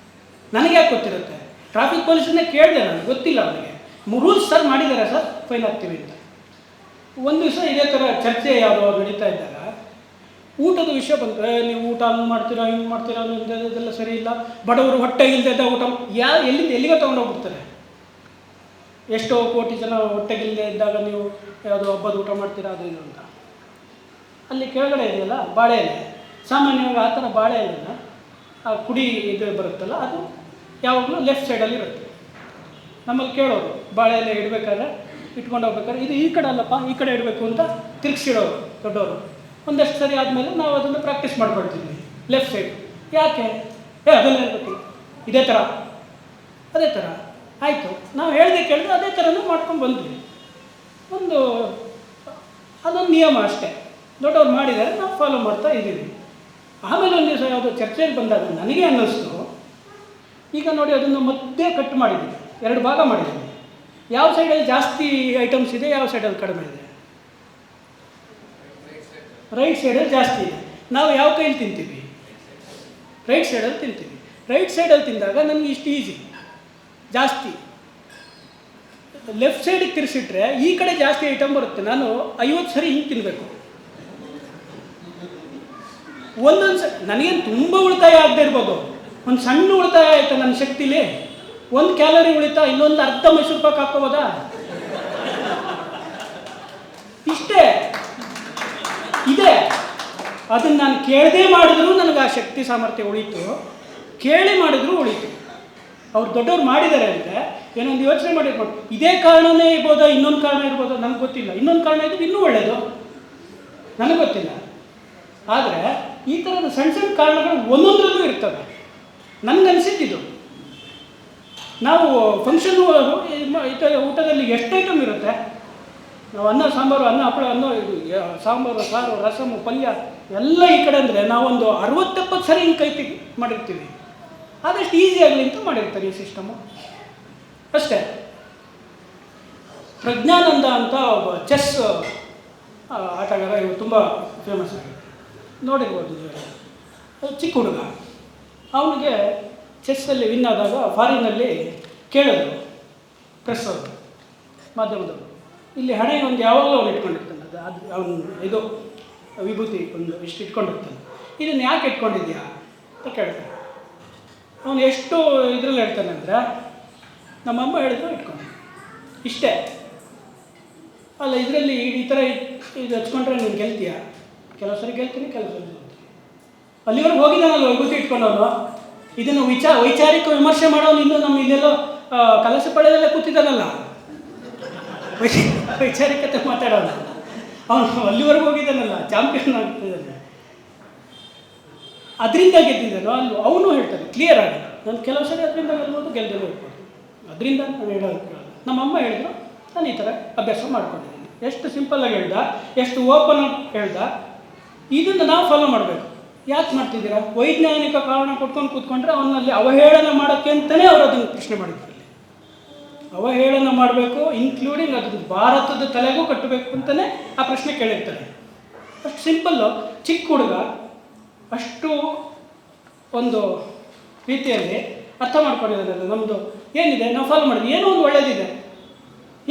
ನನಗೆ ಯಾಕೆ ಗೊತ್ತಿರುತ್ತೆ? ಟ್ರಾಫಿಕ್ ಪೊಲೀಸನ್ನೇ ಕೇಳಿದೆ, ನನಗೆ ಗೊತ್ತಿಲ್ಲ. ಅವನಿಗೆ ರೂಲ್ಸ್ ಸರ್ ಮಾಡಿದ್ದಾರೆ ಸರ್, ಫೈನ್ ಆಗ್ತೀವಿ ಅಂತ. ಒಂದು ದಿವಸ ಇದೇ ಥರ ಚರ್ಚೆ ಯಾವುದೋ ನಡೀತಾ ಇದ್ದಾಗ ಊಟದ ವಿಷಯ ಬಂದರೆ, ನೀವು ಊಟ ಹಂಗೆ ಮಾಡ್ತೀರಾ ಹಿಂಗೆ ಮಾಡ್ತೀರಾ ಅದೆಲ್ಲ ಸರಿ ಇಲ್ಲ, ಬಡವರು ಹೊಟ್ಟೆ ಇಲ್ಲದೆ ಊಟ ಎಲ್ಲಿಗೆ ತೊಗೊಂಡೋಗ್ಬಿಡ್ತಾರೆ. ಎಷ್ಟೋ ಕೋಟಿ ಜನ ಹೊಟ್ಟೆಗಿಲ್ಲದೆ ಇದ್ದಾಗ ನೀವು ಯಾವುದೋ ಹಬ್ಬದ ಊಟ ಮಾಡ್ತೀರಾ ಅದು ಇದು ಅಂತ. ಅಲ್ಲಿ ಕೆಳಗಡೆ ಇದೆಯಲ್ಲ ಬಾಳೆ ಎಲೆ, ಸಾಮಾನ್ಯವಾಗಿ ಆ ಥರ ಬಾಳೆ ಎಲೆನ ಆ ಕುಡಿ ಇದು ಬರುತ್ತಲ್ಲ, ಅದು ಯಾವಾಗಲೂ ಲೆಫ್ಟ್ ಸೈಡಲ್ಲಿ ಇರುತ್ತೆ. ನಮ್ಮಲ್ಲಿ ಕೇಳೋರು ಬಾಳೆ ಎಲೆ ಇಡಬೇಕಾದ್ರೆ, ಇಟ್ಕೊಂಡು ಹೋಗ್ಬೇಕಾದ್ರೆ ಇದು ಈ ಕಡೆ ಅಲ್ಲಪ್ಪ ಈ ಕಡೆ ಇಡಬೇಕು ಅಂತ ತಿರ್ಗಿಸಿಡೋರು ದೊಡ್ಡವರು. ಒಂದಷ್ಟು ಸರಿ ಆದಮೇಲೆ ನಾವು ಅದನ್ನು ಪ್ರಾಕ್ಟೀಸ್ ಮಾಡ್ಕೊಳ್ತಿದ್ವಿ ಲೆಫ್ಟ್ ಸೈಡ್. ಯಾಕೆ ಅದನ್ನೇ ಇರಬೇಕು, ಇದೇ ಥರ ಅದೇ ಥರ ಆಯಿತು. ನಾವು ಹೇಳಿದೆ ಕೇಳಿದ್ರೆ ಅದೇ ಥರನೂ ಮಾಡ್ಕೊಂಡು ಬಂದ್ವಿ. ಅದೊಂದು ನಿಯಮ ಅಷ್ಟೇ, ದೊಡ್ಡವ್ರು ಮಾಡಿದ್ದಾರೆ, ನಾವು ಫಾಲೋ ಮಾಡ್ತಾ ಇದ್ದೀವಿ. ಆಮೇಲೆ ಒಂದು ದಿವಸ ಯಾವುದೋ ಚರ್ಚೆಯಲ್ಲಿ ಬಂದಾಗ ನನಗೆ ಅನ್ನಿಸ್ತು, ಈಗ ನೋಡಿ ಅದನ್ನು ಮಧ್ಯೆ ಕಟ್ ಮಾಡಿದ್ದೀವಿ, ಎರಡು ಭಾಗ ಮಾಡಿದ್ದೀವಿ. ಯಾವ ಸೈಡಲ್ಲಿ ಜಾಸ್ತಿ ಐಟಮ್ಸ್ ಇದೆ, ಯಾವ ಸೈಡಲ್ಲಿ ಕಡಿಮೆ ಇದೆ? ರೈಟ್ ಸೈಡಲ್ಲಿ ಜಾಸ್ತಿ ಇದೆ. ನಾವು ಯಾವ ಕೈಯಲ್ಲಿ ತಿಂತೀವಿ? ರೈಟ್ ಸೈಡಲ್ಲಿ ತಿಂತೀವಿ. ರೈಟ್ ಸೈಡಲ್ಲಿ ತಿಂದಾಗ ನನಗೆ ಇಷ್ಟು ಈಸಿ, ಜಾಸ್ತಿ. ಲೆಫ್ಟ್ ಸೈಡಿಗೆ ತಿರ್ಸಿಟ್ರೆ ಈ ಕಡೆ ಜಾಸ್ತಿ ಐಟಮ್ ಬರುತ್ತೆ. ನಾನು 50 ಸರಿ ಹಿಂಗೆ ತಿನ್ನಬೇಕು. ಒಂದೊಂದು ನನಗೇನು ತುಂಬ ಉಳಿತಾಯ ಆಗದೆ ಇರ್ಬೋದು, ಒಂದು ಸಣ್ಣ ಉಳಿತಾಯ ಆಯಿತಾ ನನ್ನ ಶಕ್ತಿಲಿ, 1 ಕ್ಯಾಲರಿ ಉಳಿತಾ, ಇನ್ನೊಂದು ಅರ್ಧ ಮೈಸೂರು ಪಾಕ್ ಹಾಕೋಬೋದಾ? ಇಷ್ಟೇ ಇದೆ. ಅದನ್ನು ನಾನು ಕೇಳದೆ ಮಾಡಿದ್ರು ನನಗೆ ಆ ಶಕ್ತಿ ಸಾಮರ್ಥ್ಯ ಉಳೀತು, ಕೇಳಿ ಮಾಡಿದ್ರು ಉಳೀತು. ಅವ್ರು ದೊಡ್ಡವ್ರು ಮಾಡಿದ್ದಾರೆ ಅಂದರೆ ಏನೊಂದು ಯೋಚನೆ ಮಾಡಿರ್ಬೋದು, ಇದೇ ಕಾರಣನೇ ಇರ್ಬೋದಾ, ಇನ್ನೊಂದು ಕಾರಣ ಇರ್ಬೋದಾ, ನನಗೆ ಗೊತ್ತಿಲ್ಲ. ಇನ್ನೊಂದು ಕಾರಣ ಇದ್ರೆ ಇನ್ನೂ ಒಳ್ಳೆಯದು, ನನಗೆ ಗೊತ್ತಿಲ್ಲ. ಆದರೆ ಈ ಥರದ ಸಣ್ಣ ಸಣ್ಣ ಕಾರಣಗಳು ಒಂದೊಂದರಲ್ಲೂ ಇರ್ತವೆ. ನನಗನ್ಸಿದ್ದಿದ್ದು, ನಾವು ಫಂಕ್ಷನ್ ಊಟದಲ್ಲಿ ಎಷ್ಟು ಐಟಮ್ ಇರುತ್ತೆ, ನಾವು ಅನ್ನ ಸಾಂಬಾರು, ಅನ್ನ ಹಪ್ಪಳ, ಇದು ಸಾಂಬಾರು, ಸಾರು, ರಸಮು, ಪಲ್ಯ ಎಲ್ಲ ಈ ಕಡೆ ಅಂದರೆ ನಾವೊಂದು 60-70 ಸರಿ ಹಿಂಗೆ ಕೈ ಮಾಡಿರ್ತೀವಿ. ಆದಷ್ಟು ಈಸಿ ಆಗಲಿ ಅಂತ ಮಾಡಿರ್ತಾರೆ ಈ ಸಿಸ್ಟಮು ಅಷ್ಟೇ. ಪ್ರಜ್ಞಾನಂದ ಅಂತ ಒಬ್ಬ ಚೆಸ್ ಆಟಗಾರ, ಇವರು ತುಂಬ ಫೇಮಸ್ ಆಗಿದೆ, ನೋಡಿರ್ಬೋದು ನೀವು. ಚಿಕ್ಕ ಹುಡುಗ, ಅವನಿಗೆ ಚೆಸ್ಸಲ್ಲಿ ವಿನ್ ಆದಾಗ ಫಾರಿನಲ್ಲಿ ಕೇಳಿದ್ರು ಪ್ರೆಸ್ ಅವರು, ಮಾಧ್ಯಮದವರು, ಇಲ್ಲಿ ಹಣೆಗೆ ಒಂದು ಯಾವಾಗಲೂ ಅವನು ಇಟ್ಕೊಂಡಿರ್ತಾನೆ, ಅದು ಅವನು ಇದು ವಿಭೂತಿ ಒಂದು ಇಷ್ಟು ಇಟ್ಕೊಂಡಿರ್ತಾನೆ, ಇದನ್ನು ಯಾಕೆ ಇಟ್ಕೊಂಡಿದ್ಯಾ ಅಂತ ಕೇಳ್ತಾನೆ. ಅವನು ಎಷ್ಟು ಇದರಲ್ಲಿ ಹೇಳ್ತಾನೆ ಅಂದರೆ, ನಮ್ಮಮ್ಮ ಹೇಳಿದ್ರು ಇಟ್ಕೊಂಡು ಇಷ್ಟೇ ಅಲ್ಲ, ಇದರಲ್ಲಿ ಈ ಥರ ಇದು ಹಚ್ಕೊಂಡ್ರೆ ನೀನು ಗೆಲ್ತೀಯ, ಕೆಲವು ಸರಿ ಗೆಲ್ತೀನಿ, ಕೆಲವು ಸರಿ ಗೆಲ್ತೀನಿ. ಅಲ್ಲಿವರೆಗೆ ಹೋಗಿದ್ದಾನಲ್ಲ ವಿಭೂತಿ ಇಟ್ಕೊಂಡವನು, ಇದನ್ನು ವೈಚಾರಿಕ ವಿಮರ್ಶೆ ಮಾಡೋನು ಇನ್ನೂ ನಮ್ಮ ಇಲ್ಲೆಲ್ಲೋ ಕಲಸ ಪಡೆದಲ್ಲೇ ಕೂತಿದ್ದಾನಲ್ಲ, ವೈಚಾರಿಕತೆ ಮಾತಾಡೋಣ. ಅವನು ಅಲ್ಲಿವರೆಗೂ ಹೋಗಿದ್ದಾನಲ್ಲ, ಚಾಂಪಿಯನ್ ಆಗ್ತಿದ್ದಾನೆ, ಅದರಿಂದ ಗೆದ್ದಿದ್ದಾನೋ ಅಲ್ಲಿ ಅವನು ಹೇಳ್ತಾನೆ ಕ್ಲಿಯರ್ ಆಗಿ, ನಾನು ಕೆಲವು ಸರಿ ಅದರಿಂದ ಗೆಲ್ಬೋದು, ಗೆಲ್ದೇನೋ ಇರ್ಬೋದು, ಅದರಿಂದ ನಾನು ಹೇಳೋದು. ನಮ್ಮಮ್ಮ ಹೇಳಿದ್ರು, ನಾನು ಈ ಥರ ಅಭ್ಯಾಸ ಮಾಡ್ಕೊಂಡಿದ್ದೀನಿ. ಎಷ್ಟು ಸಿಂಪಲ್ಲಾಗಿ ಹೇಳ್ದ, ಎಷ್ಟು ಓಪನ್ ಆಗಿ ಹೇಳ್ದ. ಇದನ್ನು ನಾವು ಫಾಲೋ ಮಾಡಬೇಕು. ಯಾಕೆ ಮಾಡ್ತಿದ್ದೀರಾ? ವೈಜ್ಞಾನಿಕ ಕಾರಣ ಕೊಟ್ಕೊಂಡು ಕೂತ್ಕೊಂಡ್ರೆ ಅವನಲ್ಲಿ ಅವಹೇಳನ ಮಾಡೋಕ್ಕೆ ಅಂತಲೇ ಅವರು ಅದನ್ನು ಪ್ರಶ್ನೆ ಮಾಡಿದ್ರು. ಅವಹೇಳನ ಮಾಡಬೇಕು, ಇನ್ಕ್ಲೂಡಿಂಗ್ ಅದನ್ನು ಭಾರತದ ತಲೆಗೂ ಕಟ್ಟಬೇಕು ಅಂತಲೇ ಆ ಪ್ರಶ್ನೆ ಕೇಳಿರ್ತಾರೆ. ಅಷ್ಟು ಸಿಂಪಲ್ಲು. ಚಿಕ್ಕ ಹುಡುಗ ಅಷ್ಟು ಒಂದು ರೀತಿಯಲ್ಲಿ ಅರ್ಥ ಮಾಡ್ಕೊಂಡಿದ್ದಾನೆ. ನಮ್ಮದು ಏನಿದೆ ನಾವು ಫಾಲೋ ಮಾಡಿದ್ವಿ, ಏನೋ ಒಂದು ಒಳ್ಳೇದಿದೆ,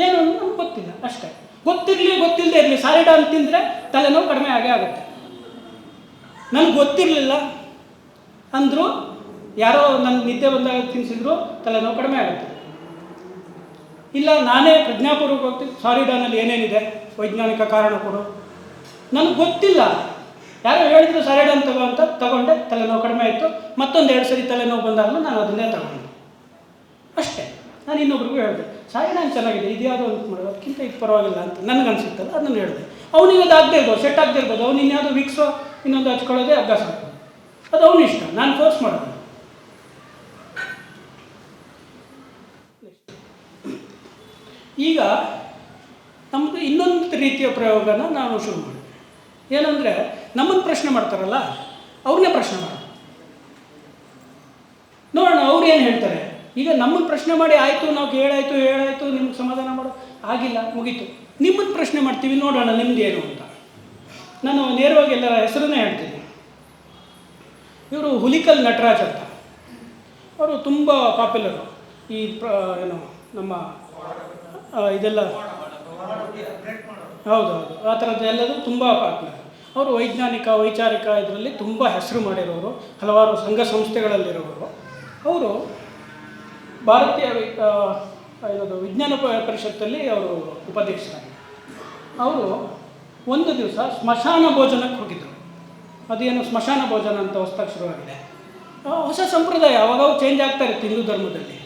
ಏನು ನಮ್ಗೆ ಗೊತ್ತಿಲ್ಲ ಅಷ್ಟೇ. ಗೊತ್ತಿಲ್ಲದೆ ಇರಲಿ, ಸಾರಿಡ ಅಂತ ತಿಂದರೆ ತಲೆನೋವು ಕಡಿಮೆ ಆಗೇ ಆಗುತ್ತೆ. ನನಗೆ ಗೊತ್ತಿರಲಿಲ್ಲ ಅಂದರು, ಯಾರೋ ನನ್ನ ನಿದ್ದೆ ಬಂದಾಗ ತಿನ್ನಿಸಿದ್ರು ತಲೆನೋವು ಕಡಿಮೆ ಆಗುತ್ತೆ. ಇಲ್ಲ ನಾನೇ ಪ್ರಜ್ಞಾಪೂರ್ವಕ ಹೋಗ್ತೀನಿ, ಸಾರಿಡಾನಲ್ಲಿ ಏನೇನಿದೆ ವೈಜ್ಞಾನಿಕ ಕಾರಣ ಕೊಡು, ನನಗೆ ಗೊತ್ತಿಲ್ಲ, ಯಾರೋ ಹೇಳಿದ್ರು ಸಾರಿಡಾನ್ ತಗೋ ಅಂತ ತಗೊಂಡೆ, ತಲೆನೋವು ಕಡಿಮೆ ಆಯಿತು. ಮತ್ತೊಂದು 2 ಸರಿ ತಲೆನೋವು ಬಂದಾಗಲೂ ನಾನು ಅದನ್ನೇ ತಗೊಂಡೆ ಅಷ್ಟೇ. ನಾನು ಇನ್ನೊಬ್ರಿಗೂ ಹೇಳಿದೆ, ಸಾರಿಡಾನ್ ಚೆನ್ನಾಗಿದೆ, ಇದ್ಯಾವುದೋ ಅಂತ ಮಾಡೋದು, ಅದಕ್ಕಿಂತ ಇದು ಪರವಾಗಿಲ್ಲ ಅಂತ ನನಗನ್ಸುತ್ತಲ್ಲ, ಅದನ್ನು ಹೇಳಿದೆ. ಅವನಿಗೆ ಅದು ಆಗದೆ ಇರ್ಬೋದು, ಸೆಟ್ ಆಗದೆ ಇರ್ಬೋದು, ಅವ್ನು ಇನ್ಯಾವುದೋ ವಿಕ್ಸೋ ಇನ್ನೊಂದು ಹಚ್ಕೊಳ್ಳೋದೇ ಅಭ್ಯಾಸ ಆಗ್ತದೆ, ಅದು ಅವನು ಇಷ್ಟ, ನಾನು ಫೋರ್ಸ್ ಮಾಡೋದು. ಈಗ ನಮ್ಮದು ಇನ್ನೊಂದು ರೀತಿಯ ಪ್ರಯೋಗನ ನಾವು ಶುರು ಮಾಡಿದ್ವಿ. ಏನಂದರೆ, ನಮ್ಮನ್ನು ಪ್ರಶ್ನೆ ಮಾಡ್ತಾರಲ್ಲ, ಅವ್ರನ್ನೇ ಪ್ರಶ್ನೆ ಮಾಡೋದು, ನೋಡೋಣ ಅವ್ರು ಏನು ಹೇಳ್ತಾರೆ. ಈಗ ನಮ್ಮನ್ನು ಪ್ರಶ್ನೆ ಮಾಡಿ ಆಯಿತು, ನಾವು ಹೇಳಾಯಿತು ನಿಮ್ಗೆ ಸಮಾಧಾನ ಮಾಡೋ ಆಗಿಲ್ಲ, ಮುಗೀತು. ನಿಮ್ಮನ್ನು ಪ್ರಶ್ನೆ ಮಾಡ್ತೀವಿ, ನೋಡೋಣ ನಿಮ್ದು ಏನು ಅಂತ. ನಾನು ನೇರವಾಗಿ ಎಲ್ಲರ ಹೆಸರನ್ನೇ ಹೇಳ್ತೀನಿ. ಇವರು ಹುಲಿಕಲ್ ನಟರಾಜ್ ಅಂತ, ಅವರು ತುಂಬ ಪಾಪ್ಯುಲರು. ಈ ಏನು ನಮ್ಮ ಇದೆಲ್ಲ ಹೌದೌದು, ಆ ಥರದ್ದು ಎಲ್ಲದೂ ತುಂಬ ಪಾಪ್ಯುಲರ್. ಅವರು ವೈಚಾರಿಕ ಇದರಲ್ಲಿ ತುಂಬ ಹೆಸರು ಮಾಡಿರೋರು, ಹಲವಾರು ಸಂಘ ಸಂಸ್ಥೆಗಳಲ್ಲಿರೋರು. ಅವರು ಭಾರತೀಯ ವಿಜ್ಞಾನ ಪರಿಷತ್ತಲ್ಲಿ ಅವರು ಉಪಾಧ್ಯಕ್ಷರಾಗಿ, ಅವರು ಒಂದು ದಿವಸ ಸ್ಮಶಾನ ಭೋಜನಕ್ಕೆ ಹೋಗಿದ್ದರು. ಅದೇನು ಸ್ಮಶಾನ ಭೋಜನ ಅಂತ ಹೊಸದಾಗಿ ಶುರುವಾಗಿದೆ, ಹೊಸ ಸಂಪ್ರದಾಯ, ಅವಾಗವು ಚೇಂಜ್ ಆಗ್ತಾ ಇರುತ್ತೆ ಹಿಂದೂ ಧರ್ಮದಲ್ಲಿ.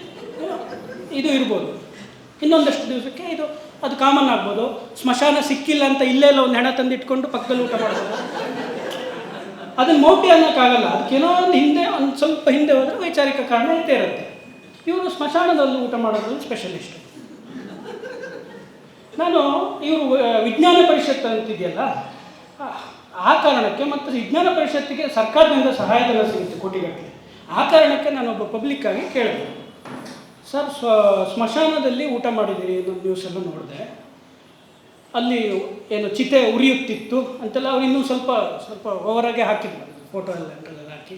ಇದು ಇರ್ಬೋದು, ಇನ್ನೊಂದಷ್ಟು ದಿವಸಕ್ಕೆ ಅದು ಕಾಮನ್ ಆಗ್ಬೋದು. ಸ್ಮಶಾನ ಸಿಕ್ಕಿಲ್ಲ ಅಂತ ಇಲ್ಲೇ ಎಲ್ಲ ಒಂದು ಹೆಣ ತಂದಿಟ್ಕೊಂಡು ಪಕ್ಕದಲ್ಲಿ ಊಟ ಮಾಡ್ಬೋದು. ಅದನ್ನು ಮೌಢ್ಯ ಅನ್ನೋಕ್ಕಾಗಲ್ಲ, ಅದಕ್ಕೇನೋ ಒಂದು ಸ್ವಲ್ಪ ಹಿಂದೆ ಹೋದರೆ ವೈಚಾರಿಕ ಕಾರಣ ಇದ್ದೇ ಇರುತ್ತೆ. ಇವರು ಸ್ಮಶಾನದಲ್ಲಿ ಊಟ ಮಾಡೋದ್ರಲ್ಲಿ ಸ್ಪೆಷಲಿಸ್ಟ್. ಇವರು ವಿಜ್ಞಾನ ಪರಿಷತ್ ಅಂತಿದೆಯಲ್ಲ, ಆ ಕಾರಣಕ್ಕೆ, ಮತ್ತು ವಿಜ್ಞಾನ ಪರಿಷತ್ತಿಗೆ ಸರ್ಕಾರದಿಂದ ಸಹಾಯಧನ ಸಿಗುತ್ತೆ ಕೋಟಿಗಟ್ಟಲೆ. ಆ ಕಾರಣಕ್ಕೆ ನಾನೊಬ್ಬ ಪಬ್ಲಿಕ್ಕಾಗಿ ಕೇಳಿದೆ, ಸರ್ ಸ್ಮಶಾನದಲ್ಲಿ ಊಟ ಮಾಡಿದ್ದೀರಿ ಅನ್ನೋದು ನ್ಯೂಸೆಲ್ಲ ನೋಡಿದೆ, ಅಲ್ಲಿ ಏನು ಚಿತೆ ಉರಿಯುತ್ತಿತ್ತು ಅಂತೆಲ್ಲ ಅವ್ರು ಇನ್ನೂ ಸ್ವಲ್ಪ ಓವರಾಗೆ ಹಾಕಿದ್ರು, ಫೋಟೋ ಎಲ್ಲ ಹಾಕಿ.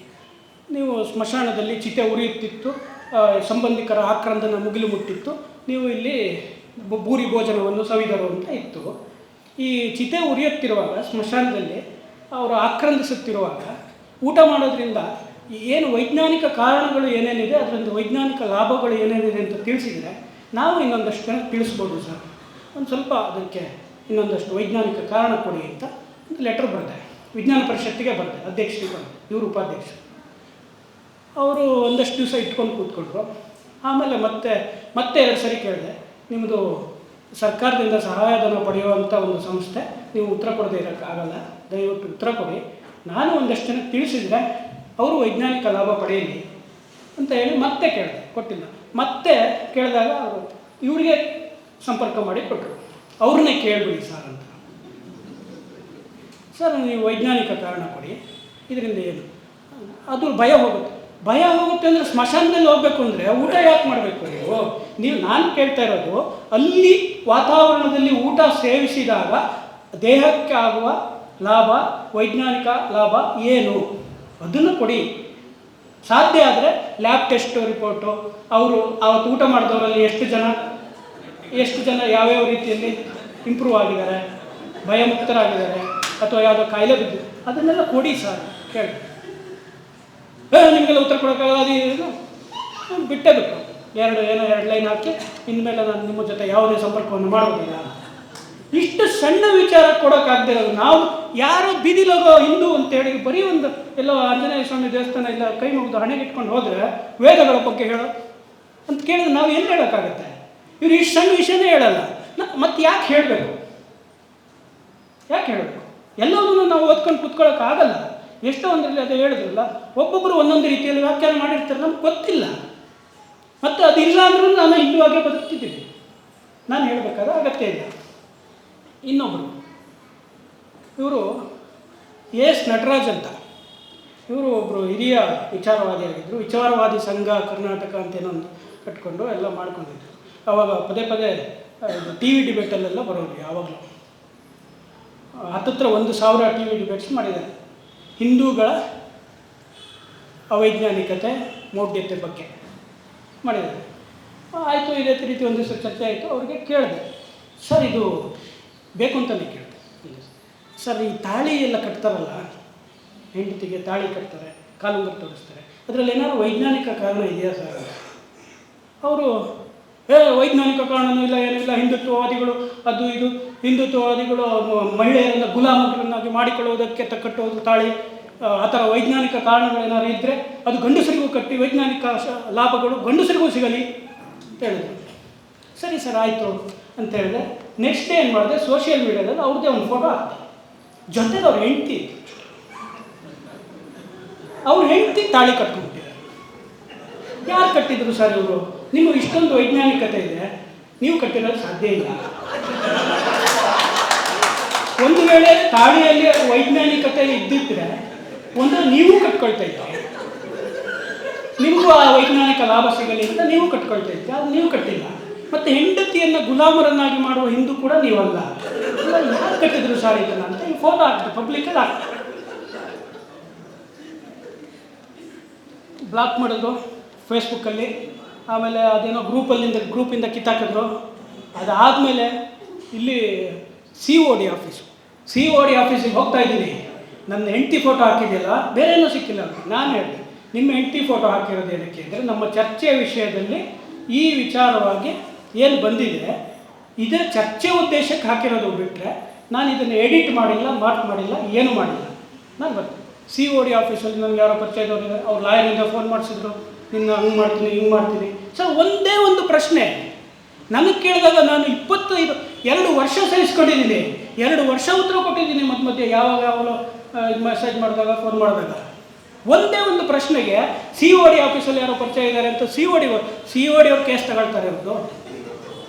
ನೀವು ಸ್ಮಶಾನದಲ್ಲಿ ಚಿತೆ ಉರಿಯುತ್ತಿತ್ತು, ಸಂಬಂಧಿಕರ ಆಕ್ರಂದನ ಮುಗಿಲು ಮುಟ್ಟಿತ್ತು, ನೀವು ಇಲ್ಲಿ ಭೂರಿ ಭೋಜನವನ್ನು ಸವಿದರು ಅಂತ ಇತ್ತು. ಈ ಚಿತೆ ಉರಿಯುತ್ತಿರುವಾಗ ಸ್ಮಶಾನದಲ್ಲಿ ಅವರು ಆಕ್ರಂದಿಸುತ್ತಿರುವಾಗ ಊಟ ಮಾಡೋದ್ರಿಂದ ಏನು ವೈಜ್ಞಾನಿಕ ಕಾರಣಗಳು ಏನೇನಿದೆ, ಅದರಿಂದ ವೈಜ್ಞಾನಿಕ ಲಾಭಗಳು ಏನೇನಿದೆ ಅಂತ ತಿಳಿಸಿದರೆ ನಾವು ಇನ್ನೊಂದಷ್ಟು ಜನ ತಿಳಿಸ್ಬೋದು ಸರ್, ಒಂದು ಸ್ವಲ್ಪ ಅದಕ್ಕೆ ಇನ್ನೊಂದಷ್ಟು ವೈಜ್ಞಾನಿಕ ಕಾರಣ ಕೊಡಿ ಅಂತ ಒಂದು ಲೆಟ್ರ್ ಬರೆದೆ, ವಿಜ್ಞಾನ ಪರಿಷತ್ತಿಗೆ ಬರೆದೆ, ಅಧ್ಯಕ್ಷರಿಗೆ ಬರೆದೆ, ಇವರು ಉಪಾಧ್ಯಕ್ಷರು. ಅವರು ಒಂದಷ್ಟು ದಿವಸ ಇಟ್ಕೊಂಡು ಕೂತ್ಕೊಂಡ್ರು. ಆಮೇಲೆ ಮತ್ತೆ 2 ಸರಿ ಕೇಳಿದೆ, ನಿಮ್ಮದು ಸರ್ಕಾರದಿಂದ ಸಹಾಯಧನ ಪಡೆಯುವಂಥ ಒಂದು ಸಂಸ್ಥೆ, ನೀವು ಉತ್ತರ ಕೊಡದೇ ಇರೋಕ್ಕಾಗಲ್ಲ, ದಯವಿಟ್ಟು ಉತ್ತರ ಕೊಡಿ, ನಾನು ಒಂದಷ್ಟು ಜನಕ್ಕೆ ತಿಳಿಸಿದರೆ ಅವರು ವೈಜ್ಞಾನಿಕ ಲಾಭ ಪಡೆಯಲಿ ಅಂತ ಹೇಳಿ ಮತ್ತೆ ಕೇಳಿದೆ, ಕೊಟ್ಟಿಲ್ಲ. ಮತ್ತೆ ಕೇಳಿದಾಗ ಅವರು ಇವರಿಗೆ ಸಂಪರ್ಕ ಮಾಡಿ ಕೊಟ್ಟರು. ಅವ್ರನ್ನೇ ಕೇಳ್ಬಿಡಿ ಸರ್ ಅಂತ. ಸರ್ ನೀವು ವೈಜ್ಞಾನಿಕ ಕಾರಣ ಕೊಡಿ, ಇದರಿಂದ ಏನು? ಅದು ಭಯ ಹೋಗುತ್ತೆ ಅಂದರೆ ಸ್ಮಶಾನದಲ್ಲಿ ಹೋಗ್ಬೇಕು ಅಂದರೆ ಊಟ ಯಾಕೆ ಮಾಡಬೇಕು ನೀವು? ನಾನು ಕೇಳ್ತಾ ಇರೋದು, ಅಲ್ಲಿ ವಾತಾವರಣದಲ್ಲಿ ಊಟ ಸೇವಿಸಿದಾಗ ದೇಹಕ್ಕೆ ಆಗುವ ಲಾಭ, ವೈಜ್ಞಾನಿಕ ಲಾಭ ಏನು, ಅದನ್ನು ಕೊಡಿ. ಸಾಧ್ಯ ಆದರೆ ಲ್ಯಾಬ್ ಟೆಸ್ಟ್ ರಿಪೋರ್ಟು, ಅವರು ಅವತ್ತು ಊಟ ಮಾಡಿದವರಲ್ಲಿ ಎಷ್ಟು ಜನ ಯಾವ್ಯಾವ ರೀತಿಯಲ್ಲಿ ಇಂಪ್ರೂವ್ ಆಗಿದ್ದಾರೆ, ಭಯಮುಕ್ತರಾಗಿದ್ದಾರೆ, ಅಥವಾ ಯಾವುದೋ ಕಾಯಿಲೆ ಬಿದ್ದು, ಅದನ್ನೆಲ್ಲ ಕೊಡಿ ಸರ್. ಕೇಳಿ ನಿಮಗೆಲ್ಲ ಉತ್ತರ ಕೊಡೋಕ್ಕಾಗಲ್ಲ, ಅದು ಬಿಟ್ಟು ಎರಡು ಲೈನ್ ಹಾಕಿ ಇನ್ಮೇಲೆ ನಾನು ನಿಮ್ಮ ಜೊತೆ ಯಾವುದೇ ಸಂಪರ್ಕವನ್ನು ಮಾಡೋದಿಲ್ಲ. ಇಷ್ಟು ಸಣ್ಣ ವಿಚಾರ ಕೊಡೋಕ್ಕಾಗದಿರೋದು ನಾವು ಯಾರೋ ಬೀದಿಲೋಗೋ ಹಿಂದೂ ಅಂತೇಳಿ ಬರೀ ಒಂದು ಎಲ್ಲೋ ಆಂಜನೇಯ ಸ್ವಾಮಿ ದೇವಸ್ಥಾನ ಇಲ್ಲ ಕೈ ಮುಗಿದು ಹಣೆಗಿಟ್ಕೊಂಡು ಹೋದರೆ ವೇದಗಳ ಬಗ್ಗೆ ಹೇಳೋ ಅಂತ ಕೇಳಿದ್ರೆ ನಾವು ಏನು ಹೇಳೋಕ್ಕಾಗತ್ತೆ? ಇವ್ರು ಇಷ್ಟು ಸಣ್ಣ ವಿಷಯನೇ ಹೇಳಲ್ಲ, ಮತ್ತೆ ಯಾಕೆ ಹೇಳಬೇಕು? ಎಲ್ಲವನ್ನೂ ನಾವು ಓದ್ಕೊಂಡು ಕೂತ್ಕೊಳ್ಳೋಕ್ಕಾಗಲ್ಲ. ಎಷ್ಟೋ ಒಂದರಲ್ಲಿ ಅದು ಹೇಳಿದ್ರಲ್ಲ, ಒಬ್ಬೊಬ್ಬರು ಒಂದೊಂದು ರೀತಿಯಲ್ಲಿ ವ್ಯಾಖ್ಯಾನ ಮಾಡಿರ್ತಾರೆ, ನಮ್ಗೆ ಗೊತ್ತಿಲ್ಲ. ಮತ್ತು ಅದಿಲ್ಲ ಅಂದ್ರೂ ನಾನು ಹಿಂದುವಾಗೆ ಬದುಕ್ತಿದ್ದೀನಿ, ನಾನು ಹೇಳಬೇಕಾದ ಅಗತ್ಯ ಇಲ್ಲ. ಇನ್ನೊಬ್ಬರು ಇವರು ಎಸ್ ನಟರಾಜ್ ಅಂತ, ಇವರು ಒಬ್ಬರು ಹಿರಿಯ ವಿಚಾರವಾದಿಯಾಗಿದ್ದರು. ವಿಚಾರವಾದಿ ಸಂಘ ಕರ್ನಾಟಕ ಅಂತ ಏನೊಂದು ಕಟ್ಕೊಂಡು ಎಲ್ಲ ಮಾಡ್ಕೊಂಡಿದ್ರು. ಆವಾಗ ಪದೇ ಟಿ ವಿ ಡಿಬೇಟಲ್ಲೆಲ್ಲ ಬರೋರು. ಯಾವಾಗಲೂ ಹತ್ತತ್ರ 1,000 ಟಿ ವಿ ಡಿಬೇಟ್ಸ್ ಮಾಡಿದ್ದಾರೆ ಹಿಂದೂಗಳ ಅವೈಜ್ಞಾನಿಕತೆ, ಮೌಢ್ಯತೆ ಬಗ್ಗೆ ಮಾಡಿದ್ದಾರೆ. ಆಯಿತು, ಇದೇ ರೀತಿ ಒಂದು ದಿವಸ ಚರ್ಚೆ ಆಯಿತು. ಅವ್ರಿಗೆ ಕೇಳಿದೆ, ಸರ್ ಇದು ಬೇಕು ಅಂತಲೇ ಕೇಳಿದೆ, ಸರ್ ಈ ತಾಳಿ ಎಲ್ಲ ಕಟ್ತಾರಲ್ಲ, ಹೆಂಡತಿಗೆ ತಾಳಿ ಕಟ್ತಾರೆ, ಕಾಲುಂಗುರ ತೋರಿಸ್ತಾರೆ, ಅದರಲ್ಲಿ ಏನಾದ್ರು ವೈಜ್ಞಾನಿಕ ಕಾರಣ ಇದೆಯಾ ಸರ್? ಅವರು ವೈಜ್ಞಾನಿಕ ಕಾರಣವೂ ಇಲ್ಲ, ಏನಿಲ್ಲ, ಹಿಂದುತ್ವವಾದಿಗಳು ಅದು ಇದು, ಹಿಂದುತ್ವವಾದಿಗಳು ಮಹಿಳೆಯರನ್ನು ಗುಲಾಮರನ್ನಾಗಿ ಮಾಡಿಕೊಳ್ಳುವುದಕ್ಕೆ ಕಟ್ಟುವುದು ತಾಳಿ, ಆ ಥರ ವೈಜ್ಞಾನಿಕ ಕಾರಣಗಳೇನಾದ್ರು ಇದ್ದರೆ ಅದು ಗಂಡಸರಿಗೂ ಕಟ್ಟಿ ವೈಜ್ಞಾನಿಕ ಲಾಭಗಳು ಗಂಡಸರಿಗೂ ಸಿಗಲಿ ಅಂತ ಹೇಳಿದ್ರು. ಸರಿ ಸರ್ ಆಯಿತು ಅಂತ ಹೇಳಿದೆ. ನೆಕ್ಸ್ಟ್ ಡೇ ಏನು ಮಾಡಿದೆ, ಸೋಷಿಯಲ್ ಮೀಡಿಯಾದಲ್ಲಿ ಅವ್ರದ್ದೇ ಒಂದು ಫೋಟೋ ಹಾಕ್ದೆ, ಜೊತೆಗೆ ಅವ್ರ ಹೆಂಡತಿ ತಾಳಿ ಕಟ್ಕೊಂಡ್ಬಿಟ್ಟಿದ್ದಾರೆ. ಯಾರು ಕಟ್ಟಿದ್ರು ಸರ್ ಇವರು? ನಿಮಗೆ ಇಷ್ಟೊಂದು ವೈಜ್ಞಾನಿಕತೆ ಇದೆ, ನೀವು ಕಟ್ಟಿರೋದು ಸಾಧ್ಯ ಇಲ್ಲ. ಒಂದು ವೇಳೆ ತಾಳಿಯಲ್ಲಿ ವೈಜ್ಞಾನಿಕತೆ ಇದ್ದಿದ್ರೆ ಒಂದು ನೀವು ಕಟ್ಕೊಳ್ತಾ ಇದ್ದೀರಿ, ನಿಮಗೂ ಆ ವೈಜ್ಞಾನಿಕ ಲಾಭ ಸಿಗಲಿ ಅಂತ ನೀವು ಕಟ್ಕೊಳ್ತಾ ಇದ್ದೀರಿ, ಅದು ನೀವು ಕಟ್ಟಿಲ್ಲ. ಮತ್ತು ಹೆಂಡತಿಯನ್ನು ಗುಲಾಮರನ್ನಾಗಿ ಮಾಡುವ ಹಿಂದೂ ಕೂಡ ನೀವಲ್ಲ. ಯಾರು ಕಟ್ಟಿದ್ರು ಸರ್ ಇದನ್ನು ಅಂತ ಈ ಫೋಟೋ ಹಾಕ್ತಾರೆ, ಪಬ್ಲಿಕಲ್ಲಿ ಹಾಕ್ತಾರೆ. ಬ್ಲಾಕ್ ಮಾಡಿದ್ರು ಫೇಸ್ಬುಕ್ಕಲ್ಲಿ, ಆಮೇಲೆ ಅದೇನೋ ಗ್ರೂಪಿಂದ ಕಿತ್ತಾಕಿದ್ರು. ಅದಾದಮೇಲೆ ಇಲ್ಲಿ COD ಆಫೀಸಿಗೆ ಹೋಗ್ತಾ ಇದ್ದೀನಿ, ನನ್ನ ಹೆಂಡತಿ ಫೋಟೋ ಹಾಕಿದೆಯಲ್ಲ, ಬೇರೆ ಏನೂ ಸಿಕ್ಕಿಲ್ಲ ಅಂತ. ನಾನು ಹೇಳಿದೆ, ನಿಮ್ಮ ಹೆಂಡತಿ ಫೋಟೋ ಹಾಕಿರೋದು ಏನಕ್ಕೆ ಅಂದರೆ ನಮ್ಮ ಚರ್ಚೆಯ ವಿಷಯದಲ್ಲಿ ಈ ವಿಚಾರವಾಗಿ ಏನು ಬಂದಿದೆ ಇದೇ ಚರ್ಚೆ ಉದ್ದೇಶಕ್ಕೆ ಹಾಕಿರೋದು ಬಿಟ್ಟರೆ ನಾನು ಇದನ್ನು ಎಡಿಟ್ ಮಾಡಿಲ್ಲ, ಮಾರ್ಕ್ ಮಾಡಿಲ್ಲ, ಏನೂ ಮಾಡಿಲ್ಲ. ನಾನು ಬರ್ತೀನಿ COD ಆಫೀಸಲ್ಲಿ ನನಗೆ ಯಾರೋ ಪರಿಚಯದವ್ರು ಅವ್ರು ಲಾಯರಿಂದ ಫೋನ್ ಮಾಡಿಸಿದ್ರು, ನಿನ್ನ ಹಂಗೆ ಮಾಡ್ತೀನಿ ಹಿಂಗೆ ಮಾಡ್ತೀನಿ. ಸರ್ ಒಂದೇ ಒಂದು ಪ್ರಶ್ನೆ ನನಗೆ ಕೇಳಿದಾಗ ನಾನು 2 ವರ್ಷ ಸಹಿಸ್ಕೊಂಡಿದ್ದೀನಿ, 2 ವರ್ಷ ಉತ್ತರ ಕೊಟ್ಟಿದ್ದೀನಿ. ಮಧ್ಯೆ ಯಾವಾಗಲೂ ಮೆಸೇಜ್ ಮಾಡಿದಾಗ ಫೋನ್ ಮಾಡಿದಾಗ ಒಂದೇ ಒಂದು ಪ್ರಶ್ನೆಗೆ COD ಆಫೀಸಲ್ಲಿ ಯಾರೋ ಪರಿಚಯ ಇದ್ದಾರೆ ಅಂತ COD ಅವ್ರು ಕೇಸ್ ತಗೊಳ್ತಾರೆ. ಅವ್ರದ್ದು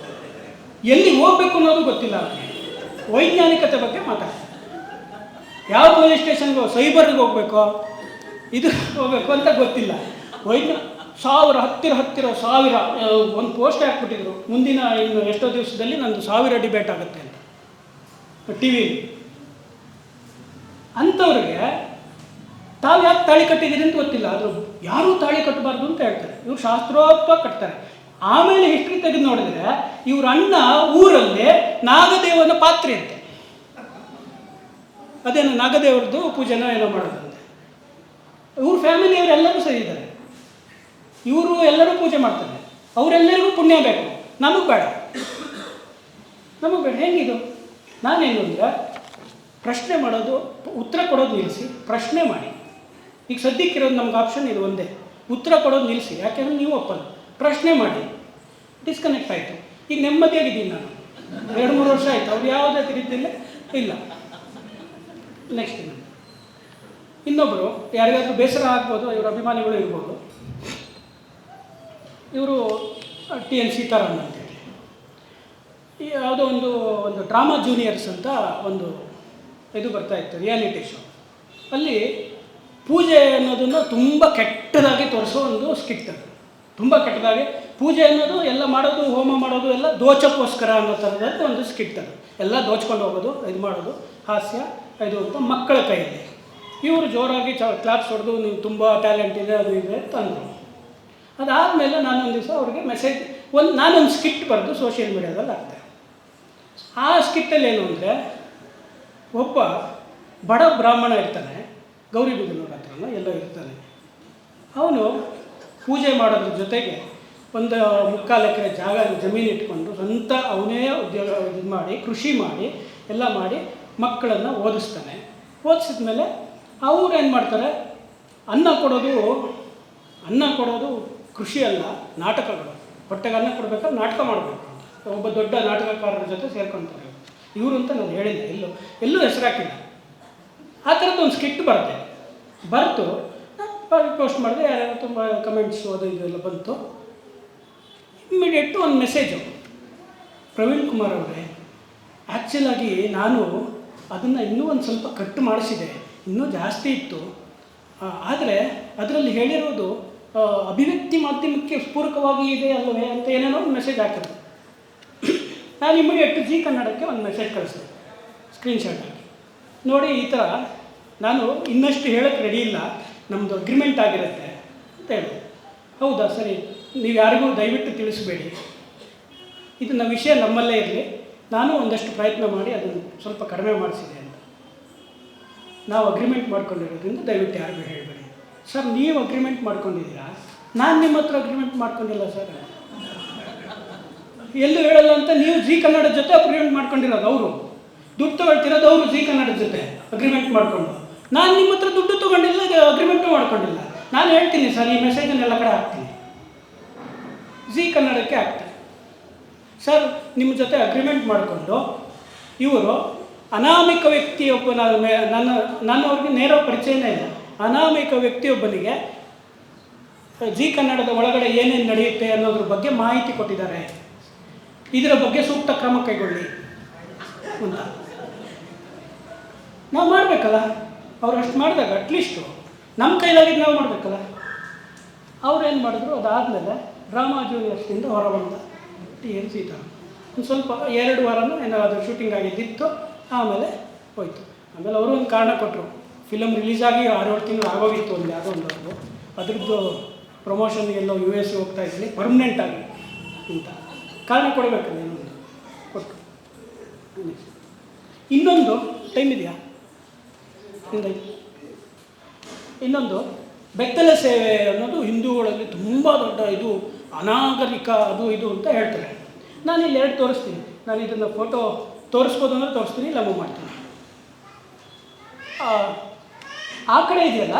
ಎಲ್ಲಿ ಹೋಗ್ಬೇಕು ಅನ್ನೋದು ಗೊತ್ತಿಲ್ಲ. ವೈಜ್ಞಾನಿಕತೆ ಬಗ್ಗೆ ಮಾತಾಡ್ತಾರೆ. ಯಾವ ಪೊಲೀಸ್ ಸ್ಟೇಷನ್ಗೆ ಸೈಬರ್ಗೆ ಹೋಗ್ಬೇಕೋ ಇದು ಹೋಗ್ಬೇಕು ಅಂತ ಗೊತ್ತಿಲ್ಲ. ಹತ್ತಿರ 1000 ಒಂದು ಪೋಸ್ಟ್ ಹಾಕ್ಬಿಟ್ಟಿದ್ರು, ಮುಂದಿನ ಇನ್ನು ಎಷ್ಟೋ ದಿವಸದಲ್ಲಿ ನಂದು 1000 ಡಿಬೇಟ್ ಆಗುತ್ತೆ ಅಂತ TV. ಅಂಥವ್ರಿಗೆ ತಾವು ಯಾಕೆ ತಾಳಿ ಕಟ್ಟಿದ್ದೀರಿ ಅಂತ ಗೊತ್ತಿಲ್ಲ. ಅದು ಯಾರೂ ತಾಳಿ ಕಟ್ಟಬಾರ್ದು ಅಂತ ಹೇಳ್ತಾರೆ. ಇವ್ರು ಶಾಸ್ತ್ರೋಕ್ತ ಕಟ್ತಾರೆ. ಆಮೇಲೆ ಹಿಸ್ಟ್ರಿ ತೆಗೆದು ನೋಡಿದ್ರೆ ಇವ್ರ ಅಣ್ಣ ಊರಲ್ಲಿ ನಾಗದೇವನ ಪಾತ್ರೆ ಅಂತೆ, ಅದೇನೋ ನಾಗದೇವ್ರದ್ದು ಪೂಜೆನ ಏನೋ ಮಾಡೋದಂತೆ. ಇವ್ರ ಫ್ಯಾಮಿಲಿಯವರೆಲ್ಲರೂ ಸರಿ ಇದ್ದಾರೆ, ಇವರು ಎಲ್ಲರೂ ಪೂಜೆ ಮಾಡ್ತಾರೆ, ಅವರೆಲ್ಲರಿಗೂ ಪುಣ್ಯ ಬೇಕು, ನಮಗೆ ಬೇಡ. ಹೆಂಗಿದು? ನಾನೇನು ಅಂದರೆ ಪ್ರಶ್ನೆ ಮಾಡೋದು, ಉತ್ತರ ಕೊಡೋದು ನಿಲ್ಲಿಸಿ ಪ್ರಶ್ನೆ ಮಾಡಿ. ಈಗ ಸದ್ಯಕ್ಕಿರೋದು ನಮ್ಗೆ ಆಪ್ಷನ್ ಇದು ಒಂದೇ, ಉತ್ತರ ಕೊಡೋದು ನಿಲ್ಲಿಸಿ. ಯಾಕೆಂದರೆ ನೀವು ಒಪ್ಪಲ್ಲ. ಪ್ರಶ್ನೆ ಮಾಡಿ. ಡಿಸ್ಕನೆಕ್ಟ್ ಆಯಿತು. ಈಗ ನೆಮ್ಮದಿಯಾಗಿದ್ದೀನಿ ನಾನು, 2-3 ವರ್ಷ ಆಯಿತು. ಅವ್ರು ಯಾವುದೇ ರೀತಿಯಲ್ಲೇ ಇಲ್ಲ. ನೆಕ್ಸ್ಟ್ ಇನ್ನೊಬ್ಬರು ಯಾರಿಗಾದ್ರೂ ಬೇಸರ ಆಗ್ಬೋದು, ಇವರು ಅಭಿಮಾನಿಗಳು ಇರ್ಬೋದು. ಇವರು TN ಸೀತಾರಾಮನ್ ಅಂತೇಳಿ ಯಾವುದೋ ಒಂದು ಒಂದು ಡ್ರಾಮಾ ಜೂನಿಯರ್ಸ್ ಅಂತ ಒಂದು ಇದು ಬರ್ತಾಯಿತ್ತು ರಿಯಾಲಿಟಿ ಶೋ. ಅಲ್ಲಿ ಪೂಜೆ ಅನ್ನೋದನ್ನು ತುಂಬ ಕೆಟ್ಟದಾಗಿ ತೋರಿಸೋ ಒಂದು ಸ್ಕಿಟ್ ಅದು. ತುಂಬ ಕೆಟ್ಟದಾಗಿ ಪೂಜೆ ಅನ್ನೋದು ಎಲ್ಲ ಮಾಡೋದು, ಹೋಮ ಮಾಡೋದು ಎಲ್ಲ ದೋಚಕ್ಕೋಸ್ಕರ ಅನ್ನೋ ಥರದ್ದು ಒಂದು ಸ್ಕಿಟ್ ಅದು. ಎಲ್ಲ ದೋಚ್ಕೊಂಡು ಹೋಗೋದು, ಇದು ಮಾಡೋದು, ಹಾಸ್ಯ ಇದು ಅಂತ ಮಕ್ಕಳ ಕೈಯಲ್ಲಿ. ಇವರು ಜೋರಾಗಿ ಕ್ಲಾಪ್ಸ್ ಹೊಡೆದು ನೀವು ತುಂಬ ಟ್ಯಾಲೆಂಟ್ ಇದೆ ಅದು ಇದೆ ತಂದರು. ಅದಾದಮೇಲೆ ನಾನೊಂದು ದಿವಸ ಅವ್ರಿಗೆ ಮೆಸೇಜ್ ನಾನೊಂದು ಸ್ಕಿಟ್ ಬರೆದು ಸೋಷಿಯಲ್ ಮೀಡ್ಯಾದಲ್ಲಿ ಹಾಕ್ತೆ. ಆ ಸ್ಕಿಟ್ಟಲ್ಲಿ ಏನು ಅಂದರೆ, ಒಬ್ಬ ಬಡ ಬ್ರಾಹ್ಮಣ ಇರ್ತಾನೆ, ಗೌರಿಬಿದನೂರು ಹತ್ರನೋ ಎಲ್ಲೋ ಇರ್ತಾನೆ. ಅವನು ಪೂಜೆ ಮಾಡೋದ್ರ ಜೊತೆಗೆ ಒಂದು 3/4 ಎಕರೆ ಜಮೀನು ಇಟ್ಕೊಂಡು ಸ್ವಂತ ಅವನೇ ಉದ್ಯೋಗ ಇದು ಮಾಡಿ ಕೃಷಿ ಮಾಡಿ ಎಲ್ಲ ಮಾಡಿ ಮಕ್ಕಳನ್ನು ಓದಿಸ್ತಾನೆ. ಓದಿಸಿದ್ಮೇಲೆ ಅವ್ರು ಏನು ಮಾಡ್ತಾರೆ, ಅನ್ನ ಕೊಡೋದು ಕೃಷಿ ಅಲ್ಲ, ನಾಟಕಗಳು. ಹೊಟ್ಟೆಗೆ ಅನ್ನ ಕೊಡಬೇಕಾದ್ರೆ ನಾಟಕ ಮಾಡಬೇಕು ಅಂತ ಒಬ್ಬ ದೊಡ್ಡ ನಾಟಕಕಾರರ ಜೊತೆ ಸೇರ್ಕೊತಾರೆ ಇವರು ಅಂತ ನಾನು ಹೇಳಿಲ್ಲ, ಎಲ್ಲೂ ಹೆಸರಾಕಿಲ್ಲ. ಆ ಥರದ್ದು ಒಂದು ಸ್ಕಿಟ್ ಬರೆದು ಪೋಸ್ಟ್ ಮಾಡಿದೆ. ಯಾರ್ಯಾರು ತುಂಬ ಕಮೆಂಟ್ಸು ಅದು ಇದೆಲ್ಲ ಬಂತು. ಇಮ್ಮಿಡಿಯೇಟು ಒಂದು ಮೆಸೇಜು, ಪ್ರವೀಣ್ ಕುಮಾರ್ ಅವರೇ, ಆ್ಯಕ್ಚುಲಾಗಿ ನಾನು ಅದನ್ನು ಇನ್ನೂ ಒಂದು ಸ್ವಲ್ಪ ಕಟ್ ಮಾಡಿಸಿದೆ, ಇನ್ನೂ ಜಾಸ್ತಿ ಇತ್ತು, ಆದರೆ ಅದರಲ್ಲಿ ಹೇಳಿರೋದು ಅಭಿವ್ಯಕ್ತಿ ಮಾಧ್ಯಮಕ್ಕೆ ಪೂರಕವಾಗಿ ಇದೆ ಅಲ್ಲವೇ ಅಂತ ಏನೇನೋ ಒಂದು ಮೆಸೇಜ್ ಹಾಕಿದೆ. ನಾನು ಇಮ್ಮಿಡಿಯೇಟ್ ಜಿ ಕನ್ನಡಕ್ಕೆ ಒಂದು ಮೆಸೇಜ್ ಕಳಿಸಿದೆ, ಸ್ಕ್ರೀನ್ಶಾಟ್ ಹಾಕಿ, ನೋಡಿ ಈ ಥರ ನಾನು ಇನ್ನಷ್ಟು ಹೇಳೋಕ್ಕೆ ರೆಡಿ ಇಲ್ಲ, ನಮ್ಮದು ಅಗ್ರಿಮೆಂಟ್ ಆಗಿರುತ್ತೆ ಅಂತ ಹೇಳಿದೆ. ಹೌದಾ, ಸರಿ, ನೀವು ಯಾರಿಗೂ ದಯವಿಟ್ಟು ತಿಳಿಸಬೇಡಿ, ಇದನ್ನ ವಿಷಯ ನಮ್ಮಲ್ಲೇ ಇರಲಿ, ನಾನು ಒಂದಷ್ಟು ಪ್ರಯತ್ನ ಮಾಡಿ ಅದನ್ನು ಸ್ವಲ್ಪ ಕಡಿಮೆ ಮಾಡಿಸಿದೆ ಅಂತ. ನಾವು ಅಗ್ರಿಮೆಂಟ್ ಮಾಡ್ಕೊಂಡಿರೋದ್ರಿಂದ ದಯವಿಟ್ಟು ಯಾರಿಗೂ ಹೇಳಬೇಡಿ. ಸರ್, ನೀವು ಅಗ್ರಿಮೆಂಟ್ ಮಾಡ್ಕೊಂಡಿದ್ದೀರಾ, ನಾನು ನಿಮ್ಮ ಹತ್ರ ಅಗ್ರಿಮೆಂಟ್ ಮಾಡ್ಕೊಂಡಿಲ್ಲ ಸರ್, ಎಲ್ಲೂ ಹೇಳಲ್ಲ ಅಂತ ನೀವು ಜಿ ಕನ್ನಡದ ಜೊತೆ ಅಗ್ರಿಮೆಂಟ್ ಮಾಡ್ಕೊಂಡಿರೋದು. ಅವರು ದುಡ್ಡು ತೊಗೊಳ್ತಿರೋದು ಅವರು ಜಿ ಕನ್ನಡದ ಜೊತೆ ಅಗ್ರಿಮೆಂಟ್ ಮಾಡಿಕೊಂಡು. ನಾನು ನಿಮ್ಮ ಹತ್ರ ದುಡ್ಡು ತೊಗೊಂಡಿಲ್ಲ, ಅಗ್ರಿಮೆಂಟು ಮಾಡ್ಕೊಂಡಿಲ್ಲ. ನಾನು ಹೇಳ್ತೀನಿ ಸರ್, ಈ ಮೆಸೇಜನ್ನೆಲ್ಲ ಕಡೆ ಹಾಕ್ತೀನಿ, ಜಿ ಕನ್ನಡಕ್ಕೆ ಹಾಕ್ತೀನಿ. ಸರ್, ನಿಮ್ಮ ಜೊತೆ ಅಗ್ರಿಮೆಂಟ್ ಮಾಡಿಕೊಂಡು ಇವರು ಅನಾಮಿಕ ವ್ಯಕ್ತಿಯೊಬ್ಬ, ನನ್ನವ್ರಿಗೆ ನೇರ ಪರಿಚಯನೇ ಇಲ್ಲ, ಅನಾಮಿಕ ವ್ಯಕ್ತಿಯೊಬ್ಬನಿಗೆ ಜಿ ಕನ್ನಡದ ಒಳಗಡೆ ಏನೇನು ನಡೆಯುತ್ತೆ ಅನ್ನೋದ್ರ ಬಗ್ಗೆ ಮಾಹಿತಿ ಕೊಟ್ಟಿದ್ದಾರೆ, ಇದರ ಬಗ್ಗೆ ಸೂಕ್ತ ಕ್ರಮ ಕೈಗೊಳ್ಳಿ ಅಂತ. ನಾವು ಮಾಡಬೇಕಲ್ಲ, ಅವ್ರು ಅಷ್ಟು ಮಾಡಿದಾಗ ಅಟ್ಲೀಸ್ಟು ನಮ್ಮ ಕೈಲಾಗಿದ್ದು ನಾವು ಮಾಡಬೇಕಲ್ಲ. ಅವ್ರೇನು ಮಾಡಿದ್ರು, ಅದಾದಮೇಲೆ ಡ್ರಾಮಾ ಜೂನಿಯರ್ಸ್ನಿಂದ ಹೊರಬಂದ TN ಸೀತಾ ಒಂದು ಸ್ವಲ್ಪ 2 ವಾರನೂ ಏನಾದರೂ ಶೂಟಿಂಗ್ ಆಗಿದ್ದಿತ್ತು. ಆಮೇಲೆ ಹೋಯ್ತು. ಆಮೇಲೆ ಅವರು ಒಂದು ಕಾರಣ ಕೊಟ್ಟರು, ಫಿಲಮ್ ರಿಲೀಸ್ ಆಗಿ 6-7 ತಿಂಗಳು ಆಗೋಗಿತ್ತು ಒಂದು ಯಾವುದೋ ಒಂದು ಅದ್ರದ್ದು ಪ್ರಮೋಷನ್ಗೆಲ್ಲೋ US ಹೋಗ್ತಾ ಇದ್ದೀನಿ ಪರ್ಮನೆಂಟಾಗಿ ಅಂತ ಕಾರಣ ಕೊಡಬೇಕಲ್ಲ, ಏನೊಂದು ಕೊಟ್ಟು. ಇನ್ನೊಂದು ಟೈಮ್ ಇದೆಯಾ? ಇನ್ನೊಂದು ಬೆತ್ತಲೆ ಸೇವೆ ಅನ್ನೋದು ಹಿಂದೂಗಳಲ್ಲಿ ತುಂಬ ದೊಡ್ಡ ಇದು, ಅನಾಗರಿಕ ಅದು ಇದು ಅಂತ ಹೇಳ್ತಾರೆ. ನಾನು ಇಲ್ಲಿ 2 ತೋರಿಸ್ತೀನಿ. ನಾನು ಇದನ್ನು ಫೋಟೋ ತೋರಿಸ್ಬೋದು ಅಂದರೆ ತೋರಿಸ್ತೀನಿ, ಇಲ್ಲ ಮೂವ್ ಮಾಡ್ತೀನಿ. ಆ ಕಡೆ ಇದೆಯಲ್ಲ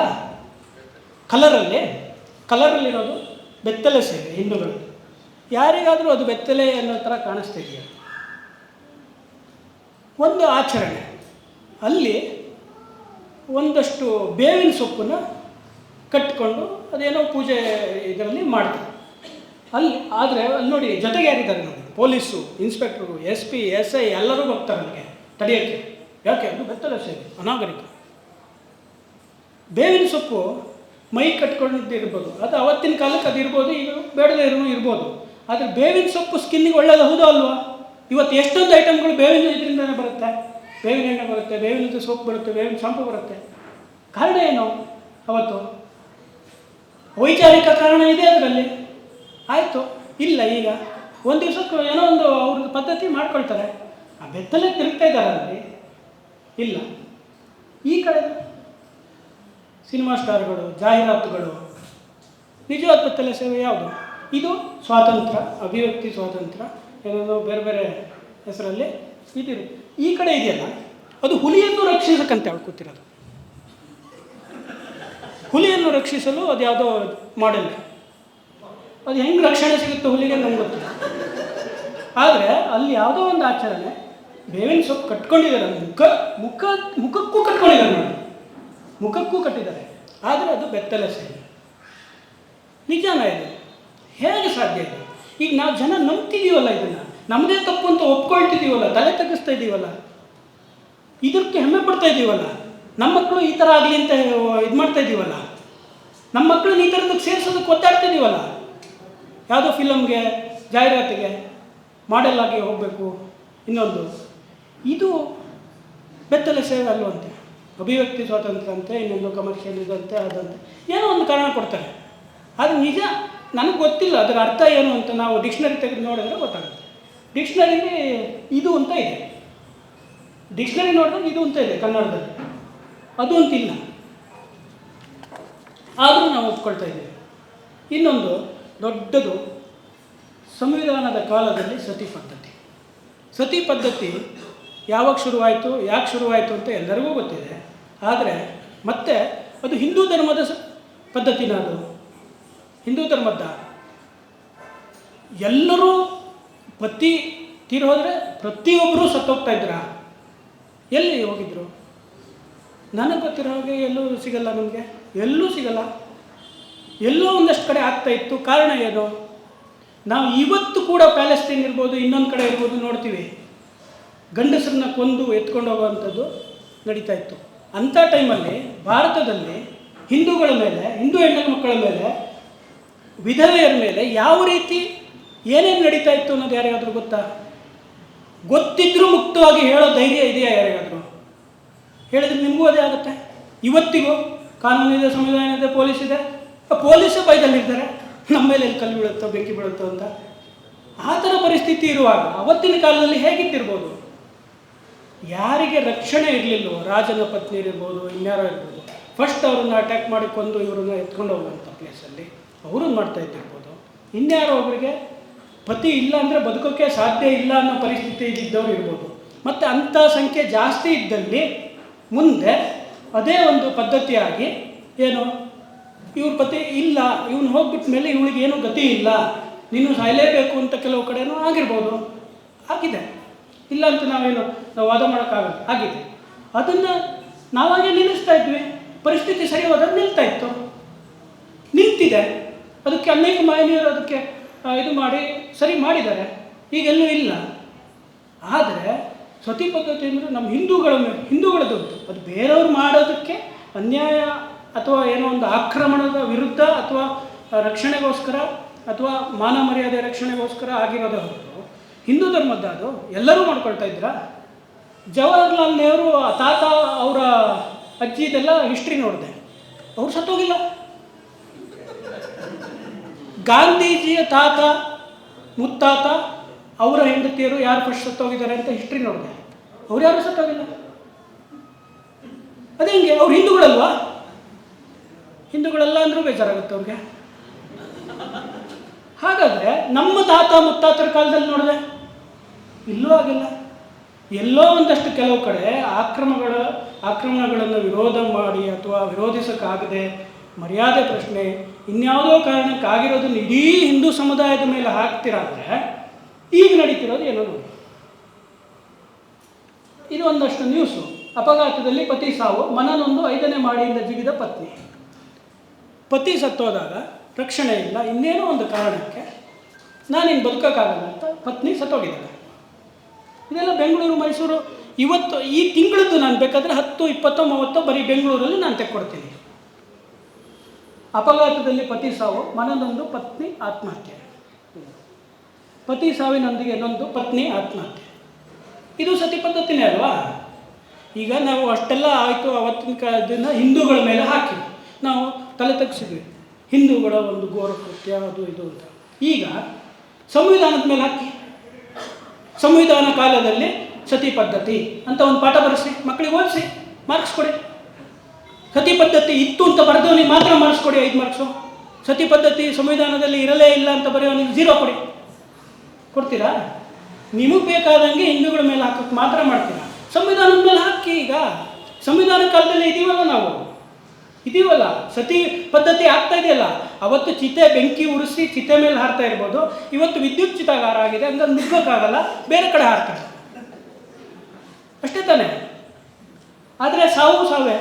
ಕಲರಲ್ಲಿರೋದು ಬೆತ್ತಲೆ ಸೇವೆ ಹಿಂದೂಗಳು. ಯಾರಿಗಾದರೂ ಅದು ಬೆತ್ತಲೆ ಅನ್ನೋ ಥರ ಕಾಣಿಸ್ತಾ ಇದೆಯಾ? ಒಂದು ಆಚರಣೆ, ಅಲ್ಲಿ ಒಂದಷ್ಟು ಬೇವಿನ ಸೊಪ್ಪನ್ನು ಕಟ್ಟಿಕೊಂಡು ಅದೇನೋ ಪೂಜೆ ಇದರಲ್ಲಿ ಮಾಡ್ತಾರೆ ಆದರೆ ಅಲ್ಲಿ ನೋಡಿ, ಜೊತೆಗೆ ಯಾರಿದ್ದಾರೆ ನೋಡಿ, ಪೊಲೀಸು, ಇನ್ಸ್ಪೆಕ್ಟ್ರು, SP, SI ಎಲ್ಲರೂ ಹೋಗ್ತಾರೆ ನನಗೆ ತಡೆಯೋಕ್ಕೆ. ಯಾಕೆ? ಅದು ಬೆತ್ತಲೆ ಸೇವೆ, ಅನಾಗರಿಕ. ಬೇವಿನ ಸೊಪ್ಪು ಮೈ ಕಟ್ಕೊಂಡಿರ್ಬೋದು, ಅದು ಅವತ್ತಿನ ಕಾಲಕ್ಕೆ ಅದು ಇರ್ಬೋದು, ಈಗ ಬೇಡದೇ ಇರ್ಬೋದು. ಆದರೆ ಬೇವಿನ ಸೊಪ್ಪು ಸ್ಕಿನ್ನಿಗೆ ಒಳ್ಳೇದು, ಹೌದಾ ಅಲ್ವಾ? ಇವತ್ತು ಎಷ್ಟೊಂದು ಐಟಮ್ಗಳು ಬೇವಿನ ಇದರಿಂದನೇ ಬರುತ್ತೆ. ಬೇವಿನ ಎಣ್ಣೆ ಬರುತ್ತೆ, ಬೇವಿನ ಸೊಪ್ಪು ಬರುತ್ತೆ, ಬೇವಿನ ಶಾಂಪು ಬರುತ್ತೆ. ಕಾರಣ ಏನು? ಅವತ್ತು ವೈಚಾರಿಕ ಕಾರಣ ಇದೆ ಅದರಲ್ಲಿ. ಆಯಿತು, ಇಲ್ಲ ಈಗ ಒಂದು ದಿವಸಕ್ಕೆ ಏನೋ ಒಂದು ಅವ್ರದ್ದು ಪದ್ಧತಿ ಮಾಡ್ಕೊಳ್ತಾರೆ. ಆ ಬೆತ್ತಲೆ ತಿರುಗ್ತಾ ಇದ್ದಾರೆ ಅಲ್ಲಿ. ಇಲ್ಲ, ಈ ಕಡೆ ಸಿನಿಮಾ ಸ್ಟಾರ್ಗಳು, ಜಾಹೀರಾತುಗಳು, ನಿಜವಾದ ಬೆತ್ತಲೆ ಸೇವೆ ಯಾವುದು? ಇದು ಸ್ವಾತಂತ್ರ್ಯ, ಅಭಿವ್ಯಕ್ತಿ ಸ್ವಾತಂತ್ರ್ಯ, ಏನೋ ಬೇರೆ ಬೇರೆ ಹೆಸರಲ್ಲಿ ಇದಿರು. ಈ ಕಡೆ ಇದೆಯಲ್ಲ, ಅದು ಹುಲಿಯನ್ನು ರಕ್ಷಿಸಕ್ಕಂತ ಹೇಳ್ಕೊತಿರೋದು. ಹುಲಿಯನ್ನು ರಕ್ಷಿಸಲು ಅದು ಯಾವುದೋ ಮಾಡೆಲ್. ಅದು ಹೆಂಗೆ ರಕ್ಷಣೆ ಸಿಗುತ್ತೆ ಹುಲಿಗೆ ನಮ್ಗೆ ಗೊತ್ತಿಲ್ಲ. ಆದರೆ ಅಲ್ಲಿ ಯಾವುದೋ ಒಂದು ಆಚರಣೆ, ಬೇವಿನ ಸೊಪ್ಪು ಕಟ್ಕೊಂಡಿದ್ದಾರೆ, ಮುಖಕ್ಕೂ ಕಟ್ಕೊಂಡಿದ್ದಾರೆ ನೋಡಿ, ಮುಖಕ್ಕೂ ಕಟ್ಟಿದ್ದಾರೆ. ಆದರೆ ಅದು ಬೆತ್ತಲೆ ಸೇವೆ. ನಿಜಾನ ಇದು? ಹೇಗೆ ಸಾಧ್ಯ ಇದೆ? ಈಗ ನಾವು ಜನ ನಂಬ್ತಿದ್ದೀವಲ್ಲ ಇದನ್ನು. ನಮ್ಮದೇ ತಪ್ಪು ಅಂತ ಒಪ್ಕೊಳ್ತಿದ್ದೀವಲ್ಲ, ತಲೆ ತಗ್ಗಿಸ್ತಾ ಇದ್ದೀವಲ್ಲ, ಇದಕ್ಕೆ ಹೆಮ್ಮೆ ಪಡ್ತಾ ಇದ್ದೀವಲ್ಲ. ನಮ್ಮ ಮಕ್ಕಳು ಈ ಥರ ಆಗಲಿ ಅಂತ ಇದು ಮಾಡ್ತಾ ಇದ್ದೀವಲ್ಲ, ನಮ್ಮ ಮಕ್ಕಳನ್ನ ಈ ಥರದಕ್ಕೆ ಸೇರಿಸೋದಕ್ಕೆ ಒತ್ತಾಡ್ತಿದ್ದೀವಲ್ಲ. ಯಾವುದೋ ಫಿಲಮ್ಗೆ, ಜಾಹೀರಾತಿಗೆ ಮಾಡೆಲ್ ಆಗಿ ಹೋಗಬೇಕು, ಇನ್ನೊಂದು. ಇದು ಬೆತ್ತಲೆ ಸೇವೆ ಅಲ್ವಂತೆ. ಅಭಿವ್ಯಕ್ತಿ ಸ್ವಾತಂತ್ರ್ಯ ಅಂತೆ, ಇನ್ನೊಂದು ಕಮರ್ಷಿಯಲ್ ಇದಂತೆ, ಅದಂತೆ, ಏನೋ ಒಂದು ಕಾರಣ ಕೊಡ್ತಾರೆ. ಅದು ನಿಜ ನನಗೆ ಗೊತ್ತಿಲ್ಲ ಅದರ ಅರ್ಥ ಏನು ಅಂತ. ನಾವು ಡಿಕ್ಷನರಿ ತೆಗೆದು ನೋಡಿದ್ರೆ ಗೊತ್ತಾಗುತ್ತೆ. ಡಿಕ್ಷನರಿಲಿ ಇದು ಅಂತ ಇದೆ, ಡಿಕ್ಷನರಿ ನೋಡಿದ್ರೆ ಇದು ಅಂತ ಇದೆ ಕನ್ನಡದಲ್ಲಿ, ಅದು ಅಂತಿಲ್ಲ. ಆದರೂ ನಾವು ಒಪ್ಕೊಳ್ತಾ ಇದ್ದೇವೆ. ಇನ್ನೊಂದು ದೊಡ್ಡದು, ಸಂವಿಧಾನದ ಕಾಲದಲ್ಲಿ ಸತಿ ಪದ್ಧತಿ. ಸತಿ ಪದ್ಧತಿ ಯಾವಾಗ ಶುರುವಾಯಿತು, ಯಾಕೆ ಶುರುವಾಯಿತು ಅಂತ ಎಲ್ಲರಿಗೂ ಗೊತ್ತಿದೆ. ಆದರೆ ಮತ್ತೆ ಅದು ಹಿಂದೂ ಧರ್ಮದ ಪದ್ಧತಿನ, ಅದು ಹಿಂದೂ ಧರ್ಮದ. ಎಲ್ಲರೂ ಪತಿ ತೀರೋದ್ರೆ ಪ್ರತಿಯೊಬ್ಬರೂ ಸತ್ತೋಗ್ತಾ ಇದ್ರ? ಎಲ್ಲಿ ಹೋಗಿದ್ರು? ನನಗೆ ಗೊತ್ತಿರೋ ಹಾಗೆ ಎಲ್ಲೂ ಸಿಗಲ್ಲ, ನಮಗೆ ಎಲ್ಲೂ ಸಿಗಲ್ಲ. ಎಲ್ಲೋ ಒಂದಷ್ಟು ಕಡೆ ಆಗ್ತಾ ಇತ್ತು. ಕಾರಣ ಏನು? ನಾವು ಇವತ್ತು ಕೂಡ ಪ್ಯಾಲೆಸ್ಟೈನ್ ಇರ್ಬೋದು, ಇನ್ನೊಂದು ಕಡೆ ಇರ್ಬೋದು, ನೋಡ್ತೀವಿ ಗಂಡಸರನ್ನ ಕೊಂದು ಎತ್ಕೊಂಡು ಹೋಗುವಂಥದ್ದು ನಡೀತಾ ಇತ್ತು. ಅಂಥ ಟೈಮಲ್ಲಿ ಭಾರತದಲ್ಲಿ ಹಿಂದೂಗಳ ಮೇಲೆ, ಹಿಂದೂ ಹೆಣ್ಣು ಮಕ್ಕಳ ಮೇಲೆ, ವಿಧವೆಯರ ಮೇಲೆ ಯಾವ ರೀತಿ ಏನೇನು ನಡೀತಾ ಇತ್ತು ಅನ್ನೋದು ಯಾರಿಗಾದರೂ ಗೊತ್ತಾ? ಗೊತ್ತಿದ್ರೂ ಮುಕ್ತವಾಗಿ ಹೇಳೋ ಧೈರ್ಯ ಇದೆಯಾ ಯಾರಿಗಾದರೂ? ಹೇಳಿದ್ರೆ ನಿಮಗೂ ಅದೇ ಆಗುತ್ತೆ. ಇವತ್ತಿಗೂ ಕಾನೂನಿದೆ, ಸಂವಿಧಾನ ಇದೆ, ಪೊಲೀಸ್ ಇದೆ. ಪೊಲೀಸೇ ಬೈದಲ್ಲಿರ್ತಾರೆ, ನಮ್ಮ ಮೇಲೆ ಎಲ್ಲಿ ಕಲ್ಲು ಬೀಳುತ್ತೋ, ಬೆಂಕಿ ಬೀಳುತ್ತೋ ಅಂತ. ಆ ಥರ ಪರಿಸ್ಥಿತಿ ಇರುವಾಗ ಅವತ್ತಿನ ಕಾಲದಲ್ಲಿ ಹೇಗಿತ್ತಿರ್ಬೋದು? ಯಾರಿಗೆ ರಕ್ಷಣೆ ಇರಲಿಲ್ಲವೋ, ರಾಜನ ಪತ್ನಿಯರಿರ್ಬೋದು, ಇನ್ಯಾರೋ ಇರ್ಬೋದು, ಫಸ್ಟ್ ಅವ್ರನ್ನ ಅಟ್ಯಾಕ್ ಮಾಡಿ ಕೊಂದು ಇವ್ರನ್ನ ಎತ್ಕೊಂಡು ಹೋಗುವಂಥ ಪ್ಲೇಸಲ್ಲಿ ಅವ್ರನ್ನ ಮಾಡ್ತಾ ಇದ್ದಿರ್ಬೋದು. ಇನ್ಯಾರೋ ಒಬ್ಬರಿಗೆ ಪತಿ ಇಲ್ಲ ಅಂದರೆ ಬದುಕೋಕ್ಕೆ ಸಾಧ್ಯ ಇಲ್ಲ ಅನ್ನೋ ಪರಿಸ್ಥಿತಿ ಇದ್ದವ್ರು ಇರ್ಬೋದು. ಮತ್ತು ಅಂಥ ಸಂಖ್ಯೆ ಜಾಸ್ತಿ ಇದ್ದಲ್ಲಿ ಮುಂದೆ ಅದೇ ಒಂದು ಪದ್ಧತಿಯಾಗಿ ಏನು, ಇವ್ರ ಪತಿ ಇಲ್ಲ, ಇವನು ಹೋಗ್ಬಿಟ್ಟ ಮೇಲೆ ಇವಳಿಗೇನು ಗತಿ ಇಲ್ಲ, ನೀನು ಸಾಯಲೇಬೇಕು ಅಂತ ಕೆಲವು ಕಡೆನೂ ಆಗಿರ್ಬೋದು. ಆಗಿದೆ, ಇಲ್ಲ ಅಂತ ನಾವು ವಾದ ಮಾಡೋಕ್ಕಾಗಲ್ಲ, ಆಗಿದೆ. ಅದನ್ನು ನಾವಾಗೆ ನಿಲ್ಲಿಸ್ತಾ ಇದ್ವಿ. ಪರಿಸ್ಥಿತಿ ಸರಿ ಹೋದಾಗ ನಿಲ್ತಾ ಇತ್ತು, ನಿಂತಿದೆ. ಅದಕ್ಕೆ ಅನೇಕ ಮಾಯನಿಯರು ಅದಕ್ಕೆ ಇದು ಮಾಡಿ ಸರಿ ಮಾಡಿದ್ದಾರೆ, ಈಗೆಲ್ಲೂ ಇಲ್ಲ. ಆದರೆ ಸತಿ ಪದ್ಧತಿ ಅಂದರೆ ನಮ್ಮ ಹಿಂದೂಗಳದ್ದು. ಅದು ಬೇರೆಯವ್ರು ಮಾಡೋದಕ್ಕೆ ಅನ್ಯಾಯ ಅಥವಾ ಏನೋ ಒಂದು ಆಕ್ರಮಣದ ವಿರುದ್ಧ ಅಥವಾ ರಕ್ಷಣೆಗೋಸ್ಕರ ಅಥವಾ ಮಾನ ಮರ್ಯಾದೆ ರಕ್ಷಣೆಗೋಸ್ಕರ ಆಗಿರೋದೇ ಹೊರತು ಹಿಂದೂ ಧರ್ಮದ್ದು ಅದು ಎಲ್ಲರೂ ಮಾಡ್ಕೊಳ್ತಾ ಇದ್ರ. ಜವಾಹರ್ಲಾಲ್ ನೆಹರು ತಾತ ಅವರ ಅಜ್ಜಿದೆಲ್ಲ ಹಿಸ್ಟ್ರಿ ನೋಡಿದೆ, ಅವ್ರು ಸತ್ತೋಗಿಲ್ಲ. ಗಾಂಧೀಜಿಯ ತಾತ ಮುತ್ತಾತ ಅವರ ಹೆಂಡತಿಯರು ಯಾರು ಫಸ್ಟ್ ಸತ್ತೋಗಿದ್ದಾರೆ ಅಂತ ಹಿಸ್ಟ್ರಿ ನೋಡಿದೆ, ಅವ್ರು ಯಾರು ಸತ್ತೋಗಿಲ್ಲ. ಅದೇ ಹಿಂಗೆ ಅವ್ರು ಹಿಂದೂಗಳಲ್ವಾ? ಹಿಂದೂಗಳೆಲ್ಲ ಅಂದರೂ ಬೇಜಾರಾಗುತ್ತೆ ಅವ್ರಿಗೆ. ಹಾಗಾದರೆ ನಮ್ಮ ತಾತ ಮುತ್ತಾತರ ಕಾಲದಲ್ಲಿ ನೋಡಿದೆ, ಇಲ್ಲೂ ಆಗಿಲ್ಲ. ಎಲ್ಲೋ ಒಂದಷ್ಟು ಕೆಲವು ಕಡೆ ಆಕ್ರಮಣಗಳನ್ನು ವಿರೋಧ ಮಾಡಿ ಅಥವಾ ವಿರೋಧಿಸೋಕ್ಕಾಗದೆ ಮರ್ಯಾದೆ ಪ್ರಶ್ನೆ ಇನ್ಯಾವುದೋ ಕಾರಣಕ್ಕಾಗಿರೋದನ್ನು ಇಡೀ ಹಿಂದೂ ಸಮುದಾಯದ ಮೇಲೆ ಹಾಕ್ತಿರಾದರೆ ಈಗ ನಡೀತಿರೋದು ಏನೋ ನೋಡಿ. ಇದು ಒಂದಷ್ಟು ನ್ಯೂಸು. ಅಪಘಾತದಲ್ಲಿ ಪತಿ ಸಾವು, ಮನನೊಂದು 5ನೇ ಮಹಡಿಯಿಂದ ಜಿಗಿದ ಪತ್ನಿ. ಪತಿ ಸತ್ತೋದಾಗ ರಕ್ಷಣೆ ಇಲ್ಲ, ಇನ್ನೇನೋ ಒಂದು ಕಾರಣಕ್ಕೆ ನಾನಿನ್ನು ಬದುಕೋಕ್ಕಾಗಲ್ಲ ಅಂತ ಪತ್ನಿ ಸತ್ತೋಗಿದ್ದಾಳೆ. ಇದೆಲ್ಲ ಬೆಂಗಳೂರು, ಮೈಸೂರು. ಇವತ್ತು ಈ ತಿಂಗಳದ್ದು ನಾನು ಬೇಕಾದರೆ 10, 20, 30 ಬರೀ ಬೆಂಗಳೂರಲ್ಲಿ ನಾನು ತೆಕ್ಕೊಡ್ತೀನಿ. ಅಪಘಾತದಲ್ಲಿ ಪತಿ ಸಾವು, ಮನನೊಂದು ಪತ್ನಿ ಆತ್ಮಹತ್ಯೆ. ಪತಿ ಸಾವಿನೊಂದಿಗೆ ಇನ್ನೊಂದು ಪತ್ನಿ ಆತ್ಮಹತ್ಯೆ. ಇದು ಸತಿ ಪದ್ಧತಿನೇ ಅಲ್ವಾ? ಈಗ ನಾವು ಅಷ್ಟೆಲ್ಲ ಆಯಿತು, ಅವತ್ತಿನ ಕಾಲದಿಂದ ಹಿಂದೂಗಳ ಮೇಲೆ ಹಾಕಿ ನಾವು ತಲೆ ತಗ್ಸಿದ್ವಿ, ಹಿಂದೂಗಳ ಒಂದು ಘೋರ ಕೃತ್ಯ ಅದು ಇದು ಅಂತ. ಈಗ ಸಂವಿಧಾನದ ಮೇಲೆ ಹಾಕಿ, ಸಂವಿಧಾನ ಕಾಲದಲ್ಲಿ ಸತಿ ಪದ್ಧತಿ ಅಂತ ಒಂದು ಪಾಠ ಬರೆಸಿ, ಮಕ್ಕಳಿಗೆ ಓದಿಸಿ, ಮಾರ್ಕ್ಸ್ ಕೊಡಿ. ಸತಿ ಪದ್ಧತಿ ಇತ್ತು ಅಂತ ಬರೆದವನಿಗೆ ಮಾತ್ರ ಮಾರ್ಕ್ಸ್ ಕೊಡಿ, 5 ಮಾರ್ಕ್ಸು. ಸತಿ ಪದ್ಧತಿ ಸಂವಿಧಾನದಲ್ಲಿ ಇರಲೇ ಇಲ್ಲ ಅಂತ ಬರೆಯೋನಿಗೆ 0 ಕೊಡಿ. ಕೊಡ್ತೀರಾ? ನಿಮಗೆ ಬೇಕಾದಂಗೆ ಹಿಂದೂಗಳ ಮೇಲೆ ಹಾಕೋಕ್ಕೆ ಮಾತ್ರ ಮಾಡ್ತೀರಾ. ಸಂವಿಧಾನದ ಮೇಲೆ ಹಾಕಿ. ಈಗ ಸಂವಿಧಾನ ಕಾಲದಲ್ಲಿ ಇದೀವಲ್ಲ, ಸತಿ ಪದ್ಧತಿ ಆಗ್ತಾ ಇದೆಯಲ್ಲ. ಅವತ್ತು ಚಿತೆ ಬೆಂಕಿ ಉರಿಸಿ ಚಿತೆ ಮೇಲೆ ಹಾರ್ತಾ ಇರ್ಬೋದು, ಇವತ್ತು ವಿದ್ಯುತ್ ಚಿತಾಗಾರ ಆಗಿದೆ, ಹಂಗಾಗಿ ನುಗ್ಗೋಕ್ಕಾಗಲ್ಲ, ಬೇರೆ ಕಡೆ ಹಾರ್ತಾರೆ ಅಷ್ಟೇ ತಾನೇ. ಆದರೆ ಸಾವೇ,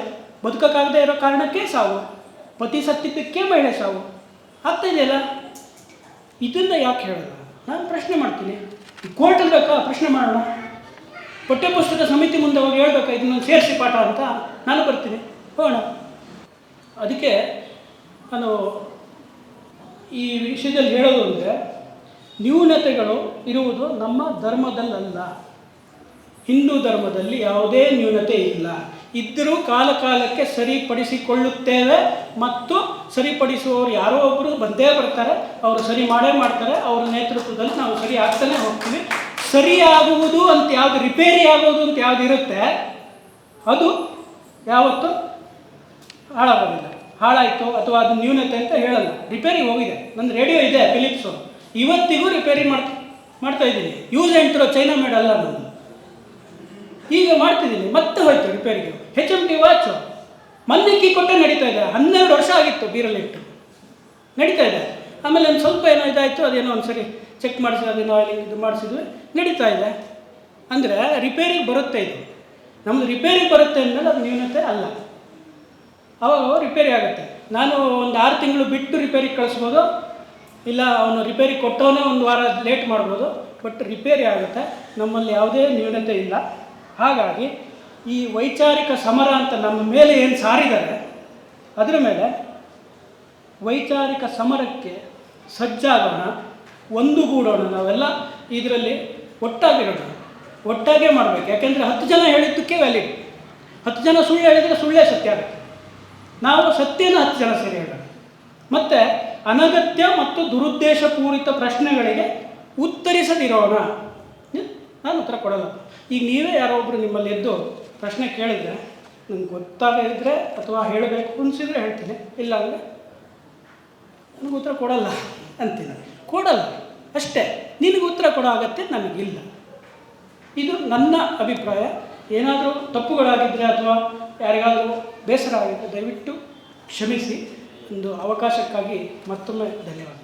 ಬದುಕೋಕ್ಕಾಗದೇ ಇರೋ ಕಾರಣಕ್ಕೆ ಸಾವು, ಪತಿ ಸತ್ತಿದ್ದಕ್ಕೆ ಮಹಿಳೆ ಸಾವು ಆಗ್ತಾ ಇದೆಯಲ್ಲ. ಇದನ್ನು ಯಾಕೆ ಹೇಳಲ್ಲ? ನಾನು ಪ್ರಶ್ನೆ ಮಾಡ್ತೀನಿ. ಕೋರ್ಟಲ್ಲಿ ಬೇಕಾ ಪ್ರಶ್ನೆ ಮಾಡೋಣ, ಪಠ್ಯಪುಸ್ತಕ ಸಮಿತಿ ಮುಂದೆ ಹೋಗಿ ಹೇಳ್ಬೇಕಾ ಇದನ್ನೊಂದು ಸೇರಿಸಿ ಪಾಠ ಅಂತ, ನಾನು ಬರ್ತೀನಿ, ಹೋಗೋಣ. ಅದಕ್ಕೆ ನಾನು ಈ ವಿಷಯದಲ್ಲಿ ಹೇಳೋದು ಅಂದರೆ, ನ್ಯೂನತೆಗಳು ಇರುವುದು ನಮ್ಮ ಧರ್ಮದಲ್ಲಲ್ಲ. ಹಿಂದೂ ಧರ್ಮದಲ್ಲಿ ಯಾವುದೇ ನ್ಯೂನತೆ ಇಲ್ಲ. ಇದ್ದರೂ ಕಾಲಕ್ಕೆ ಸರಿಪಡಿಸಿಕೊಳ್ಳುತ್ತೇವೆ, ಮತ್ತು ಸರಿಪಡಿಸುವವರು ಯಾರೋ ಒಬ್ಬರು ಬಂದೇ ಬರ್ತಾರೆ, ಅವರು ಸರಿ ಮಾಡೇ ಮಾಡ್ತಾರೆ. ಅವರ ನೇತೃತ್ವದಲ್ಲಿ ನಾವು ಸರಿ ಆಗ್ತಾನೆ ಹೋಗ್ತೀವಿ. ಸರಿಯಾಗುವುದು ಅಂತ ಯಾವುದು, ರಿಪೇರಿ ಆಗುವುದು ಅಂತ ಯಾವುದು ಇರುತ್ತೆ, ಅದು ಯಾವತ್ತೂ ಹಾಳಾಗೋದಿಲ್ಲ. ಹಾಳಾಯಿತು ಅಥವಾ ಅದು ನ್ಯೂನತೆ ಅಂತ ಹೇಳಲ್ಲ. ರಿಪೇರಿ ಹೋಗಿದೆ. ನನ್ನ ರೇಡಿಯೋ ಇದೆ ಫಿಲಿಪ್ಸು, ಇವತ್ತಿಗೂ ರಿಪೇರಿ ಮಾಡ್ತಾ ಇದ್ದೀನಿ. Use and throw, China made ಅಲ್ಲ ನಾನು, ಈಗ ಮಾಡ್ತಿದ್ದೀನಿ. ಮತ್ತೆ ಹೋಯ್ತು ರಿಪೇರಿಗೆ. HMT ವಾಚು ಮೊನ್ನೆ ಕೀ ಕೊಟ್ಟೆ ನಡೀತಾ ಇದೆ. 12 ವರ್ಷ ಆಗಿತ್ತು ಬೀರಲ್ಲಿಟ್ಟು, ನಡೀತಾ ಇದೆ. ಆಮೇಲೆ ಒಂದು ಸ್ವಲ್ಪ ಏನೋ ಇದಾಯಿತು, ಅದೇನೋ ಒಂದು ಸರಿ ಚೆಕ್ ಮಾಡಿಸಿ ಅದೇನೋ ಆಯಿಲಿಂಗ್ ಇದು ಮಾಡಿಸಿದ್ವಿ, ನಡೀತಾ ಇದೆ. ಅಂದರೆ ರಿಪೇರಿಗೆ ಬರುತ್ತೆ. ಇದು ನಮ್ಮದು ರಿಪೇರಿಗೆ ಬರುತ್ತೆ ಅಂದಮೇಲೆ ಅದು ನ್ಯೂನತೆ ಅಲ್ಲ. ಅವಾಗ ರಿಪೇರಿ ಆಗುತ್ತೆ. ನಾನು ಒಂದು 6 ತಿಂಗಳು ಬಿಟ್ಟು ರಿಪೇರಿಗೆ ಕಳಿಸ್ಬೋದು, ಇಲ್ಲ ಅವನು ರಿಪೇರಿ ಕೊಟ್ಟವನೇ ಒಂದು ವಾರ ಲೇಟ್ ಮಾಡ್ಬೋದು, ಬಟ್ ರಿಪೇರಿ ಆಗುತ್ತೆ. ನಮ್ಮಲ್ಲಿ ಯಾವುದೇ ನ್ಯೂನತೆ ಇಲ್ಲ. ಹಾಗಾಗಿ ಈ ವೈಚಾರಿಕ ಸಮರ ಅಂತ ನಮ್ಮ ಮೇಲೆ ಏನು ಸಾರಿದ್ದಾರೆ, ಅದರ ಮೇಲೆ ವೈಚಾರಿಕ ಸಮರಕ್ಕೆ ಸಜ್ಜಾಗೋಣ, ಒಂದುಗೂಡೋಣ. ನಾವೆಲ್ಲ ಇದರಲ್ಲಿ ಒಟ್ಟಾಗಿರೋಣ, ಒಟ್ಟಾಗೇ ಮಾಡಬೇಕು. ಯಾಕೆಂದರೆ 10 ಜನ ಹೇಳಿದ್ದಕ್ಕೆ ವ್ಯಾಲಿಡ್. 10 ಜನ ಸುಳ್ಳು ಹೇಳಿದರೆ ಸುಳ್ಳೇ ಸತ್ಯ ಆಗುತ್ತೆ. ನಾವು ಸತ್ಯನ 10 ಜನ ಸೇರಿ ಹೇಳೋಣ. ಮತ್ತು ಅನಗತ್ಯ ಮತ್ತು ದುರುದ್ದೇಶಪೂರಿತ ಪ್ರಶ್ನೆಗಳಿಗೆ ಉತ್ತರಿಸದಿರೋಣ. ನಾನು ಉತ್ತರ ಕೊಡಲ್ಲ. ಈಗ ನೀವೇ ಯಾರೋ ಒಬ್ಬರು ನಿಮ್ಮಲ್ಲಿ ಎದ್ದು ಪ್ರಶ್ನೆ ಕೇಳಿದರೆ, ನನಗೆ ಗೊತ್ತಾಗಿದ್ದರೆ ಅಥವಾ ಹೇಳಬೇಕು ಅನಿಸಿದರೆ ಹೇಳ್ತೀನಿ, ಇಲ್ಲ ಅಂದರೆ ನನಗೆ ಉತ್ತರ ಕೊಡಲ್ಲ ಅಂತೀನಿ. ಕೊಡಲ್ಲ ಅಷ್ಟೇ. ನಿನಗೆ ಉತ್ತರ ಕೊಡೋ ಅಗತ್ಯ ನನಗಿಲ್ಲ. ಇದು ನನ್ನ ಅಭಿಪ್ರಾಯ. ಏನಾದರೂ ತಪ್ಪುಗಳಾಗಿದ್ದರೆ ಅಥವಾ ಯಾರಿಗಾದರೂ ಬೇಸರ ಆಗಿದ್ದರೆ ದಯವಿಟ್ಟು ಕ್ಷಮಿಸಿ. ಒಂದು ಅವಕಾಶಕ್ಕಾಗಿ ಮತ್ತೊಮ್ಮೆ ಧನ್ಯವಾದ.